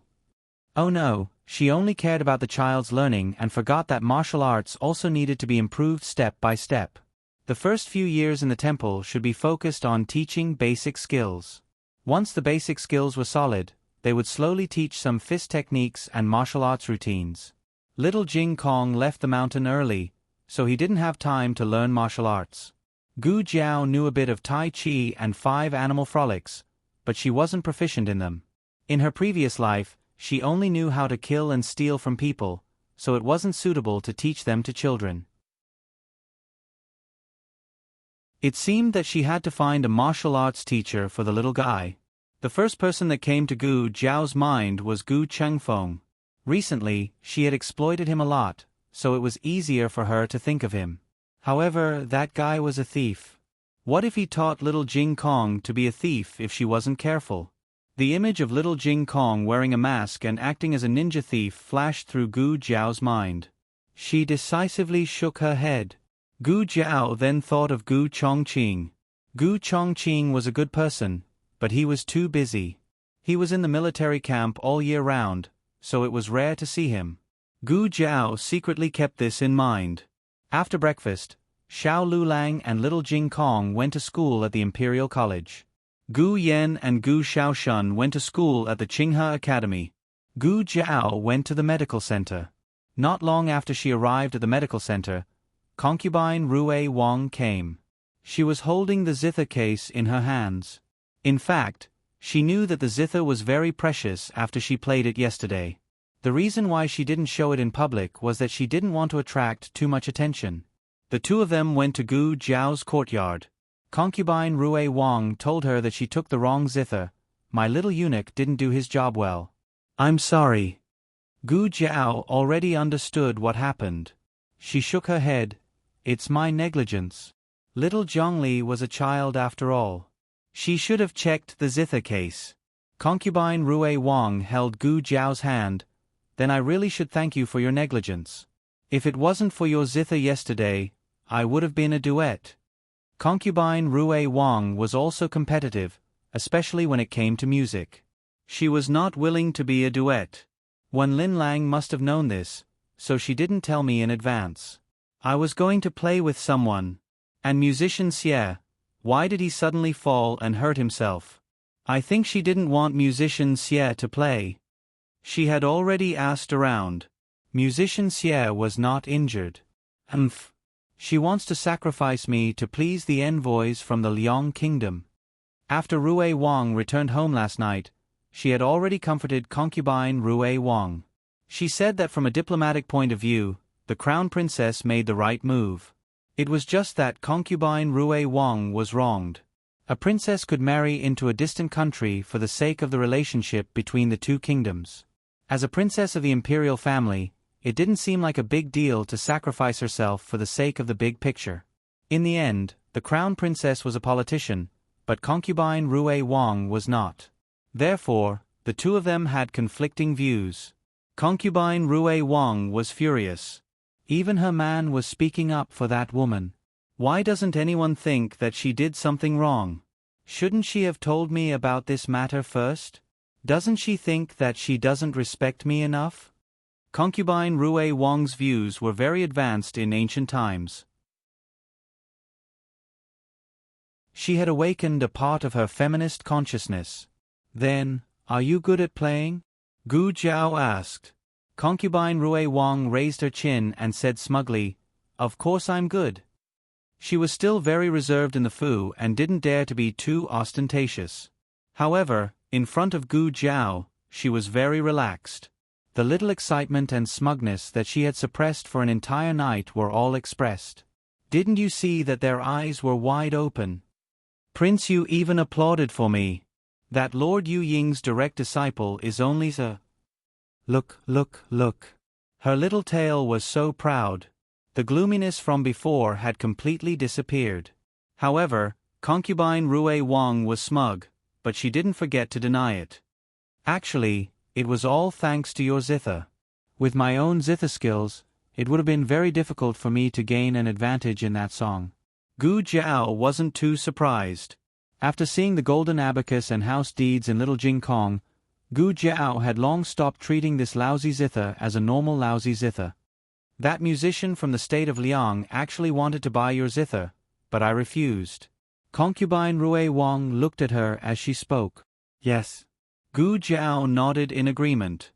Oh no, she only cared about the child's learning and forgot that martial arts also needed to be improved step by step. The first few years in the temple should be focused on teaching basic skills. Once the basic skills were solid, they would slowly teach some fist techniques and martial arts routines. Little Jing Kong left the mountain early, so he didn't have time to learn martial arts. Gu Jiao knew a bit of Tai Chi and 5 animal frolics, but she wasn't proficient in them. In her previous life, she only knew how to kill and steal from people, so it wasn't suitable to teach them to children. It seemed that she had to find a martial arts teacher for the little guy. The first person that came to Gu Jiao's mind was Gu Chengfeng. Recently, she had exploited him a lot, so it was easier for her to think of him. However, that guy was a thief. What if he taught little Jing Kong to be a thief if she wasn't careful? The image of little Jing Kong wearing a mask and acting as a ninja thief flashed through Gu Jiao's mind. She decisively shook her head. Gu Jiao then thought of Gu Chongqing. Gu Chongqing was a good person, but he was too busy. He was in the military camp all year round, so it was rare to see him. Gu Jiao secretly kept this in mind. After breakfast, Xiao Lulang and little Jing Kong went to school at the Imperial College. Gu Yen and Gu Xiaoshun went to school at the Qinghe Academy. Gu Jiao went to the medical center. Not long after she arrived at the medical center, concubine Rui Wang came. She was holding the zither case in her hands. In fact, she knew that the zither was very precious after she played it yesterday. The reason why she didn't show it in public was that she didn't want to attract too much attention. The two of them went to Gu Jiao's courtyard. Concubine Rui Wang told her that she took the wrong zither. "My little eunuch didn't do his job well." "I'm sorry." Gu Jiao already understood what happened. She shook her head. "It's my negligence. Little Zhongli was a child after all. She should have checked the zither case." Concubine Rui Wang held Gu Jiao's hand. "Then I really should thank you for your negligence. If it wasn't for your zither yesterday, I would have been a duet." Concubine Rui Wang was also competitive, especially when it came to music. She was not willing to be a duet. Wen Lin Lang must have known this, so she didn't tell me in advance. I was going to play with someone. And musician Xie, why did he suddenly fall and hurt himself? I think she didn't want musician Xie to play. She had already asked around. Musician Xie was not injured. Humph. She wants to sacrifice me to please the envoys from the Liang kingdom. After Rui Wang returned home last night, she had already comforted concubine Rui Wang. She said that from a diplomatic point of view, the crown princess made the right move. It was just that concubine Rui Wang was wronged. A princess could marry into a distant country for the sake of the relationship between the two kingdoms. As a princess of the imperial family, it didn't seem like a big deal to sacrifice herself for the sake of the big picture. In the end, the crown princess was a politician, but concubine Rui Wang was not. Therefore, the two of them had conflicting views. Concubine Rui Wang was furious. Even her man was speaking up for that woman. Why doesn't anyone think that she did something wrong? Shouldn't she have told me about this matter first? Doesn't she think that she doesn't respect me enough? Concubine Rui Wang's views were very advanced in ancient times. She had awakened a part of her feminist consciousness. Then, are you good at playing? Gu Jiao asked. Concubine Rui Wang raised her chin and said smugly, "Of course I'm good." She was still very reserved in the Fu and didn't dare to be too ostentatious. However, in front of Gu Jiao, she was very relaxed. The little excitement and smugness that she had suppressed for an entire night were all expressed. Didn't you see that their eyes were wide open? Prince Yu even applauded for me. That Lord Yu Ying's direct disciple is only a... Look, look, look. Her little tail was so proud. The gloominess from before had completely disappeared. However, concubine Rui Wang was smug, but she didn't forget to deny it. Actually, it was all thanks to your zither. With my own zither skills, it would have been very difficult for me to gain an advantage in that song. Gu Jiao wasn't too surprised. After seeing the golden abacus and house deeds in Little Jingkong, Gu Jiao had long stopped treating this lousy zither as a normal lousy zither. That musician from the state of Liang actually wanted to buy your zither, but I refused. Concubine Rui Wang looked at her as she spoke. Yes. Gu Jiao nodded in agreement.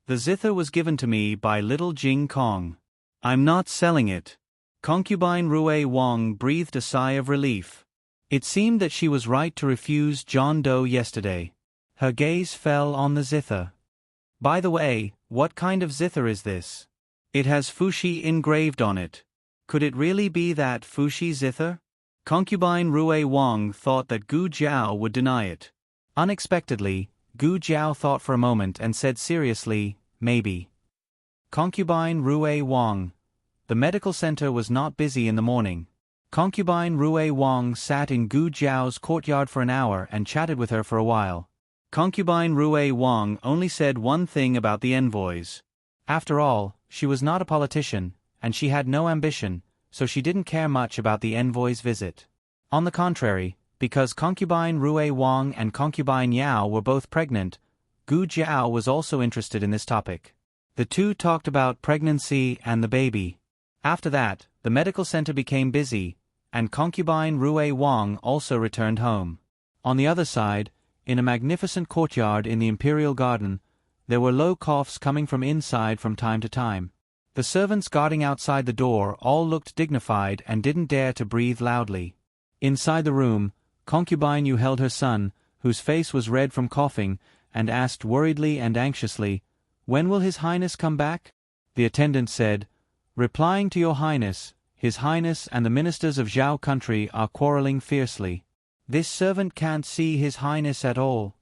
The zither was given to me by Little Jingkong. I'm not selling it. Concubine Rui Wang breathed a sigh of relief. It seemed that she was right to refuse John Doe yesterday. Her gaze fell on the zither. By the way, what kind of zither is this? It has Fushi engraved on it. Could it really be that Fushi zither? Concubine Rui Wang thought that Gu Jiao would deny it. Unexpectedly, Gu Jiao thought for a moment and said seriously, maybe. Concubine Rui Wang. The medical center was not busy in the morning. Concubine Rui Wang sat in Gu Jiao's courtyard for an hour and chatted with her for a while. Concubine Rui Wang only said one thing about the envoys. After all, she was not a politician, and she had no ambition, so she didn't care much about the envoy's visit. On the contrary, because concubine Rui Wang and concubine Yao were both pregnant, Gu Jiao was also interested in this topic. The two talked about pregnancy and the baby. After that, the medical center became busy, and concubine Rui Wang also returned home. On the other side, in a magnificent courtyard in the imperial garden, there were low coughs coming from inside from time to time. The servants guarding outside the door all looked dignified and didn't dare to breathe loudly. Inside the room, concubine Yu held her son, whose face was red from coughing, and asked worriedly and anxiously, "When will His Highness come back?" The attendant said, "Replying to your Highness, His Highness and the ministers of Zhao country are quarreling fiercely. This servant can't see His Highness at all."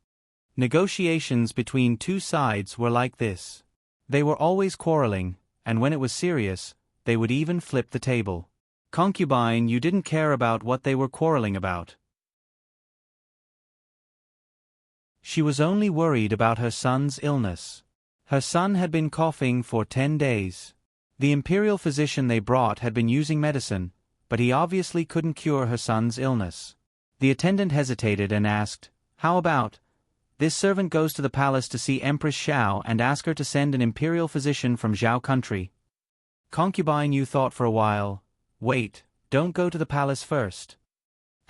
Negotiations between two sides were like this. They were always quarreling, and when it was serious, they would even flip the table. Concubine, you didn't care about what they were quarreling about. She was only worried about her son's illness. Her son had been coughing for 10 days. The imperial physician they brought had been using medicine, but he obviously couldn't cure her son's illness. The attendant hesitated and asked, "How about? This servant goes to the palace to see Empress Xiao and ask her to send an imperial physician from Zhao country." Concubine Yu thought for a while. Wait, don't go to the palace first.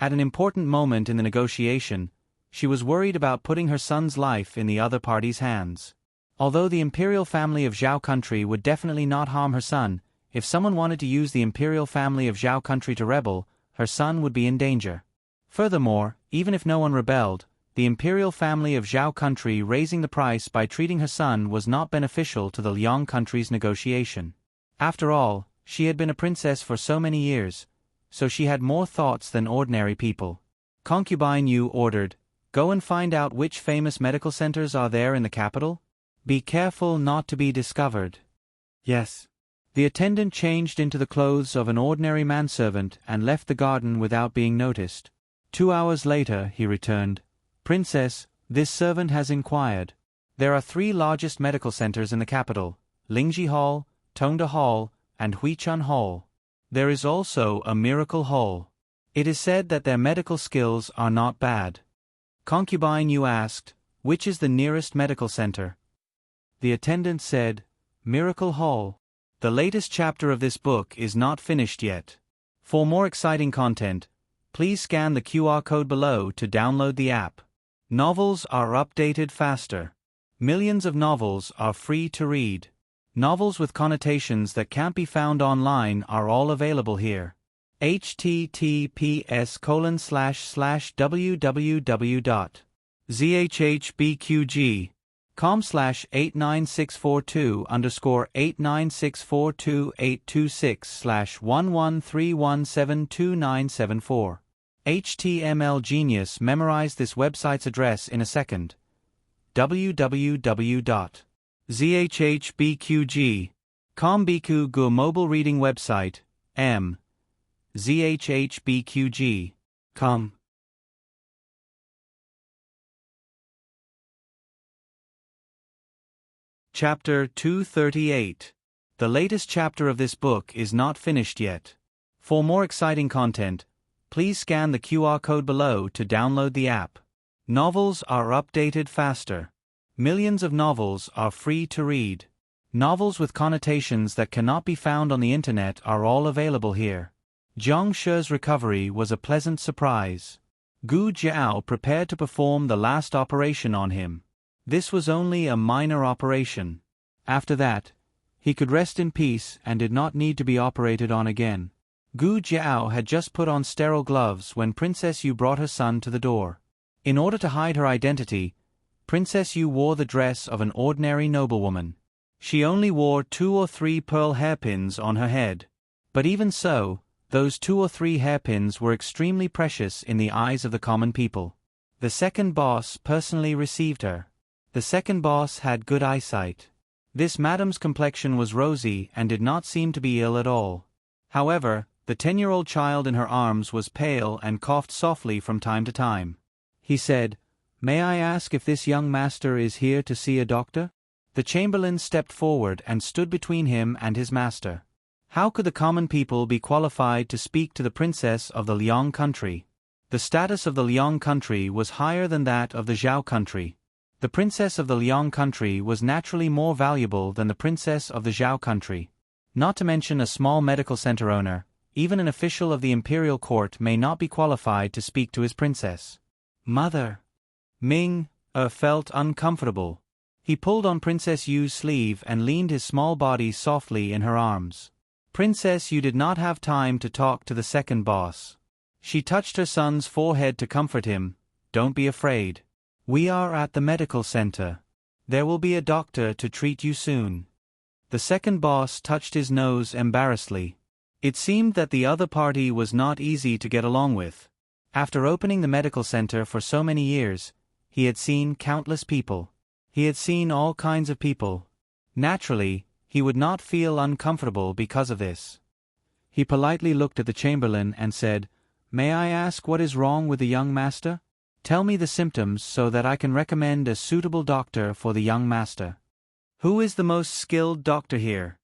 At an important moment in the negotiation, she was worried about putting her son's life in the other party's hands. Although the imperial family of Zhao country would definitely not harm her son, if someone wanted to use the imperial family of Zhao country to rebel, her son would be in danger. Furthermore, even if no one rebelled, the imperial family of Zhao country raising the price by treating her son was not beneficial to the Liang country's negotiation. After all, she had been a princess for so many years, so she had more thoughts than ordinary people. Concubine Yu ordered, "Go and find out which famous medical centers are there in the capital. Be careful not to be discovered." "Yes." The attendant changed into the clothes of an ordinary manservant and left the garden without being noticed. 2 hours later, he returned. "Princess, this servant has inquired. There are 3 largest medical centers in the capital, Lingji Hall, Tongda Hall, and Huichun Hall. There is also a Miracle Hall. It is said that their medical skills are not bad." Concubine Yu asked, "Which is the nearest medical center?" The attendant said, "Miracle Hall." The latest chapter of this book is not finished yet. For more exciting content, please scan the QR code below to download the app. Novels are updated faster. Millions of novels are free to read. Novels with connotations that can't be found online are all available here. https://www.zhbqg.com/89642_8964282671131729774. HTML Genius memorized this website's address in a second. www.zhbqg.com Biku Gu mobile reading website, zhbqg.com. Chapter 238. The latest chapter of this book is not finished yet. For more exciting content, please scan the QR code below to download the app. Novels are updated faster. Millions of novels are free to read. Novels with connotations that cannot be found on the internet are all available here. Zhang She's recovery was a pleasant surprise. Gu Jiao prepared to perform the last operation on him. This was only a minor operation. After that, he could rest in peace and did not need to be operated on again. Gu Jiao had just put on sterile gloves when Princess Yu brought her son to the door. In order to hide her identity, Princess Yu wore the dress of an ordinary noblewoman. She only wore 2 or 3 pearl hairpins on her head. But even so, those 2 or 3 hairpins were extremely precious in the eyes of the common people. The second boss personally received her. The second boss had good eyesight. This madam's complexion was rosy and did not seem to be ill at all. However, the 10-year-old child in her arms was pale and coughed softly from time to time. He said, "May I ask if this young master is here to see a doctor?" The chamberlain stepped forward and stood between him and his master. How could the common people be qualified to speak to the princess of the Liang country? The status of the Liang country was higher than that of the Zhao country. The princess of the Liang country was naturally more valuable than the princess of the Zhao country. Not to mention a small medical center owner, even an official of the imperial court may not be qualified to speak to his princess. "Mother." Ming felt uncomfortable. He pulled on Princess Yu's sleeve and leaned his small body softly in her arms. Princess Yu did not have time to talk to the second boss. She touched her son's forehead to comfort him. "Don't be afraid. We are at the medical center. There will be a doctor to treat you soon." The second boss touched his nose embarrassedly. It seemed that the other party was not easy to get along with. After opening the medical center for so many years, he had seen countless people. He had seen all kinds of people. Naturally, he would not feel uncomfortable because of this. He politely looked at the chamberlain and said, "May I ask what is wrong with the young master? Tell me the symptoms so that I can recommend a suitable doctor for the young master." "Who is the most skilled doctor here?"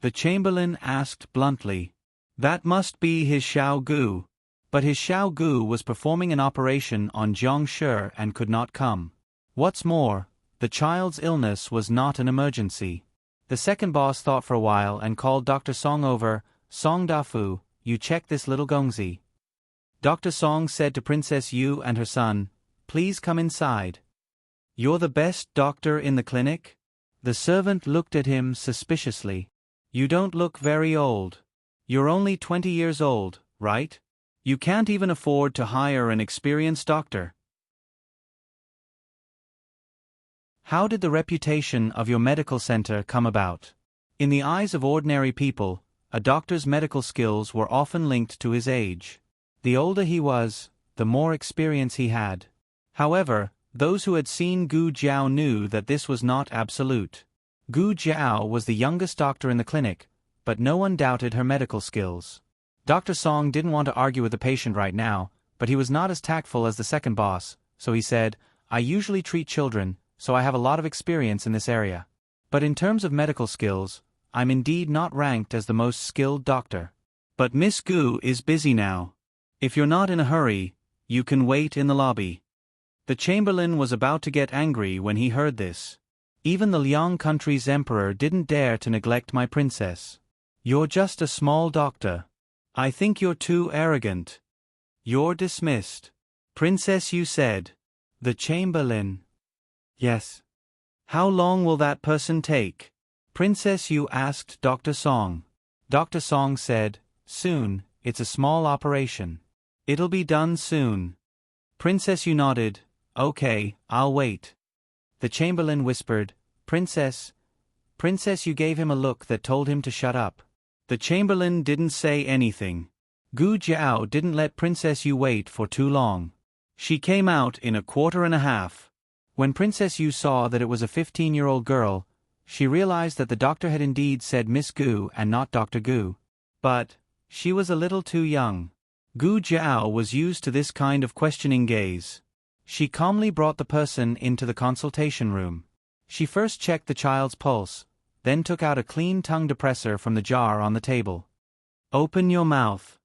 the chamberlain asked bluntly. "That must be his Xiao Gu." But his Xiao Gu was performing an operation on Zhang Shi and could not come. What's more, the child's illness was not an emergency. The second boss thought for a while and called Dr. Song over. "Song Dafu, you check this little Gongzi." Dr. Song said to Princess Yu and her son, "Please come inside." "You're the best doctor in the clinic?" The servant looked at him suspiciously. You don't look very old. You're only 20 years old, right? You can't even afford to hire an experienced doctor. How did the reputation of your medical center come about? In the eyes of ordinary people, a doctor's medical skills were often linked to his age. The older he was, the more experience he had. However, those who had seen Gu Jiao knew that this was not absolute. Gu Jiao was the youngest doctor in the clinic, but no one doubted her medical skills. Dr. Song didn't want to argue with the patient right now, but he was not as tactful as the second boss, so he said, I usually treat children, so I have a lot of experience in this area. But in terms of medical skills, I'm indeed not ranked as the most skilled doctor. But Miss Gu is busy now. If you're not in a hurry, you can wait in the lobby. The chamberlain was about to get angry when he heard this. Even the Liang country's emperor didn't dare to neglect my princess. You're just a small doctor. I think you're too arrogant. You're dismissed. Princess, you said. The chamberlain. Yes. How long will that person take? Princess, you asked Dr. Song. Dr. Song said, soon, it's a small operation. It'll be done soon. Princess, you nodded, okay, I'll wait. The chamberlain whispered, Princess, you gave him a look that told him to shut up. The chamberlain didn't say anything. Gu Jiao didn't let Princess Yu wait for too long. She came out in a quarter and a half. When Princess Yu saw that it was a 15-year-old girl, she realized that the doctor had indeed said Miss Gu and not Dr. Gu. But she was a little too young. Gu Jiao was used to this kind of questioning gaze. She calmly brought the person into the consultation room. She first checked the child's pulse, then took out a clean tongue depressor from the jar on the table. Open your mouth.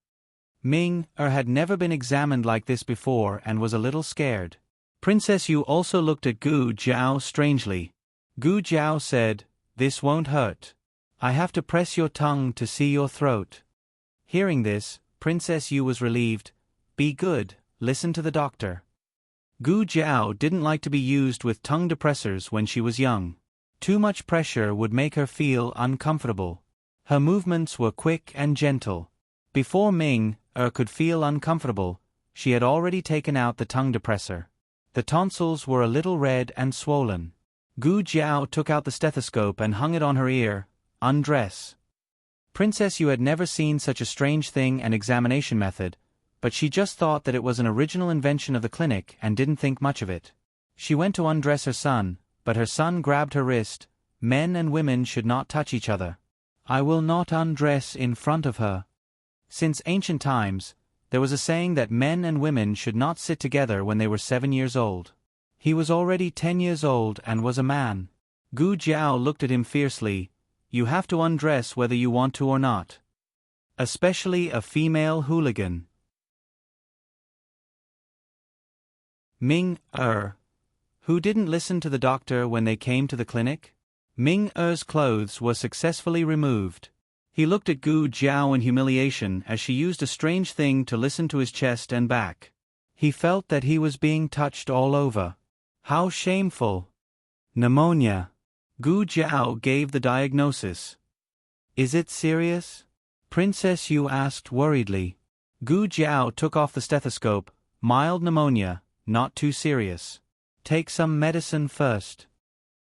Ming had never been examined like this before and was a little scared. Princess Yu also looked at Gu Jiao strangely. Gu Jiao said, this won't hurt. I have to press your tongue to see your throat. Hearing this, Princess Yu was relieved. Be good, listen to the doctor. Gu Jiao didn't like to be used with tongue depressors when she was young. Too much pressure would make her feel uncomfortable. Her movements were quick and gentle. Before Ming could feel uncomfortable, she had already taken out the tongue depressor. The tonsils were a little red and swollen. Gu Jiao took out the stethoscope and hung it on her ear. Undress. Princess Yu had never seen such a strange thing and examination method, but she just thought that it was an original invention of the clinic and didn't think much of it. She went to undress her son, but her son grabbed her wrist. Men and women should not touch each other. I will not undress in front of her. Since ancient times, there was a saying that men and women should not sit together when they were 7 years old. He was already 10 years old and was a man. Gu Jiao looked at him fiercely. You have to undress whether you want to or not. Especially a female hooligan. Ming who didn't listen to the doctor when they came to the clinic? Ming clothes were successfully removed. He looked at Gu Jiao in humiliation as she used a strange thing to listen to his chest and back. He felt that he was being touched all over. How shameful. Pneumonia. Gu Jiao gave the diagnosis. Is it serious? Princess Yu asked worriedly. Gu Jiao took off the stethoscope. Mild pneumonia, not too serious. Take some medicine first.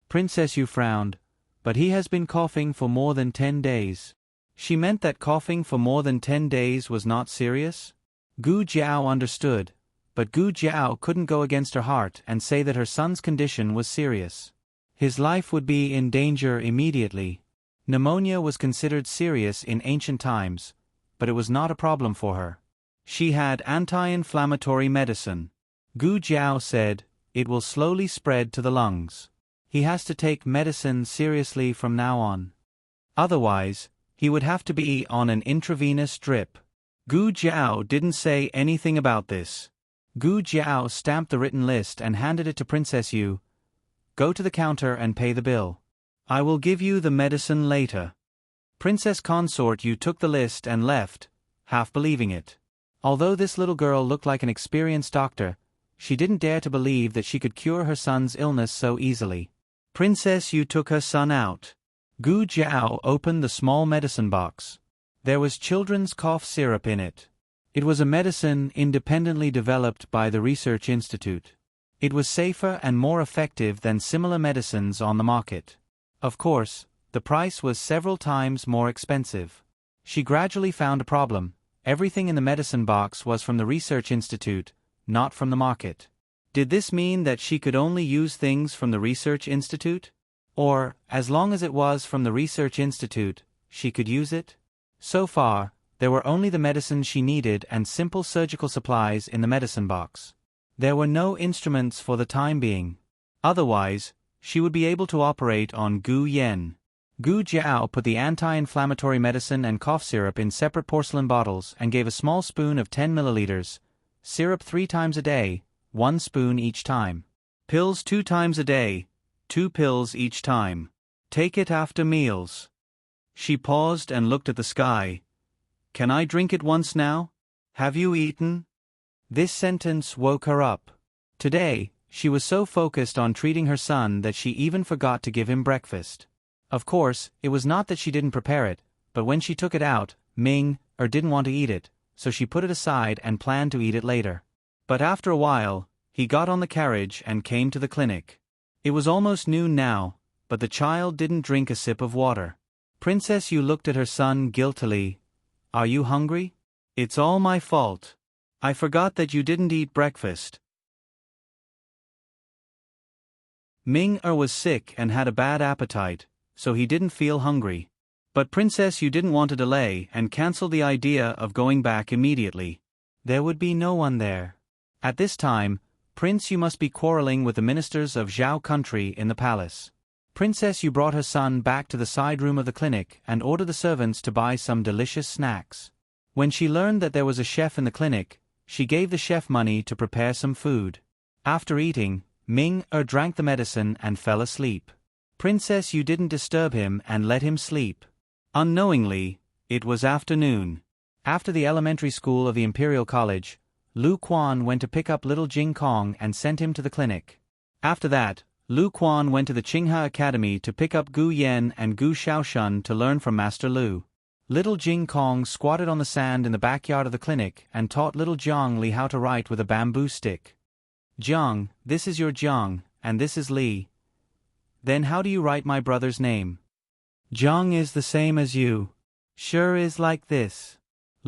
Princess Yu frowned, but he has been coughing for more than 10 days. She meant that coughing for more than 10 days was not serious? Gu Jiao understood, but Gu Jiao couldn't go against her heart and say that her son's condition was serious. His life would be in danger immediately. Pneumonia was considered serious in ancient times, but it was not a problem for her. She had anti-inflammatory medicine. Gu Jiao said, it will slowly spread to the lungs. He has to take medicine seriously from now on. Otherwise, he would have to be on an intravenous drip. Gu Jiao didn't say anything about this. Gu Jiao stamped the written list and handed it to Princess Yu. Go to the counter and pay the bill. I will give you the medicine later. Princess Consort Yu took the list and left, half believing it. Although this little girl looked like an experienced doctor, she didn't dare to believe that she could cure her son's illness so easily. Princess Yu took her son out. Gu Jiao opened the small medicine box. There was children's cough syrup in it. It was a medicine independently developed by the Research Institute. It was safer and more effective than similar medicines on the market. Of course, the price was several times more expensive. She gradually found a problem. Everything in the medicine box was from the Research Institute, not from the market. Did this mean that she could only use things from the Research Institute? Or, as long as it was from the Research Institute, she could use it? So far, there were only the medicines she needed and simple surgical supplies in the medicine box. There were no instruments for the time being. Otherwise, she would be able to operate on Gu Yen. Gu Jiao put the anti-inflammatory medicine and cough syrup in separate porcelain bottles and gave a small spoon of 10 milliliters, syrup 3 times a day, 1 spoon each time. Pills 2 times a day, 2 pills each time. Take it after meals. She paused and looked at the sky. Can I drink it once now? Have you eaten? This sentence woke her up. Today, she was so focused on treating her son that she even forgot to give him breakfast. Of course, it was not that she didn't prepare it, but when she took it out, Ming didn't want to eat it, so she put it aside and planned to eat it later. But after a while, he got on the carriage and came to the clinic. It was almost noon now, but the child didn't drink a sip of water. Princess Yu looked at her son guiltily. Are you hungry? It's all my fault. I forgot that you didn't eat breakfast. Ming was sick and had a bad appetite, so he didn't feel hungry. But Princess Yu didn't want to delay and canceled the idea of going back immediately. There would be no one there. At this time, Prince Yu must be quarreling with the ministers of Zhao country in the palace. Princess Yu brought her son back to the side room of the clinic and ordered the servants to buy some delicious snacks. When she learned that there was a chef in the clinic, she gave the chef money to prepare some food. After eating, Ming drank the medicine and fell asleep. Princess Yu didn't disturb him and let him sleep. Unknowingly, it was afternoon. After the elementary school of the Imperial College, Lu Quan went to pick up little Jing Kong and sent him to the clinic. After that, Lu Quan went to the Qinghe Academy to pick up Gu Yen and Gu Xiaoshun to learn from Master Lu. Little Jing Kong squatted on the sand in the backyard of the clinic and taught little Zhang Li how to write with a bamboo stick. Zhang, this is your Zhang, and this is Li. Then how do you write my brother's name? Zhang is the same as you. Sure is like this.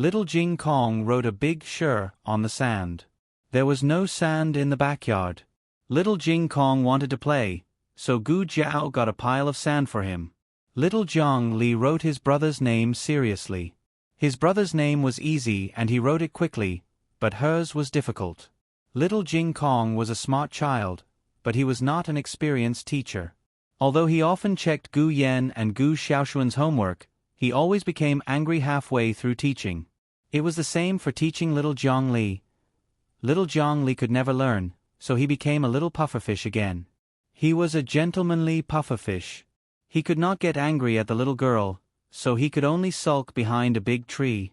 Little Jing Kong wrote a big sure on the sand. There was no sand in the backyard. Little Jing Kong wanted to play, so Gu Jiao got a pile of sand for him. Little Zhang Li wrote his brother's name seriously. His brother's name was easy and he wrote it quickly, but hers was difficult. Little Jing Kong was a smart child, but he was not an experienced teacher. Although he often checked Gu Yen and Gu Xiaoshun's homework, he always became angry halfway through teaching. It was the same for teaching little Zhang Li. Little Zhang Li could never learn, so he became a little pufferfish again. He was a gentlemanly pufferfish. He could not get angry at the little girl, so he could only sulk behind a big tree.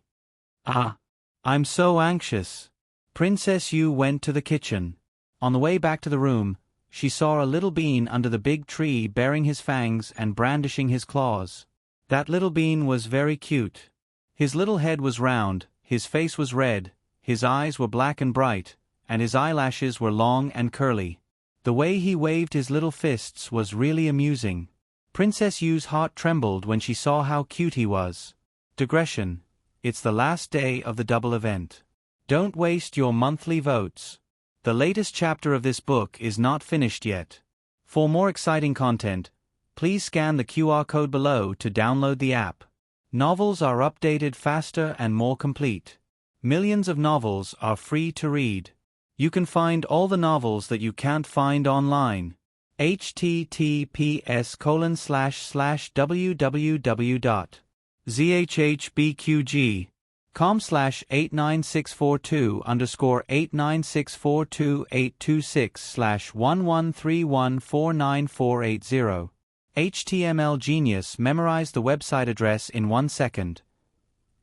Ah! I'm so anxious. Princess Yu went to the kitchen. On the way back to the room, she saw a little bean under the big tree baring his fangs and brandishing his claws. That little bean was very cute. His little head was round, his face was red, his eyes were black and bright, and his eyelashes were long and curly. The way he waved his little fists was really amusing. Princess Yu's heart trembled when she saw how cute he was. Digression. It's the last day of the double event. Don't waste your monthly votes. The latest chapter of this book is not finished yet. For more exciting content, please scan the QR code below to download the app. Novels are updated faster and more complete. Millions of novels are free to read. You can find all the novels that you can't find online. https://www.zhbqg.com/89642_826/113149480. HTML Genius memorized the website address in 1 second.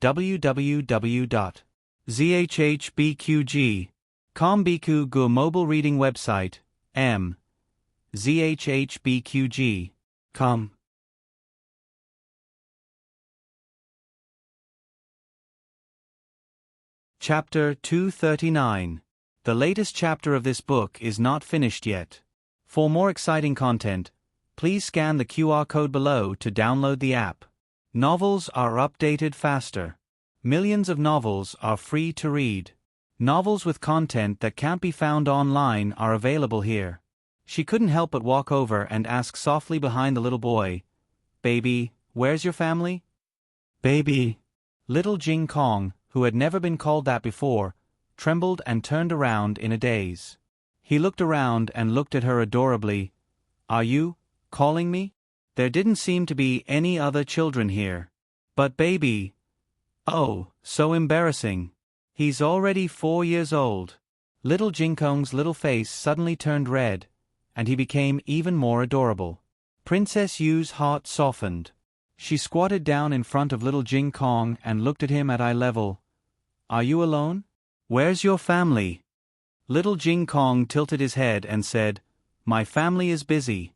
www.zhbqg.com Biku Gu mobile reading website, M. ZHHBQG. Come. Chapter 239. The latest chapter of this book is not finished yet. For more exciting content, please scan the QR code below to download the app. Novels are updated faster. Millions of novels are free to read. Novels with content that can't be found online are available here. She couldn't help but walk over and ask softly behind the little boy, "Baby, where's your family?" "Baby." Little Jing Kong, who had never been called that before, trembled and turned around in a daze. He looked around and looked at her adorably. "Are you calling me?" There didn't seem to be any other children here. "But baby." "Oh, so embarrassing. He's already 4 years old." Little Jing Kong's little face suddenly turned red, and he became even more adorable. Princess Yu's heart softened. She squatted down in front of little Jing Kong and looked at him at eye level. "Are you alone? Where's your family?" Little Jing Kong tilted his head and said, "My family is busy."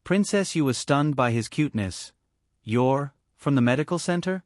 Princess Yu was stunned by his cuteness. "You're from the medical center?"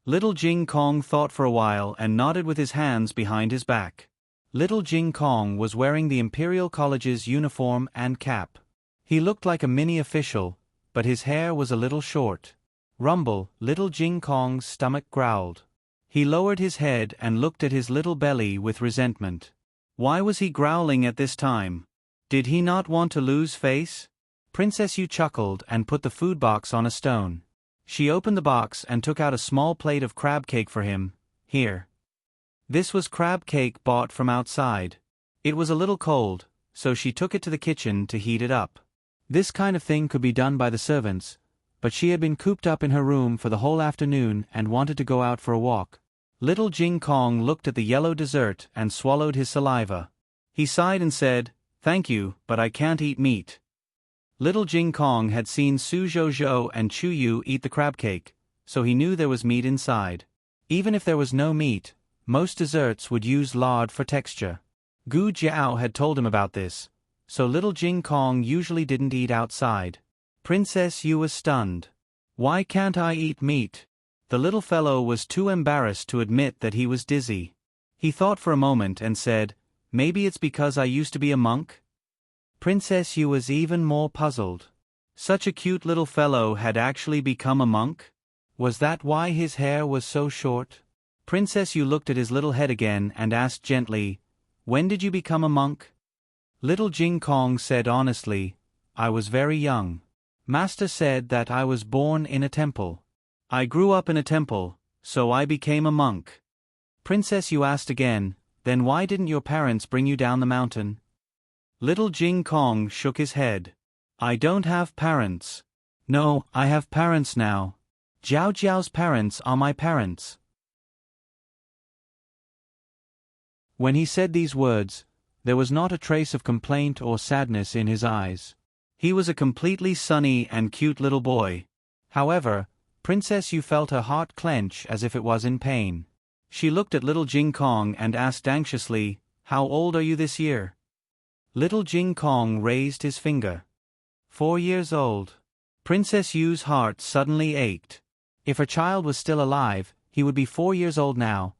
Little Jing Kong thought for a while and nodded with his hands behind his back. Little Jing Kong was wearing the Imperial College's uniform and cap. He looked like a mini official, but his hair was a little short. Rumble, Little Jing Kong's stomach growled. He lowered his head and looked at his little belly with resentment. Why was he growling at this time? Did he not want to lose face? Princess Yu chuckled and put the food box on a stone. She opened the box and took out a small plate of crab cake for him. "Here." This was crab cake bought from outside. It was a little cold, so she took it to the kitchen to heat it up. This kind of thing could be done by the servants, but she had been cooped up in her room for the whole afternoon and wanted to go out for a walk. Little Jing Kong looked at the yellow dessert and swallowed his saliva. He sighed and said, "Thank you, but I can't eat meat." Little Jing Kong had seen Su Zhou and Chu Yu eat the crab cake, so he knew there was meat inside. Even if there was no meat, most desserts would use lard for texture. Gu Jiao had told him about this, so little Jing Kong usually didn't eat outside. Princess Yu was stunned. "Why can't I eat meat?" The little fellow was too embarrassed to admit that he was dizzy. He thought for a moment and said, "Maybe it's because I used to be a monk?" Princess Yu was even more puzzled. Such a cute little fellow had actually become a monk? Was that why his hair was so short? Princess Yu looked at his little head again and asked gently, "When did you become a monk?" Little Jing Kong said honestly, "I was very young. Master said that I was born in a temple. I grew up in a temple, so I became a monk." Princess Yu asked again, "Then why didn't your parents bring you down the mountain?" Little Jing Kong shook his head. "I don't have parents." "No, I have parents now. Jiao Jiao's parents are my parents." When he said these words, there was not a trace of complaint or sadness in his eyes. He was a completely sunny and cute little boy. However, Princess Yu felt her heart clench as if it was in pain. She looked at little Jing Kong and asked anxiously, "How old are you this year?" Little Jing Kong raised his finger. 4 years old. Princess Yu's heart suddenly ached. If her child was still alive, he would be 4 years old now.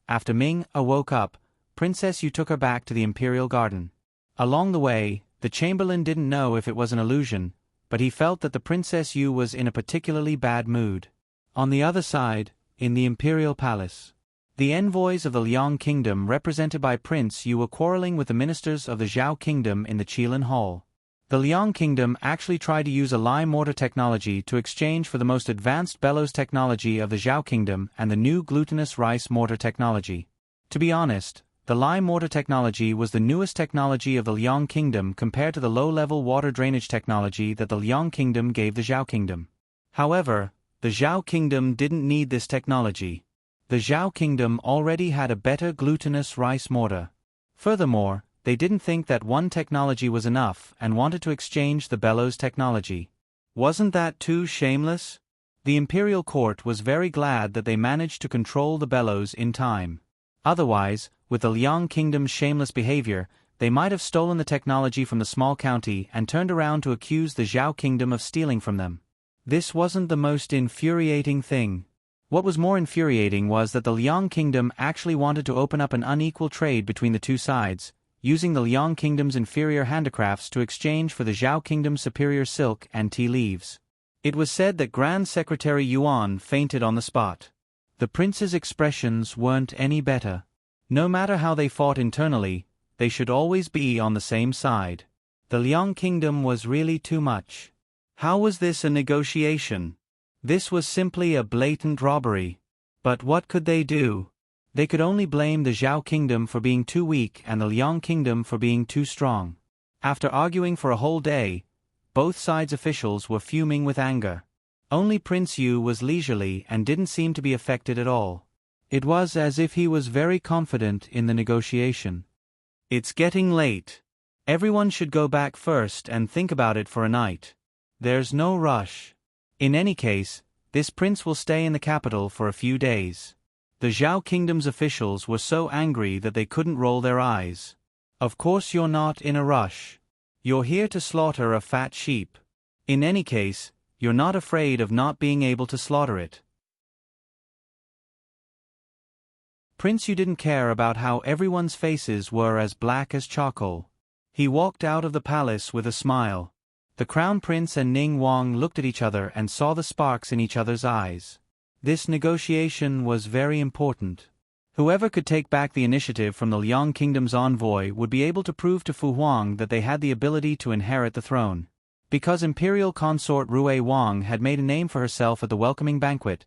After Ming awoke up, Princess Yu took her back to the Imperial Garden. Along the way, the Chamberlain didn't know if it was an illusion, but he felt that the Princess Yu was in a particularly bad mood. On the other side, in the Imperial Palace, the envoys of the Liang Kingdom represented by Prince Yu were quarreling with the ministers of the Zhao Kingdom in the Qilin Hall. The Liang Kingdom actually tried to use a lime mortar technology to exchange for the most advanced bellows technology of the Zhao Kingdom and the new glutinous rice mortar technology. To be honest, the lime mortar technology was the newest technology of the Liang Kingdom compared to the low-level water drainage technology that the Liang Kingdom gave the Zhao Kingdom. However, the Zhao Kingdom didn't need this technology. The Zhao Kingdom already had a better glutinous rice mortar. Furthermore, they didn't think that one technology was enough and wanted to exchange the bellows technology. Wasn't that too shameless? The imperial court was very glad that they managed to control the bellows in time. Otherwise, with the Liang Kingdom's shameless behavior, they might have stolen the technology from the small county and turned around to accuse the Zhao kingdom of stealing from them. This wasn't the most infuriating thing. What was more infuriating was that the Liang kingdom actually wanted to open up an unequal trade between the two sides, using the Liang kingdom's inferior handicrafts to exchange for the Zhao kingdom's superior silk and tea leaves. It was said that Grand Secretary Yuan fainted on the spot. The prince's expressions weren't any better. No matter how they fought internally, they should always be on the same side. The Liang kingdom was really too much. How was this a negotiation? This was simply a blatant robbery. But what could they do? They could only blame the Zhao kingdom for being too weak and the Liang kingdom for being too strong. After arguing for a whole day, both sides' officials were fuming with anger. Only Prince Yu was leisurely and didn't seem to be affected at all. It was as if he was very confident in the negotiation. It's getting late. Everyone should go back first and think about it for a night. There's no rush. In any case, this prince will stay in the capital for a few days. The Zhao kingdom's officials were so angry that they couldn't roll their eyes. Of course you're not in a rush. You're here to slaughter a fat sheep. In any case, you're not afraid of not being able to slaughter it. Prince Yu didn't care about how everyone's faces were as black as charcoal. He walked out of the palace with a smile. The crown prince and Ning Wang looked at each other and saw the sparks in each other's eyes. This negotiation was very important. Whoever could take back the initiative from the Liang kingdom's envoy would be able to prove to Fu Huang that they had the ability to inherit the throne. Because imperial consort Rui Wang had made a name for herself at the welcoming banquet,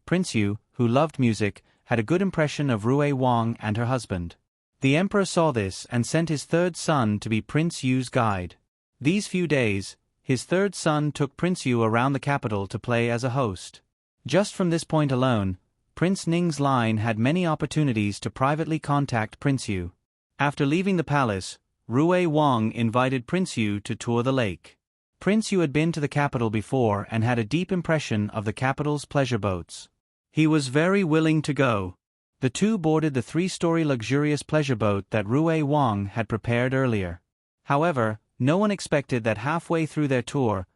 Prince Yu, who loved music, had a good impression of Rui Wang and her husband. The emperor saw this and sent his third son to be Prince Yu's guide. These few days, his third son took Prince Yu around the capital to play as a host. Just from this point alone, Prince Ning's line had many opportunities to privately contact Prince Yu. After leaving the palace, Rui Wang invited Prince Yu to tour the lake. Prince Yu had been to the capital before and had a deep impression of the capital's pleasure boats. He was very willing to go. The two boarded the 3-story luxurious pleasure boat that Rui Wang had prepared earlier. However, no one expected that halfway through their tour,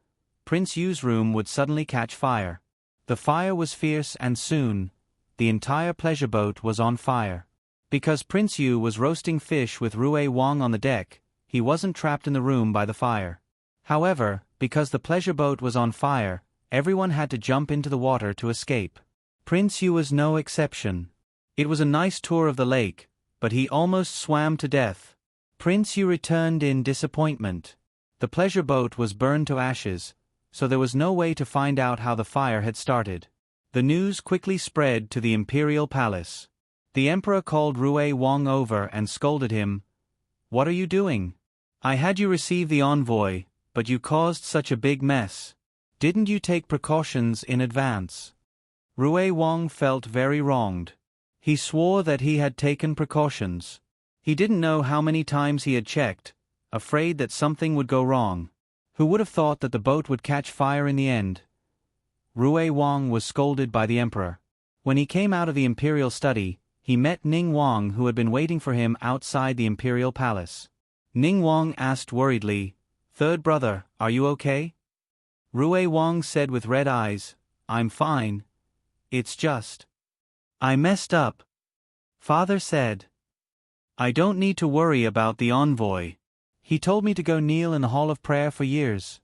Prince Yu's room would suddenly catch fire. The fire was fierce and soon, the entire pleasure boat was on fire. Because Prince Yu was roasting fish with Rui Wang on the deck, he wasn't trapped in the room by the fire. However, because the pleasure boat was on fire, everyone had to jump into the water to escape. Prince Yu was no exception. It was a nice tour of the lake, but he almost swam to death. Prince Yu returned in disappointment. The pleasure boat was burned to ashes, so there was no way to find out how the fire had started. The news quickly spread to the imperial palace. The emperor called Rui Wang over and scolded him. "What are you doing? I had you receive the envoy, but you caused such a big mess. Didn't you take precautions in advance?" Rui Wang felt very wronged. He swore that he had taken precautions. He didn't know how many times he had checked, afraid that something would go wrong. Who would have thought that the boat would catch fire in the end? Rui Wang was scolded by the emperor. When he came out of the imperial study, he met Ning Wang, who had been waiting for him outside the imperial palace. Ning Wang asked worriedly, "Third brother, are you okay?" Rui Wang said with red eyes, "I'm fine. It's just I messed up." Father said, "I don't need to worry about the envoy. He told me to go kneel in the hall of prayer for years."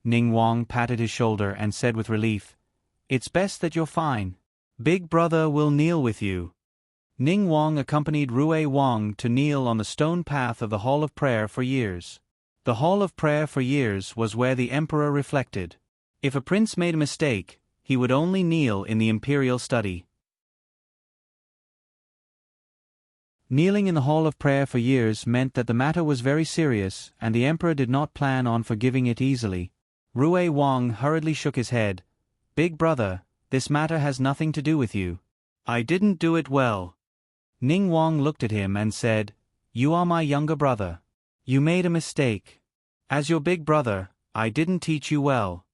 Ning Wang patted his shoulder and said with relief, "It's best that you're fine. Big brother will kneel with you." Ning Wang accompanied Rui Wang to kneel on the stone path of the hall of prayer for years. The hall of prayer for years was where the emperor reflected. If a prince made a mistake, he would only kneel in the imperial study. Kneeling in the hall of prayer for years meant that the matter was very serious, and the emperor did not plan on forgiving it easily. Rui Wang hurriedly shook his head. "Big brother, this matter has nothing to do with you. I didn't do it well." Ning Wang looked at him and said, "You are my younger brother. You made a mistake. As your big brother, I didn't teach you well."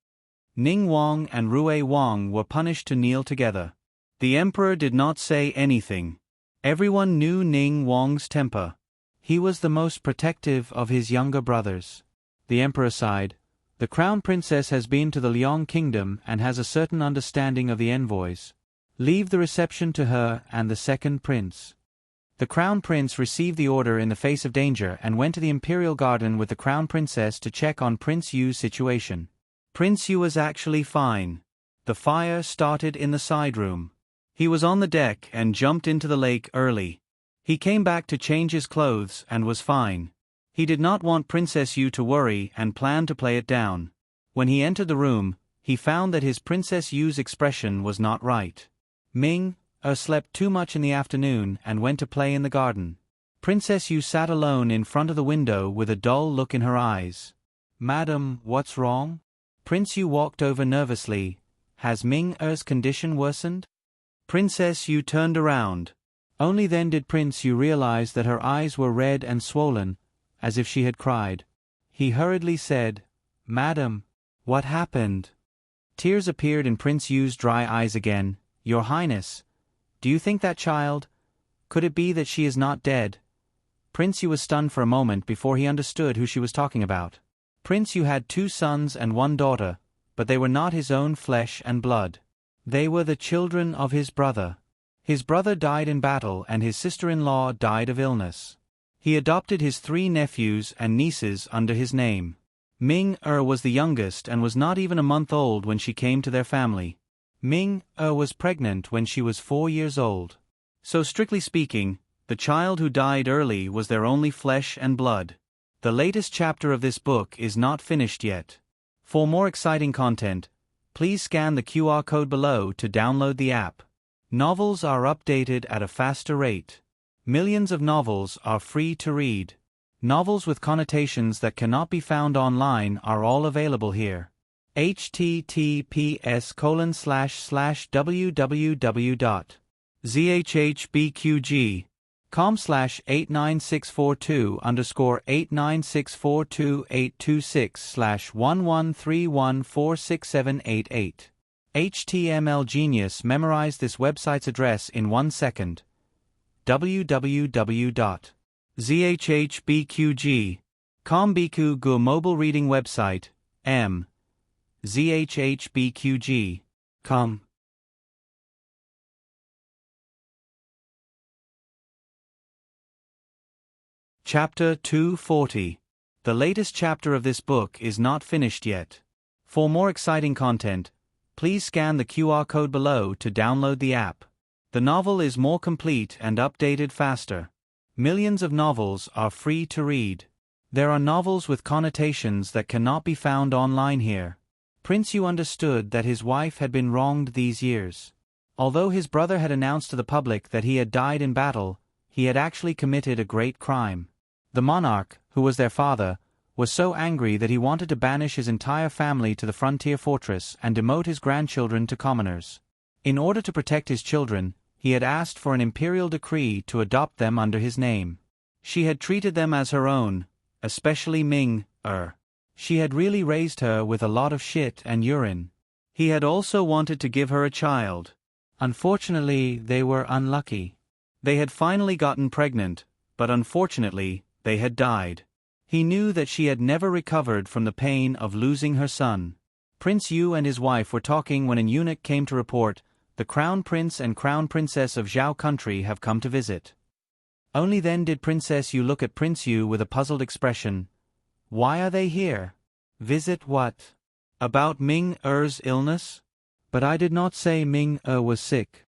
Ning Wang and Rui Wang were punished to kneel together. The emperor did not say anything. Everyone knew Ning Wang's temper. He was the most protective of his younger brothers. The emperor sighed. The crown princess has been to the Liang kingdom and has a certain understanding of the envoys. Leave the reception to her and the second prince. The crown prince received the order in the face of danger and went to the imperial garden with the crown princess to check on Prince Yu's situation. Prince Yu was actually fine. The fire started in the side room. He was on the deck and jumped into the lake early. He came back to change his clothes and was fine. He did not want Princess Yu to worry and planned to play it down. When he entered the room, he found that his Princess Yu's expression was not right. Ming slept too much in the afternoon and went to play in the garden. Princess Yu sat alone in front of the window with a dull look in her eyes. "Madam, what's wrong?" Prince Yu walked over nervously. "Has Ming-er's condition worsened?" Princess Yu turned around. Only then did Prince Yu realize that her eyes were red and swollen, as if she had cried. He hurriedly said, "Madam, what happened?" Tears appeared in Prince Yu's dry eyes again. "Your Highness, do you think that child? Could it be that she is not dead?" Prince Yu was stunned for a moment before he understood who she was talking about. Prince Yu had 2 sons and 1 daughter, but they were not his own flesh and blood. They were the children of his brother. His brother died in battle and his sister-in-law died of illness. He adopted his 3 nephews and nieces under his name. Ming-er was the youngest and was not even a month old when she came to their family. Ming-er was pregnant when she was 4 years old. So strictly speaking, the child who died early was their only flesh and blood. The latest chapter of this book is not finished yet. For more exciting content, please scan the QR code below to download the app. Novels are updated at a faster rate. Millions of novels are free to read. Novels with connotations that cannot be found online are all available here. https://www.zhbqg.com/89642-82642-826/113146788. HTML Genius memorized this website's address in 1 second. www.zhbqg.com Biku Gu mobile reading website, zhbqg.com. Chapter 240. The latest chapter of this book is not finished yet. For more exciting content, please scan the QR code below to download the app. The novel is more complete and updated faster. Millions of novels are free to read. There are novels with connotations that cannot be found online here. Prince Yu understood that his wife had been wronged these years. Although his brother had announced to the public that he had died in battle, he had actually committed a great crime. The monarch, who was their father, was so angry that he wanted to banish his entire family to the frontier fortress and demote his grandchildren to commoners. In order to protect his children, he had asked for an imperial decree to adopt them under his name. She had treated them as her own, especially Ming-er. She had really raised her with a lot of shit and urine. He had also wanted to give her a child. Unfortunately, they were unlucky. They had finally gotten pregnant, but unfortunately, they had died. He knew that she had never recovered from the pain of losing her son. Prince Yu and his wife were talking when an eunuch came to report, "The Crown Prince and Crown Princess of Zhao country have come to visit." Only then did Princess Yu look at Prince Yu with a puzzled expression. "Why are they here? Visit what? About Ming-er's illness? But I did not say Ming-er was sick.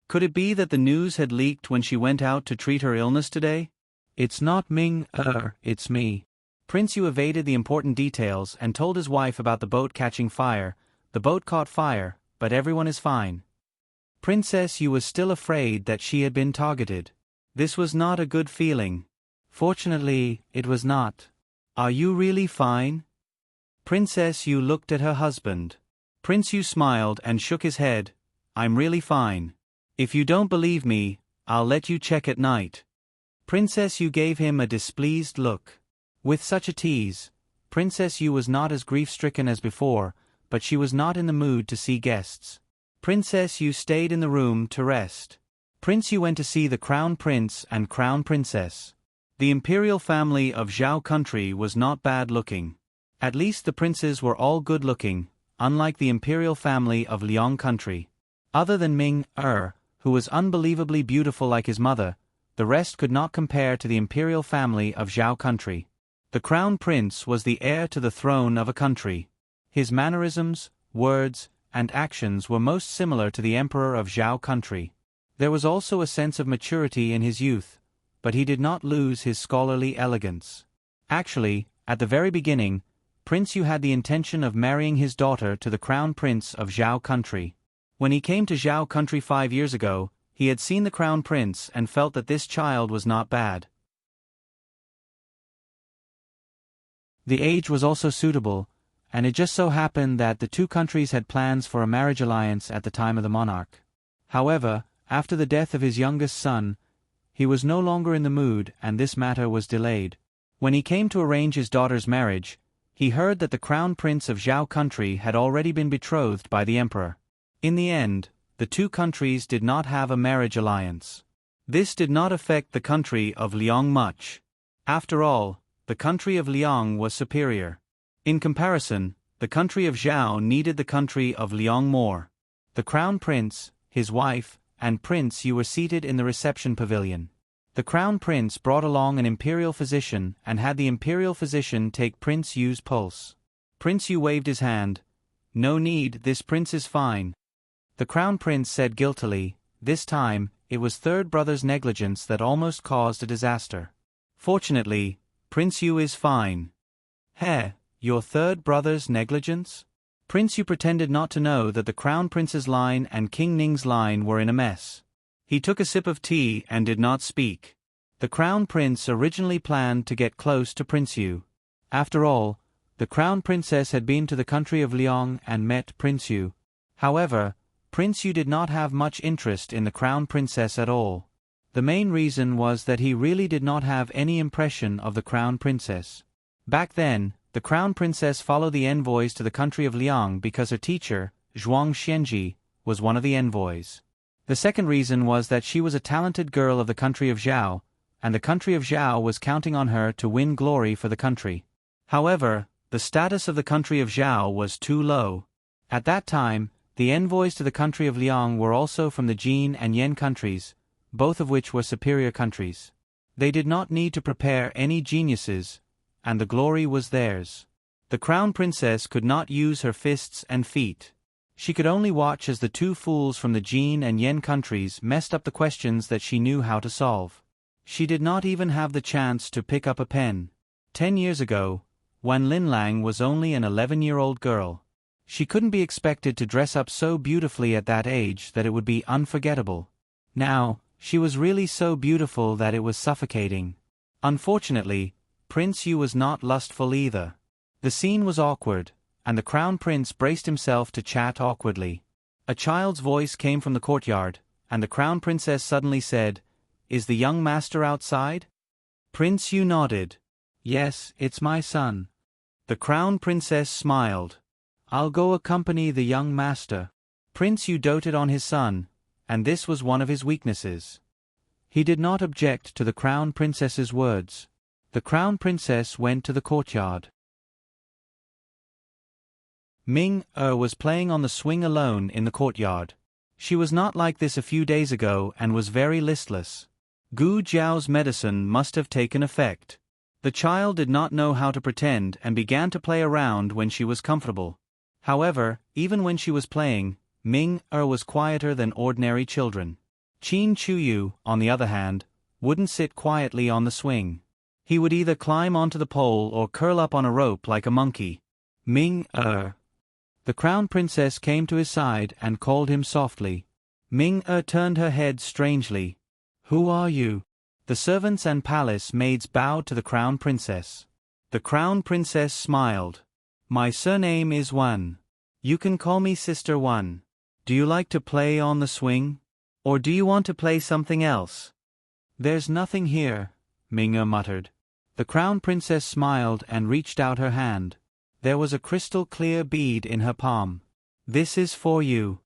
Could it be that the news had leaked when she went out to treat her illness today? It's not Ming-er, it's me." Prince Yu evaded the important details and told his wife about the boat catching fire. The boat caught fire, but everyone is fine. Princess Yu was still afraid that she had been targeted. This was not a good feeling. Fortunately, it was not. "Are you really fine?" Princess Yu looked at her husband. Prince Yu smiled and shook his head. "I'm really fine. If you don't believe me, I'll let you check at night." Princess Yu gave him a displeased look. With such a tease, Princess Yu was not as grief-stricken as before, but she was not in the mood to see guests. Princess Yu stayed in the room to rest. Prince Yu went to see the Crown Prince and Crown Princess. The imperial family of Zhao country was not bad-looking. At least the princes were all good-looking, unlike the imperial family of Liang country. Other than Ming who was unbelievably beautiful like his mother, the rest could not compare to the imperial family of Zhao country. The crown prince was the heir to the throne of a country. His mannerisms, words, and actions were most similar to the emperor of Zhao country. There was also a sense of maturity in his youth, but he did not lose his scholarly elegance. Actually, at the very beginning, Prince Yu had the intention of marrying his daughter to the crown prince of Zhao country. When he came to Zhao country 5 years ago, he had seen the crown prince and felt that this child was not bad. The age was also suitable, and it just so happened that the two countries had plans for a marriage alliance at the time of the monarch. However, after the death of his youngest son, he was no longer in the mood and this matter was delayed. When he came to arrange his daughter's marriage, he heard that the crown prince of Zhao country had already been betrothed by the emperor. In the end, the two countries did not have a marriage alliance. This did not affect the country of Liang much. After all, the country of Liang was superior. In comparison, the country of Zhao needed the country of Liang more. The crown prince, his wife, and Prince Yu were seated in the reception pavilion. The crown prince brought along an imperial physician and had the imperial physician take Prince Yu's pulse. Prince Yu waved his hand. "No need, this prince is fine." The crown prince said guiltily, "This time, it was third brother's negligence that almost caused a disaster. Fortunately, Prince Yu is fine." "Heh, your third brother's negligence?" Prince Yu pretended not to know that the crown prince's line and King Ning's line were in a mess. He took a sip of tea and did not speak. The crown prince originally planned to get close to Prince Yu. After all, the crown princess had been to the country of Liang and met Prince Yu. However, Prince Yu did not have much interest in the crown princess at all. The main reason was that he really did not have any impression of the crown princess. Back then, the crown princess followed the envoys to the country of Liang because her teacher, Zhuang Xianji, was one of the envoys. The second reason was that she was a talented girl of the country of Zhao, and the country of Zhao was counting on her to win glory for the country. However, the status of the country of Zhao was too low. At that time, the envoys to the country of Liang were also from the Jin and Yan countries, both of which were superior countries. They did not need to prepare any geniuses, and the glory was theirs. The crown princess could not use her fists and feet. She could only watch as the two fools from the Jin and Yan countries messed up the questions that she knew how to solve. She did not even have the chance to pick up a pen. 10 years ago, Wan Linlang was only an 11-year-old girl. She couldn't be expected to dress up so beautifully at that age that it would be unforgettable. Now, she was really so beautiful that it was suffocating. Unfortunately, Prince Yu was not lustful either. The scene was awkward, and the crown prince braced himself to chat awkwardly. A child's voice came from the courtyard, and the crown princess suddenly said, "Is the young master outside?" Prince Yu nodded. "Yes, it's my son." The crown princess smiled. "I'll go accompany the young master." Prince Yu doted on his son, and this was one of his weaknesses. He did not object to the crown princess's words. The crown princess went to the courtyard. Ming was playing on the swing alone in the courtyard. She was not like this a few days ago and was very listless. Gu Jiao's medicine must have taken effect. The child did not know how to pretend and began to play around when she was comfortable. However, even when she was playing, Ming was quieter than ordinary children. Qin Chuyu, on the other hand, wouldn't sit quietly on the swing. He would either climb onto the pole or curl up on a rope like a monkey. Ming The crown princess came to his side and called him softly. Ming turned her head strangely. "Who are you?" The servants and palace maids bowed to the crown princess. The crown princess smiled. "My surname is Wan. You can call me Sister Wan. Do you like to play on the swing? Or do you want to play something else?" "There's nothing here," Ming muttered. The crown princess smiled and reached out her hand. There was a crystal-clear bead in her palm. "This is for you."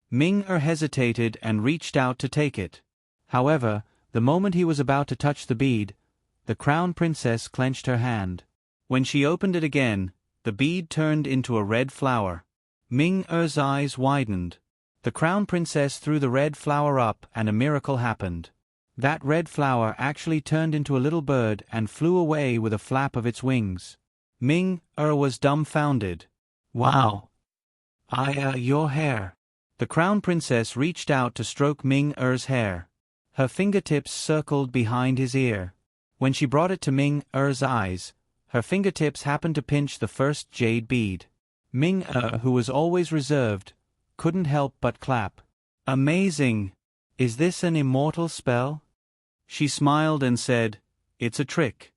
Ming hesitated and reached out to take it. However, the moment he was about to touch the bead, The crown princess clenched her hand. When she opened it again, the bead turned into a red flower. Ming-er's eyes widened. The crown princess threw the red flower up and a miracle happened. That red flower actually turned into a little bird and flew away with a flap of its wings. Ming-er was dumbfounded. Wow! Your hair. The crown princess reached out to stroke Ming-er's hair. Her fingertips circled behind his ear. When she brought it to Ming-er's eyes, her fingertips happened to pinch the first jade bead. Ming-er, who was always reserved, couldn't help but clap. Amazing! Is this an immortal spell? She smiled and said, "It's a trick."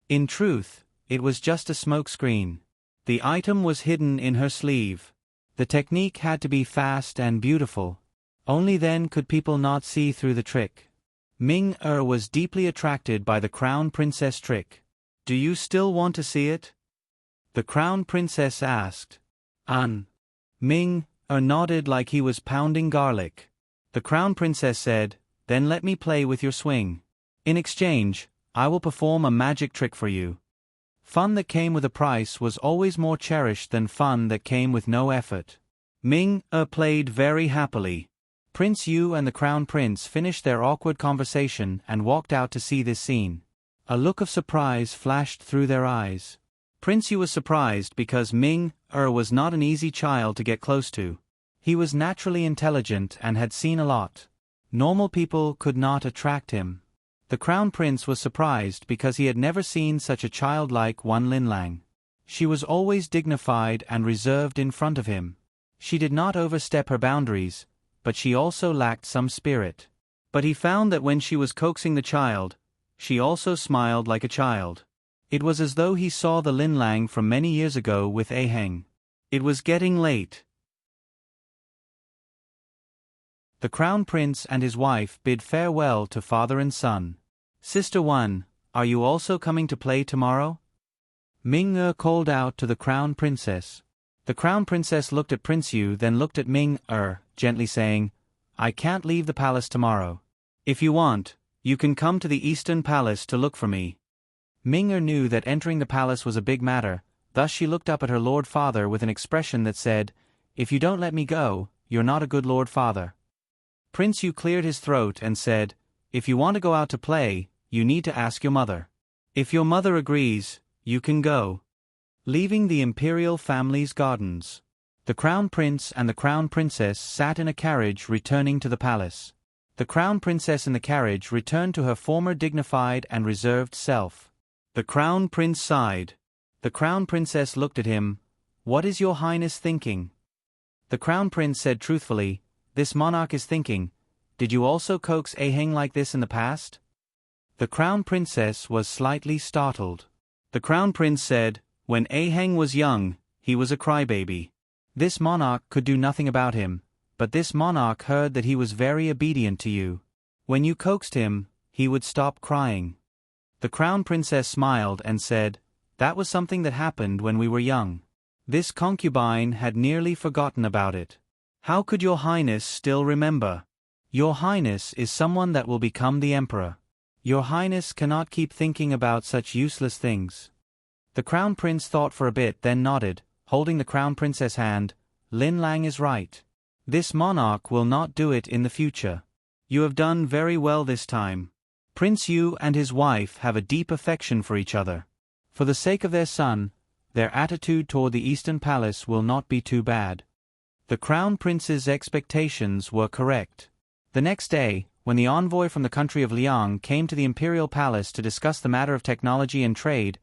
In truth, it was just a smokescreen. The item was hidden in her sleeve. The technique had to be fast and beautiful. Only then could people not see through the trick. Ming-er was deeply attracted by the crown princess trick. "Do you still want to see it?" the crown princess asked. Ming-er nodded like he was pounding garlic. The crown princess said, "Then let me play with your swing. In exchange, I will perform a magic trick for you." Fun that came with a price was always more cherished than fun that came with no effort. Ming-er played very happily. Prince Yu and the crown prince finished their awkward conversation and walked out to see this scene. A look of surprise flashed through their eyes. Prince Yu was surprised because Ming-er was not an easy child to get close to. He was naturally intelligent and had seen a lot. Normal people could not attract him. The crown prince was surprised because he had never seen such a childlike Wan Linlang. She was always dignified and reserved in front of him. She did not overstep her boundaries, but she also lacked some spirit. But he found that when she was coaxing the child, she also smiled like a child. It was as though he saw the Linlang from many years ago with Aheng. It was getting late. The crown prince and his wife bid farewell to father and son. "Sister Wan, are you also coming to play tomorrow?" Ming-er called out to the crown princess. The crown princess looked at Prince Yu, then looked at Ming-er, gently saying, "I can't leave the palace tomorrow. If you want, you can come to the Eastern Palace to look for me." Ming-er knew that entering the palace was a big matter, thus she looked up at her lord father with an expression that said, "If you don't let me go, you're not a good lord father." Prince Yu cleared his throat and said, "If you want to go out to play, you need to ask your mother. If your mother agrees, you can go." Leaving the imperial family's gardens, the crown prince and the crown princess sat in a carriage returning to the palace. The crown princess in the carriage returned to her former dignified and reserved self. The crown prince sighed. The crown princess looked at him. "What is your highness thinking?" The crown prince said truthfully, "This monarch is thinking, did you also coax Aheng like this in the past?" The crown princess was slightly startled. The crown prince said, "When Aheng was young, he was a crybaby. This monarch could do nothing about him, but this monarch heard that he was very obedient to you. When you coaxed him, he would stop crying." The crown princess smiled and said, "That was something that happened when we were young. This concubine had nearly forgotten about it. How could your highness still remember? Your highness is someone that will become the emperor. Your highness cannot keep thinking about such useless things." The crown prince thought for a bit, then nodded, holding the crown princess' hand. "Lin Lang is right. This monarch will not do it in the future. You have done very well this time. Prince Yu and his wife have a deep affection for each other. For the sake of their son, their attitude toward the Eastern Palace will not be too bad." The crown prince's expectations were correct. The next day, when the envoy from the country of Liang came to the imperial palace to discuss the matter of technology and trade,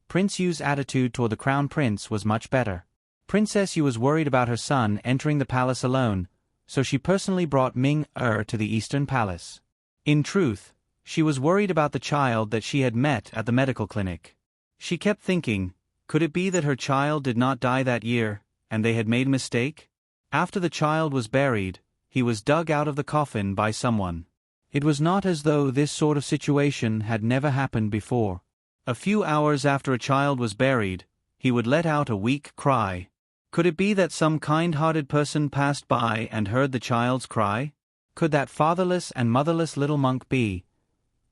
Prince Yu's attitude toward the crown prince was much better. Princess Yu was worried about her son entering the palace alone, so she personally brought Ming-er to the Eastern Palace. In truth, she was worried about the child that she had met at the medical clinic. She kept thinking, could it be that her child did not die that year, and they had made a mistake? After the child was buried, he was dug out of the coffin by someone. It was not as though this sort of situation had never happened before. A few hours after a child was buried, he would let out a weak cry. Could it be that some kind-hearted person passed by and heard the child's cry? Could that fatherless and motherless little monk be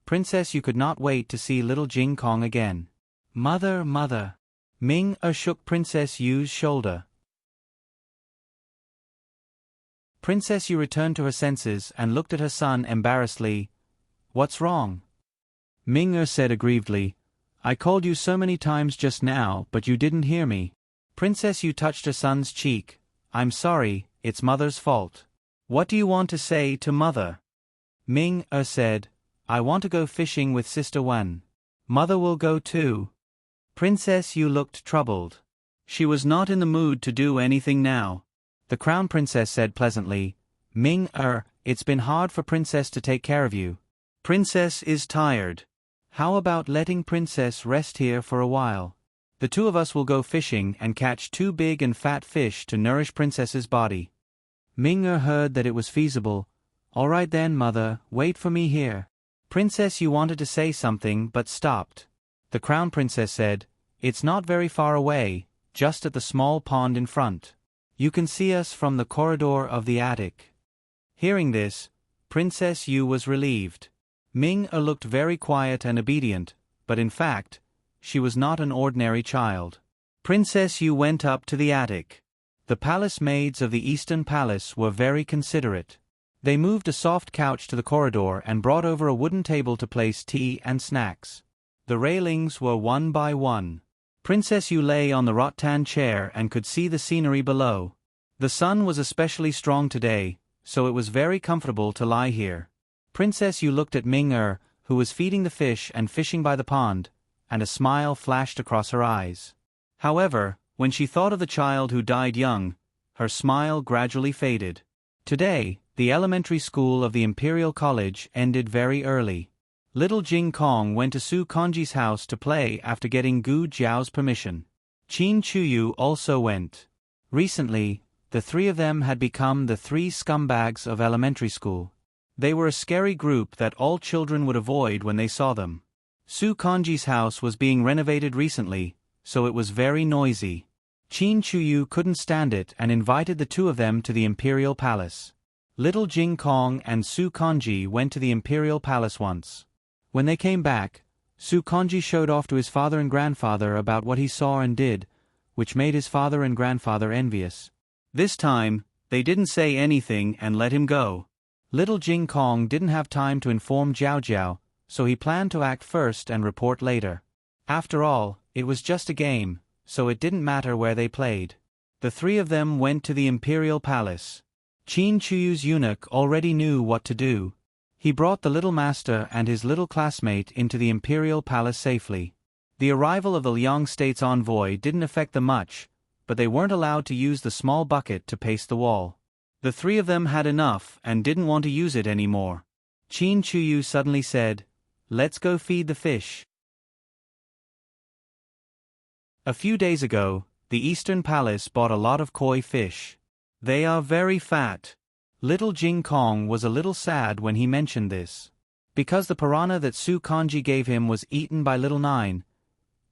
Princess, you could not wait to see little Jing Kong again. Mother, mother. Ming-er shook Princess Yu's shoulder. Princess Yu returned to her senses and looked at her son embarrassedly. What's wrong? Ming-er said aggrievedly, I called you so many times just now, but you didn't hear me. Princess Yu touched her son's cheek. I'm sorry, it's mother's fault. What do you want to say to mother? Ming-er said, I want to go fishing with Sister Wan. Mother will go too. Princess Yu looked troubled. She was not in the mood to do anything now. The Crown Princess said pleasantly, Ming-er, it's been hard for Princess to take care of you. Princess is tired. How about letting Princess rest here for a while? The two of us will go fishing and catch 2 big and fat fish to nourish Princess's body. Ming-er heard that it was feasible. All right then, mother, wait for me here. Princess Yu wanted to say something but stopped. The Crown Princess said, It's not very far away, just at the small pond in front. You can see us from the corridor of the attic. Hearing this, Princess Yu was relieved. Ming-er looked very quiet and obedient, but in fact, she was not an ordinary child. Princess Yu went up to the attic. The palace maids of the Eastern Palace were very considerate. They moved a soft couch to the corridor and brought over a wooden table to place tea and snacks. The railings were 1 by 1. Princess Yu lay on the rattan chair and could see the scenery below. The sun was especially strong today, so it was very comfortable to lie here. Princess Yu looked at Ming-er, who was feeding the fish and fishing by the pond, and a smile flashed across her eyes. However, when she thought of the child who died young, her smile gradually faded. Today, the elementary school of the Imperial College ended very early. Little Jing Kong went to Su Kanji's house to play after getting Gu Jiao's permission. Qin Chuyu also went. Recently, the 3 of them had become the 3 scumbags of elementary school. They were a scary group that all children would avoid when they saw them. Su Kanji's house was being renovated recently, so it was very noisy. Qin Chuyu couldn't stand it and invited the 2 of them to the Imperial Palace. Little Jing Kong and Su Kanji went to the Imperial Palace once. When they came back, Su Kanji showed off to his father and grandfather about what he saw and did, which made his father and grandfather envious. This time, they didn't say anything and let him go. Little Jing Kong didn't have time to inform Jiao Jiao, so he planned to act first and report later. After all, it was just a game, so it didn't matter where they played. The 3 of them went to the Imperial Palace. Qin Chuyu's eunuch already knew what to do. He brought the little master and his little classmate into the Imperial Palace safely. The arrival of the Liang State's envoy didn't affect them much, but they weren't allowed to use the small bucket to paste the wall. The 3 of them had enough and didn't want to use it anymore. Qin Chuyu suddenly said, Let's go feed the fish. A few days ago, the Eastern Palace bought a lot of koi fish. They are very fat. Little Jing Kong was a little sad when he mentioned this. Because the piranha that Su Kanji gave him was eaten by Little Nine,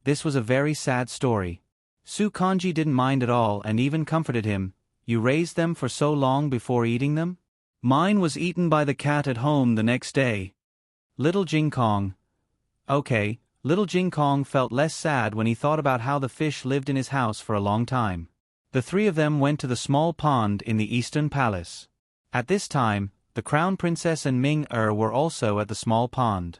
this was a very sad story. Su Kanji didn't mind at all and even comforted him. You raised them for so long before eating them? Mine was eaten by the cat at home the next day. Little Jing Kong. Okay, Little Jing Kong felt less sad when he thought about how the fish lived in his house for a long time. The 3 of them went to the small pond in the Eastern Palace. At this time, the Crown Princess and Ming-er were also at the small pond.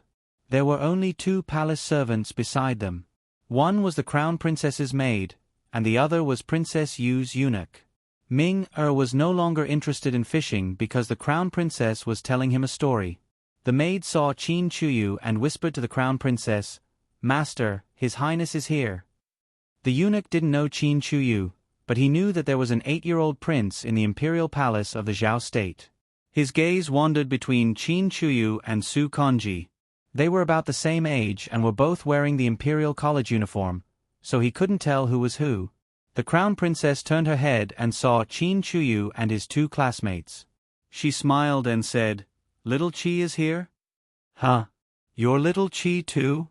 There were only 2 palace servants beside them. One was the Crown Princess's maid, and the other was Princess Yu's eunuch. Ming-er was no longer interested in fishing because the Crown Princess was telling him a story. The maid saw Qin Chuyu and whispered to the Crown Princess, Master, His Highness is here. The eunuch didn't know Qin Chuyu, but he knew that there was an 8-year-old prince in the imperial palace of the Zhao state. His gaze wandered between Qin Chuyu and Su Kanji. They were about the same age and were both wearing the imperial college uniform, so he couldn't tell who was who. The crown princess turned her head and saw Qin Chuyu and his 2 classmates. She smiled and said, Little Qi is here? Huh? You're little Qi too?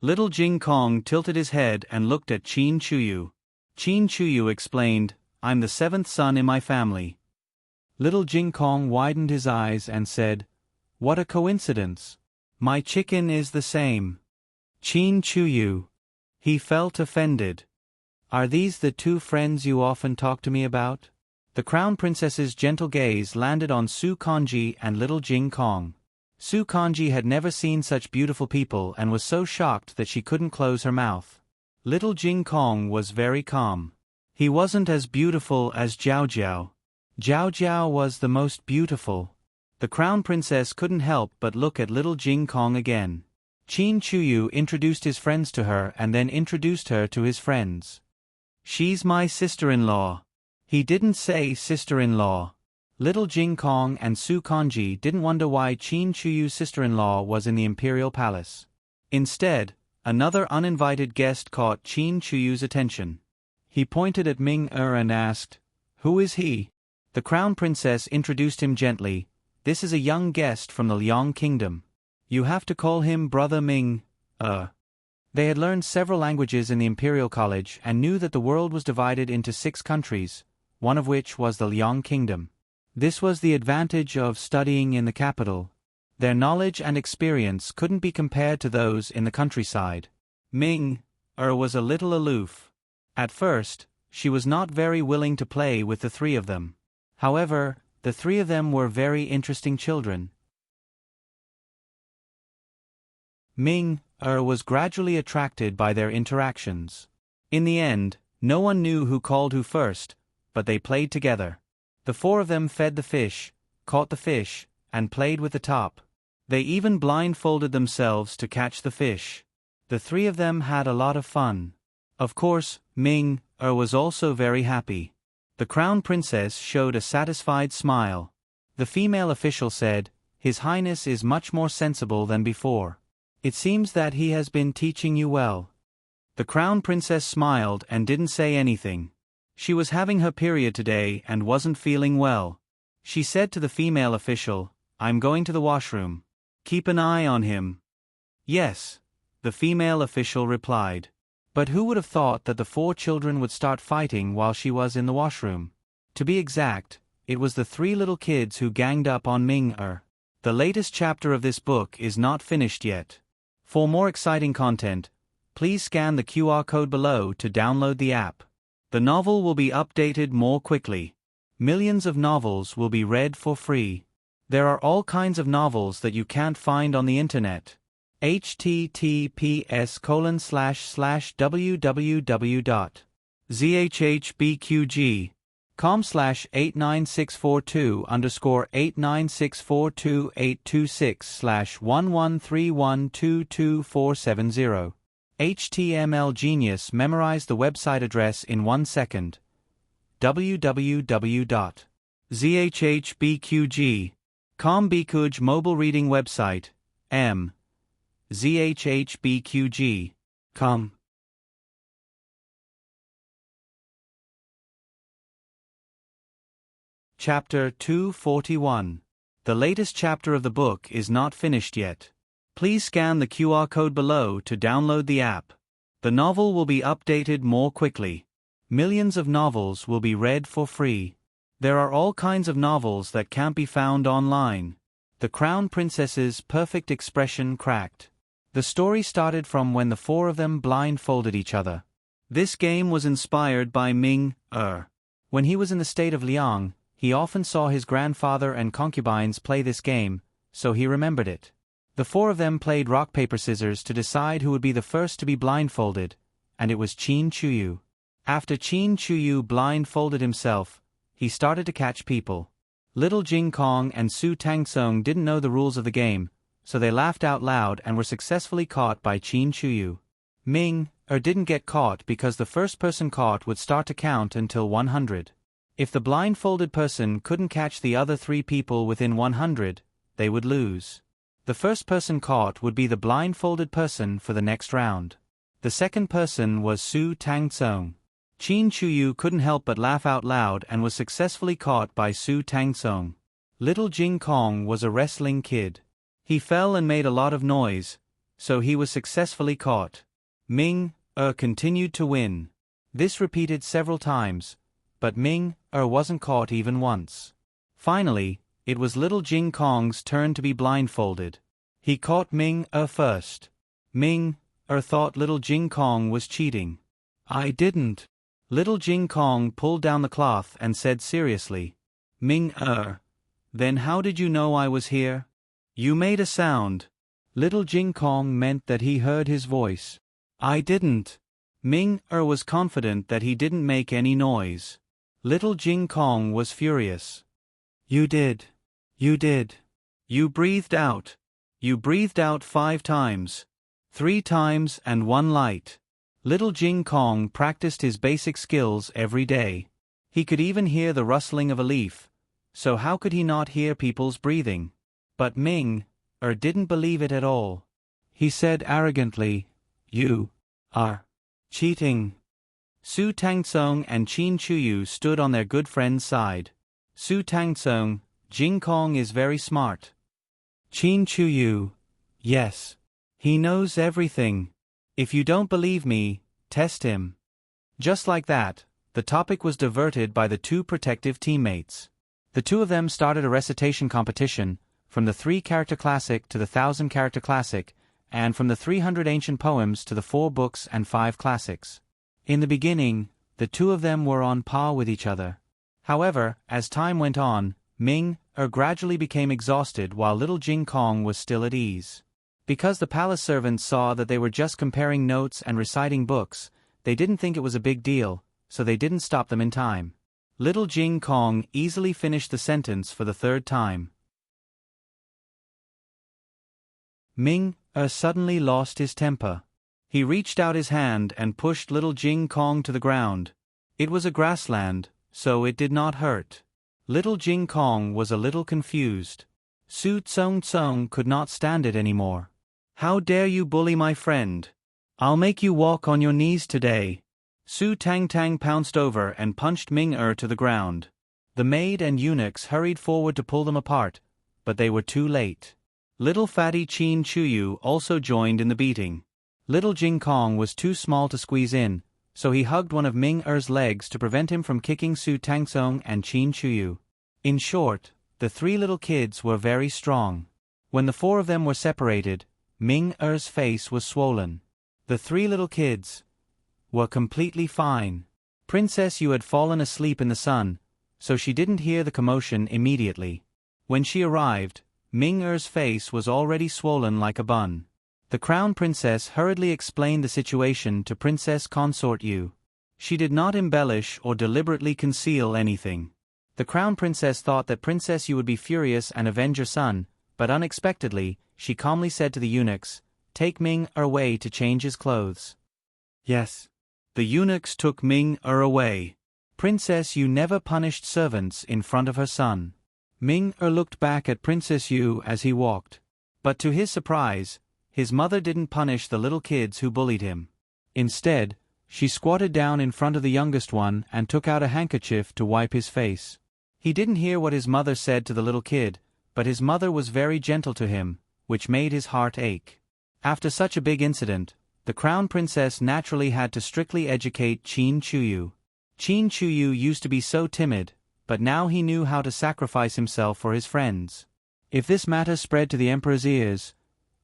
Little Jing Kong tilted his head and looked at Qin Chuyu. Qin Chuyu explained, I'm the 7th son in my family. Little Jing Kong widened his eyes and said, What a coincidence. My chicken is the same. Chin Chuyu. He felt offended. Are these the two friends you often talk to me about? The Crown Princess's gentle gaze landed on Su Kanji and little Jing Kong. Su Kanji had never seen such beautiful people and was so shocked that she couldn't close her mouth. Little Jing Kong was very calm. He wasn't as beautiful as Jiao Jiao. Jiao Jiao was the most beautiful. The Crown Princess couldn't help but look at little Jing Kong again. Chin Chuyu introduced his friends to her and then introduced her to his friends. She's my sister-in-law. He didn't say sister-in-law. Little Jing Kong and Su Kanji didn't wonder why Chin Chuyu's sister-in-law was in the imperial palace. Instead, another uninvited guest caught Chin Chuyu's attention. He pointed at Ming-Er and asked, "Who is he?" The Crown Princess introduced him gently. "This is a young guest from the Liang Kingdom. You have to call him Brother Ming-Er." They had learned several languages in the Imperial College and knew that the world was divided into 6 countries, one of which was the Liang Kingdom. This was the advantage of studying in the capital. Their knowledge and experience couldn't be compared to those in the countryside. Ming-Er was a little aloof. At first, she was not very willing to play with the 3 of them. However, the 3 of them were very interesting children. Ming-Er was gradually attracted by their interactions. In the end, no one knew who called who first, but they played together. The 4 of them fed the fish, caught the fish, and played with the top. They even blindfolded themselves to catch the fish. The 3 of them had a lot of fun. Of course, Ming-Er was also very happy. The Crown Princess showed a satisfied smile. The female official said, "His Highness is much more sensible than before. It seems that he has been teaching you well." The Crown Princess smiled and didn't say anything. She was having her period today and wasn't feeling well. She said to the female official, "I'm going to the washroom. Keep an eye on him." "Yes," the female official replied. But who would have thought that the 4 children would start fighting while she was in the washroom? To be exact, it was the 3 little kids who ganged up on Ming-Er. The latest chapter of this book is not finished yet. For more exciting content, please scan the QR code below to download the app. The novel will be updated more quickly. Millions of novels will be read for free. There are all kinds of novels that you can't find on the internet. https://www.zhbqg.com/89642_826/113122470. HTML Genius memorized the website address in 1 second. www.zhbqg.com Bikuj mobile reading website. zhbqg.com. Chapter 241. The latest chapter of the book is not finished yet. Please scan the QR code below to download the app. The novel will be updated more quickly. Millions of novels will be read for free. There are all kinds of novels that can't be found online. The Crown Princess's perfect expression cracked. The story started from when the 4 of them blindfolded each other. This game was inspired by Ming-Er. When he was in the state of Liang, he often saw his grandfather and concubines play this game, so he remembered it. The 4 of them played rock paper scissors to decide who would be the first to be blindfolded, and it was Chin Chuyu. After Chin Chuyu blindfolded himself, he started to catch people. Little Jing Kong and Su Tangsong didn't know the rules of the game, so they laughed out loud and were successfully caught by Chin Chuyu. Ming-Er didn't get caught because the first person caught would start to count until 100. If the blindfolded person couldn't catch the other 3 people within 100, they would lose. The first person caught would be the blindfolded person for the next round. The second person was Su Tangsong. Chin Chuyu couldn't help but laugh out loud and was successfully caught by Su Tangsong. Little Jing Kong was a wrestling kid. He fell and made a lot of noise, so he was successfully caught. Ming-Er continued to win. This repeated several times, but Ming-Er wasn't caught even once. Finally, it was little Jing Kong's turn to be blindfolded. He caught Ming-er first. Ming-er thought little Jing Kong was cheating. I didn't. Little Jing Kong pulled down the cloth and said seriously. Ming-er, then how did you know I was here? You made a sound. Little Jing Kong meant that he heard his voice. I didn't. Ming-er was confident that he didn't make any noise. Little Jing Kong was furious. You did. You did. You breathed out. You breathed out 5 times. 3 times and 1 light. Little Jing Kong practiced his basic skills every day. He could even hear the rustling of a leaf, so how could he not hear people's breathing? But Ming-er didn't believe it at all. He said arrogantly, You are cheating. Su Tangtsung and Qin Chuyu stood on their good friend's side. Su Tangtsung, Jing Kong is very smart. Qin Chuyu, yes. He knows everything. If you don't believe me, test him. Just like that, the topic was diverted by the 2 protective teammates. The 2 of them started a recitation competition, from the 3-character classic to the 1,000-character classic, and from the 300 ancient poems to the 4 books and 5 classics. In the beginning, the 2 of them were on par with each other. However, as time went on, Ming-er gradually became exhausted while little Jing Kong was still at ease. Because the palace servants saw that they were just comparing notes and reciting books, they didn't think it was a big deal, so they didn't stop them in time. Little Jing Kong easily finished the sentence for the 3rd time. Ming-er suddenly lost his temper. He reached out his hand and pushed little Jing Kong to the ground. It was a grassland, so it did not hurt. Little Jing Kong was a little confused. Su Tsung could not stand it anymore. How dare you bully my friend? I'll make you walk on your knees today. Su Tang pounced over and punched Ming-er to the ground. The maid and eunuchs hurried forward to pull them apart, but they were too late. Little fatty Qin Chuyu also joined in the beating. Little Jing Kong was too small to squeeze in, so he hugged one of Ming-er's legs to prevent him from kicking Su Tangtsung and Qin Chuyu. In short, the 3 little kids were very strong. When the 4 of them were separated, Ming-er's face was swollen. The 3 little kids were completely fine. Princess Yu had fallen asleep in the sun, so she didn't hear the commotion immediately. When she arrived, Ming-er's face was already swollen like a bun. The Crown Princess hurriedly explained the situation to Princess Consort Yu. She did not embellish or deliberately conceal anything. The Crown Princess thought that Princess Yu would be furious and avenge her son, but unexpectedly, she calmly said to the eunuchs, Take Ming-er away to change his clothes. Yes. The eunuchs took Ming-er away. Princess Yu never punished servants in front of her son. Ming-er looked back at Princess Yu as he walked. But to his surprise, his mother didn't punish the little kids who bullied him. Instead, she squatted down in front of the youngest one and took out a handkerchief to wipe his face. He didn't hear what his mother said to the little kid, but his mother was very gentle to him, which made his heart ache. After such a big incident, the Crown Princess naturally had to strictly educate Qin Chuyu. Qin Chuyu used to be so timid, but now he knew how to sacrifice himself for his friends. If this matter spread to the Emperor's ears,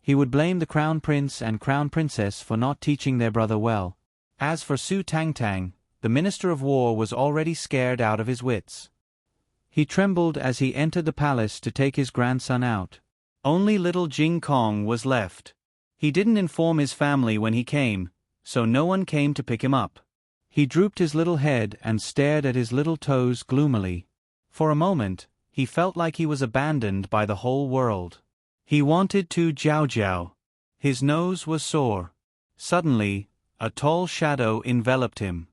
he would blame the Crown Prince and Crown Princess for not teaching their brother well. As for Su Tangtang, the Minister of War was already scared out of his wits. He trembled as he entered the palace to take his grandson out. Only little Jing Kong was left. He didn't inform his family when he came, so no one came to pick him up. He drooped his little head and stared at his little toes gloomily. For a moment, he felt like he was abandoned by the whole world. He wanted to jiao. His nose was sore. Suddenly, a tall shadow enveloped him.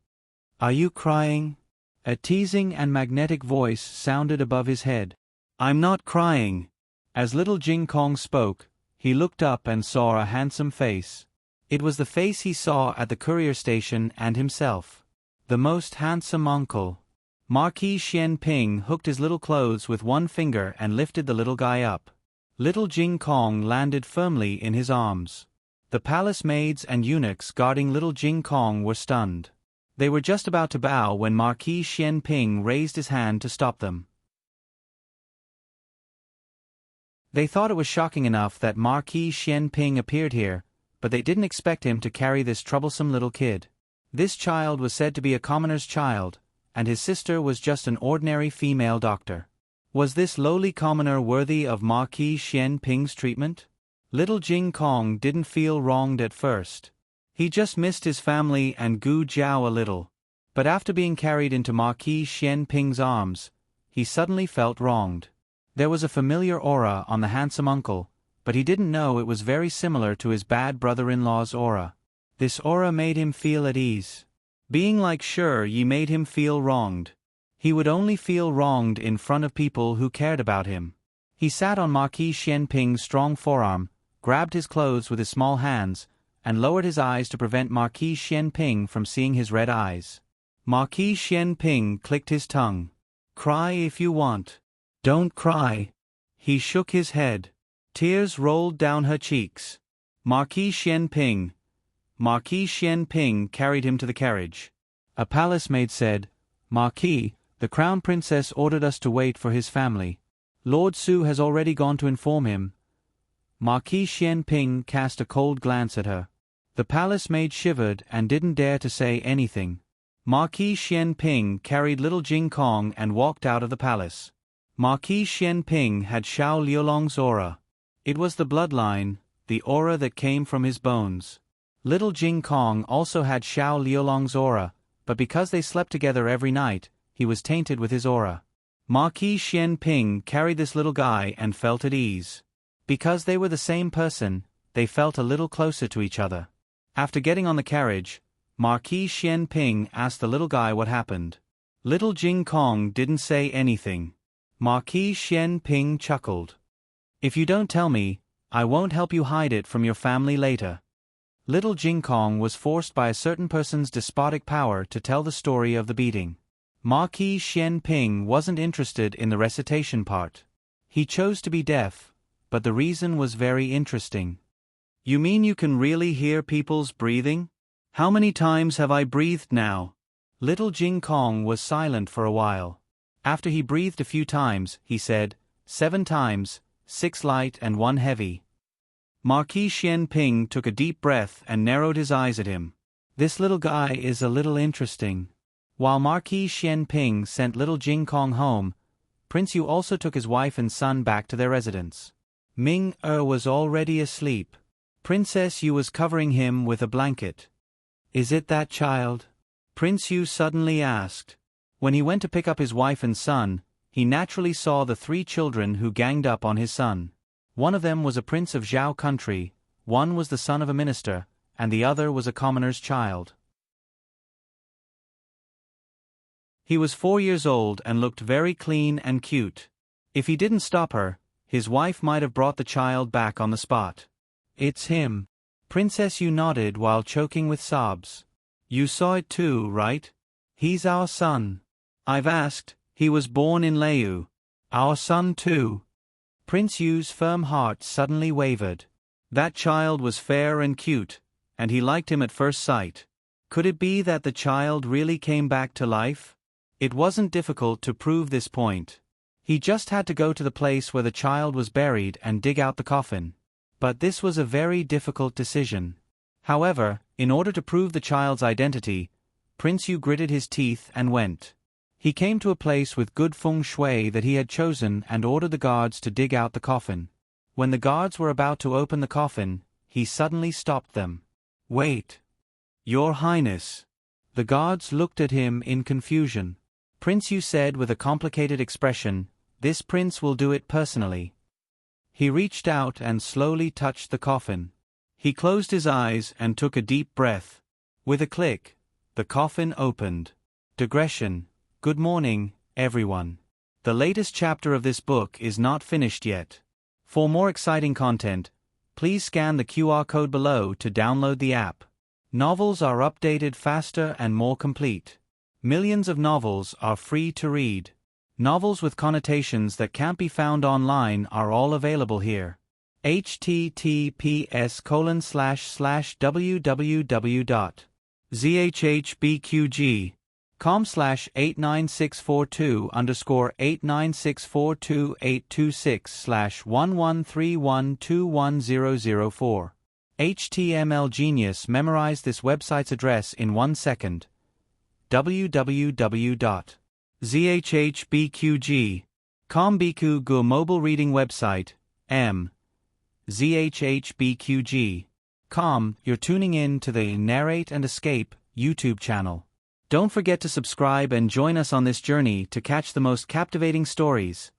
Are you crying? A teasing and magnetic voice sounded above his head. I'm not crying. As little Jing Kong spoke, he looked up and saw a handsome face. It was the face he saw at the courier station and himself. The most handsome uncle. Marquis Xian Ping hooked his little clothes with one finger and lifted the little guy up. Little Jing Kong landed firmly in his arms. The palace maids and eunuchs guarding little Jing Kong were stunned. They were just about to bow when Marquis Xian Ping raised his hand to stop them. They thought it was shocking enough that Marquis Xian Ping appeared here, but they didn't expect him to carry this troublesome little kid. This child was said to be a commoner's child, and his sister was just an ordinary female doctor. Was this lowly commoner worthy of Marquis Xian Ping's treatment? Little Jing Kong didn't feel wronged at first. He just missed his family and Gu Jiao a little. But after being carried into Marquis Xian Ping's arms, he suddenly felt wronged. There was a familiar aura on the handsome uncle, but he didn't know it was very similar to his bad brother-in-law's aura. This aura made him feel at ease. Being like Sure Yi made him feel wronged. He would only feel wronged in front of people who cared about him. He sat on Marquis Xian Ping's strong forearm, grabbed his clothes with his small hands, and lowered his eyes to prevent Marquis Xian Ping from seeing his red eyes. Marquis Xian Ping clicked his tongue. Cry if you want. Don't cry. He shook his head. Tears rolled down her cheeks. Marquis Xian Ping carried him to the carriage. A palace maid said, Marquis, the crown princess ordered us to wait for his family. Lord Su has already gone to inform him. Marquis Xian Ping cast a cold glance at her. The palace maid shivered and didn't dare to say anything. Marquis Xian Ping carried little Jing Kong and walked out of the palace. Marquis Xian Ping had Xiao Liulong's aura. It was the bloodline, the aura that came from his bones. Little Jing Kong also had Xiao Liulong's aura, but because they slept together every night, he was tainted with his aura. Marquis Xian Ping carried this little guy and felt at ease. Because they were the same person, they felt a little closer to each other. After getting on the carriage, Marquis Xian Ping asked the little guy what happened. Little Jing Kong didn't say anything. Marquis Xian Ping chuckled. If you don't tell me, I won't help you hide it from your family later. Little Jing Kong was forced by a certain person's despotic power to tell the story of the beating. Marquis Xian Ping wasn't interested in the recitation part. He chose to be deaf, but the reason was very interesting. You mean you can really hear people's breathing? How many times have I breathed now? Little Jing Kong was silent for a while. After he breathed a few times, he said, 7 times, 6 light and 1 heavy. Marquis Xian Ping took a deep breath and narrowed his eyes at him. This little guy is a little interesting. While Marquis Xian Ping sent little Jing Kong home, Prince Yu also took his wife and son back to their residence. Ming was already asleep. Princess Yu was covering him with a blanket. Is it that child? Prince Yu suddenly asked. When he went to pick up his wife and son, he naturally saw the 3 children who ganged up on his son. One of them was a prince of Zhao country, one was the son of a minister, and the other was a commoner's child. He was 4 years old and looked very clean and cute. If he didn't stop her, his wife might have brought the child back on the spot. It's him. Princess Yu nodded while choking with sobs. You saw it too, right? He's our son. I've asked, he was born in Leu. Our son too. Prince Yu's firm heart suddenly wavered. That child was fair and cute, and he liked him at first sight. Could it be that the child really came back to life? It wasn't difficult to prove this point. He just had to go to the place where the child was buried and dig out the coffin. But this was a very difficult decision. However, in order to prove the child's identity, Prince Yu gritted his teeth and went. He came to a place with good feng shui that he had chosen and ordered the guards to dig out the coffin. When the guards were about to open the coffin, he suddenly stopped them. Wait. Your Highness. The guards looked at him in confusion. Prince Yu said with a complicated expression, This prince will do it personally. He reached out and slowly touched the coffin. He closed his eyes and took a deep breath. With a click, the coffin opened. Digression. Good morning, everyone. The latest chapter of this book is not finished yet. For more exciting content, please scan the QR code below to download the app. Novels are updated faster and more complete. Millions of novels are free to read. Novels with connotations that can't be found online are all available here. https://www.zhhbqg com/89642_826/113121004. HTML Genius memorized this website's address in 1 second. www.zhhbqg.com Biku Gu mobile reading website, zhhbqg.com. You're tuning in to the Narrate and Escape YouTube channel. Don't forget to subscribe and join us on this journey to catch the most captivating stories.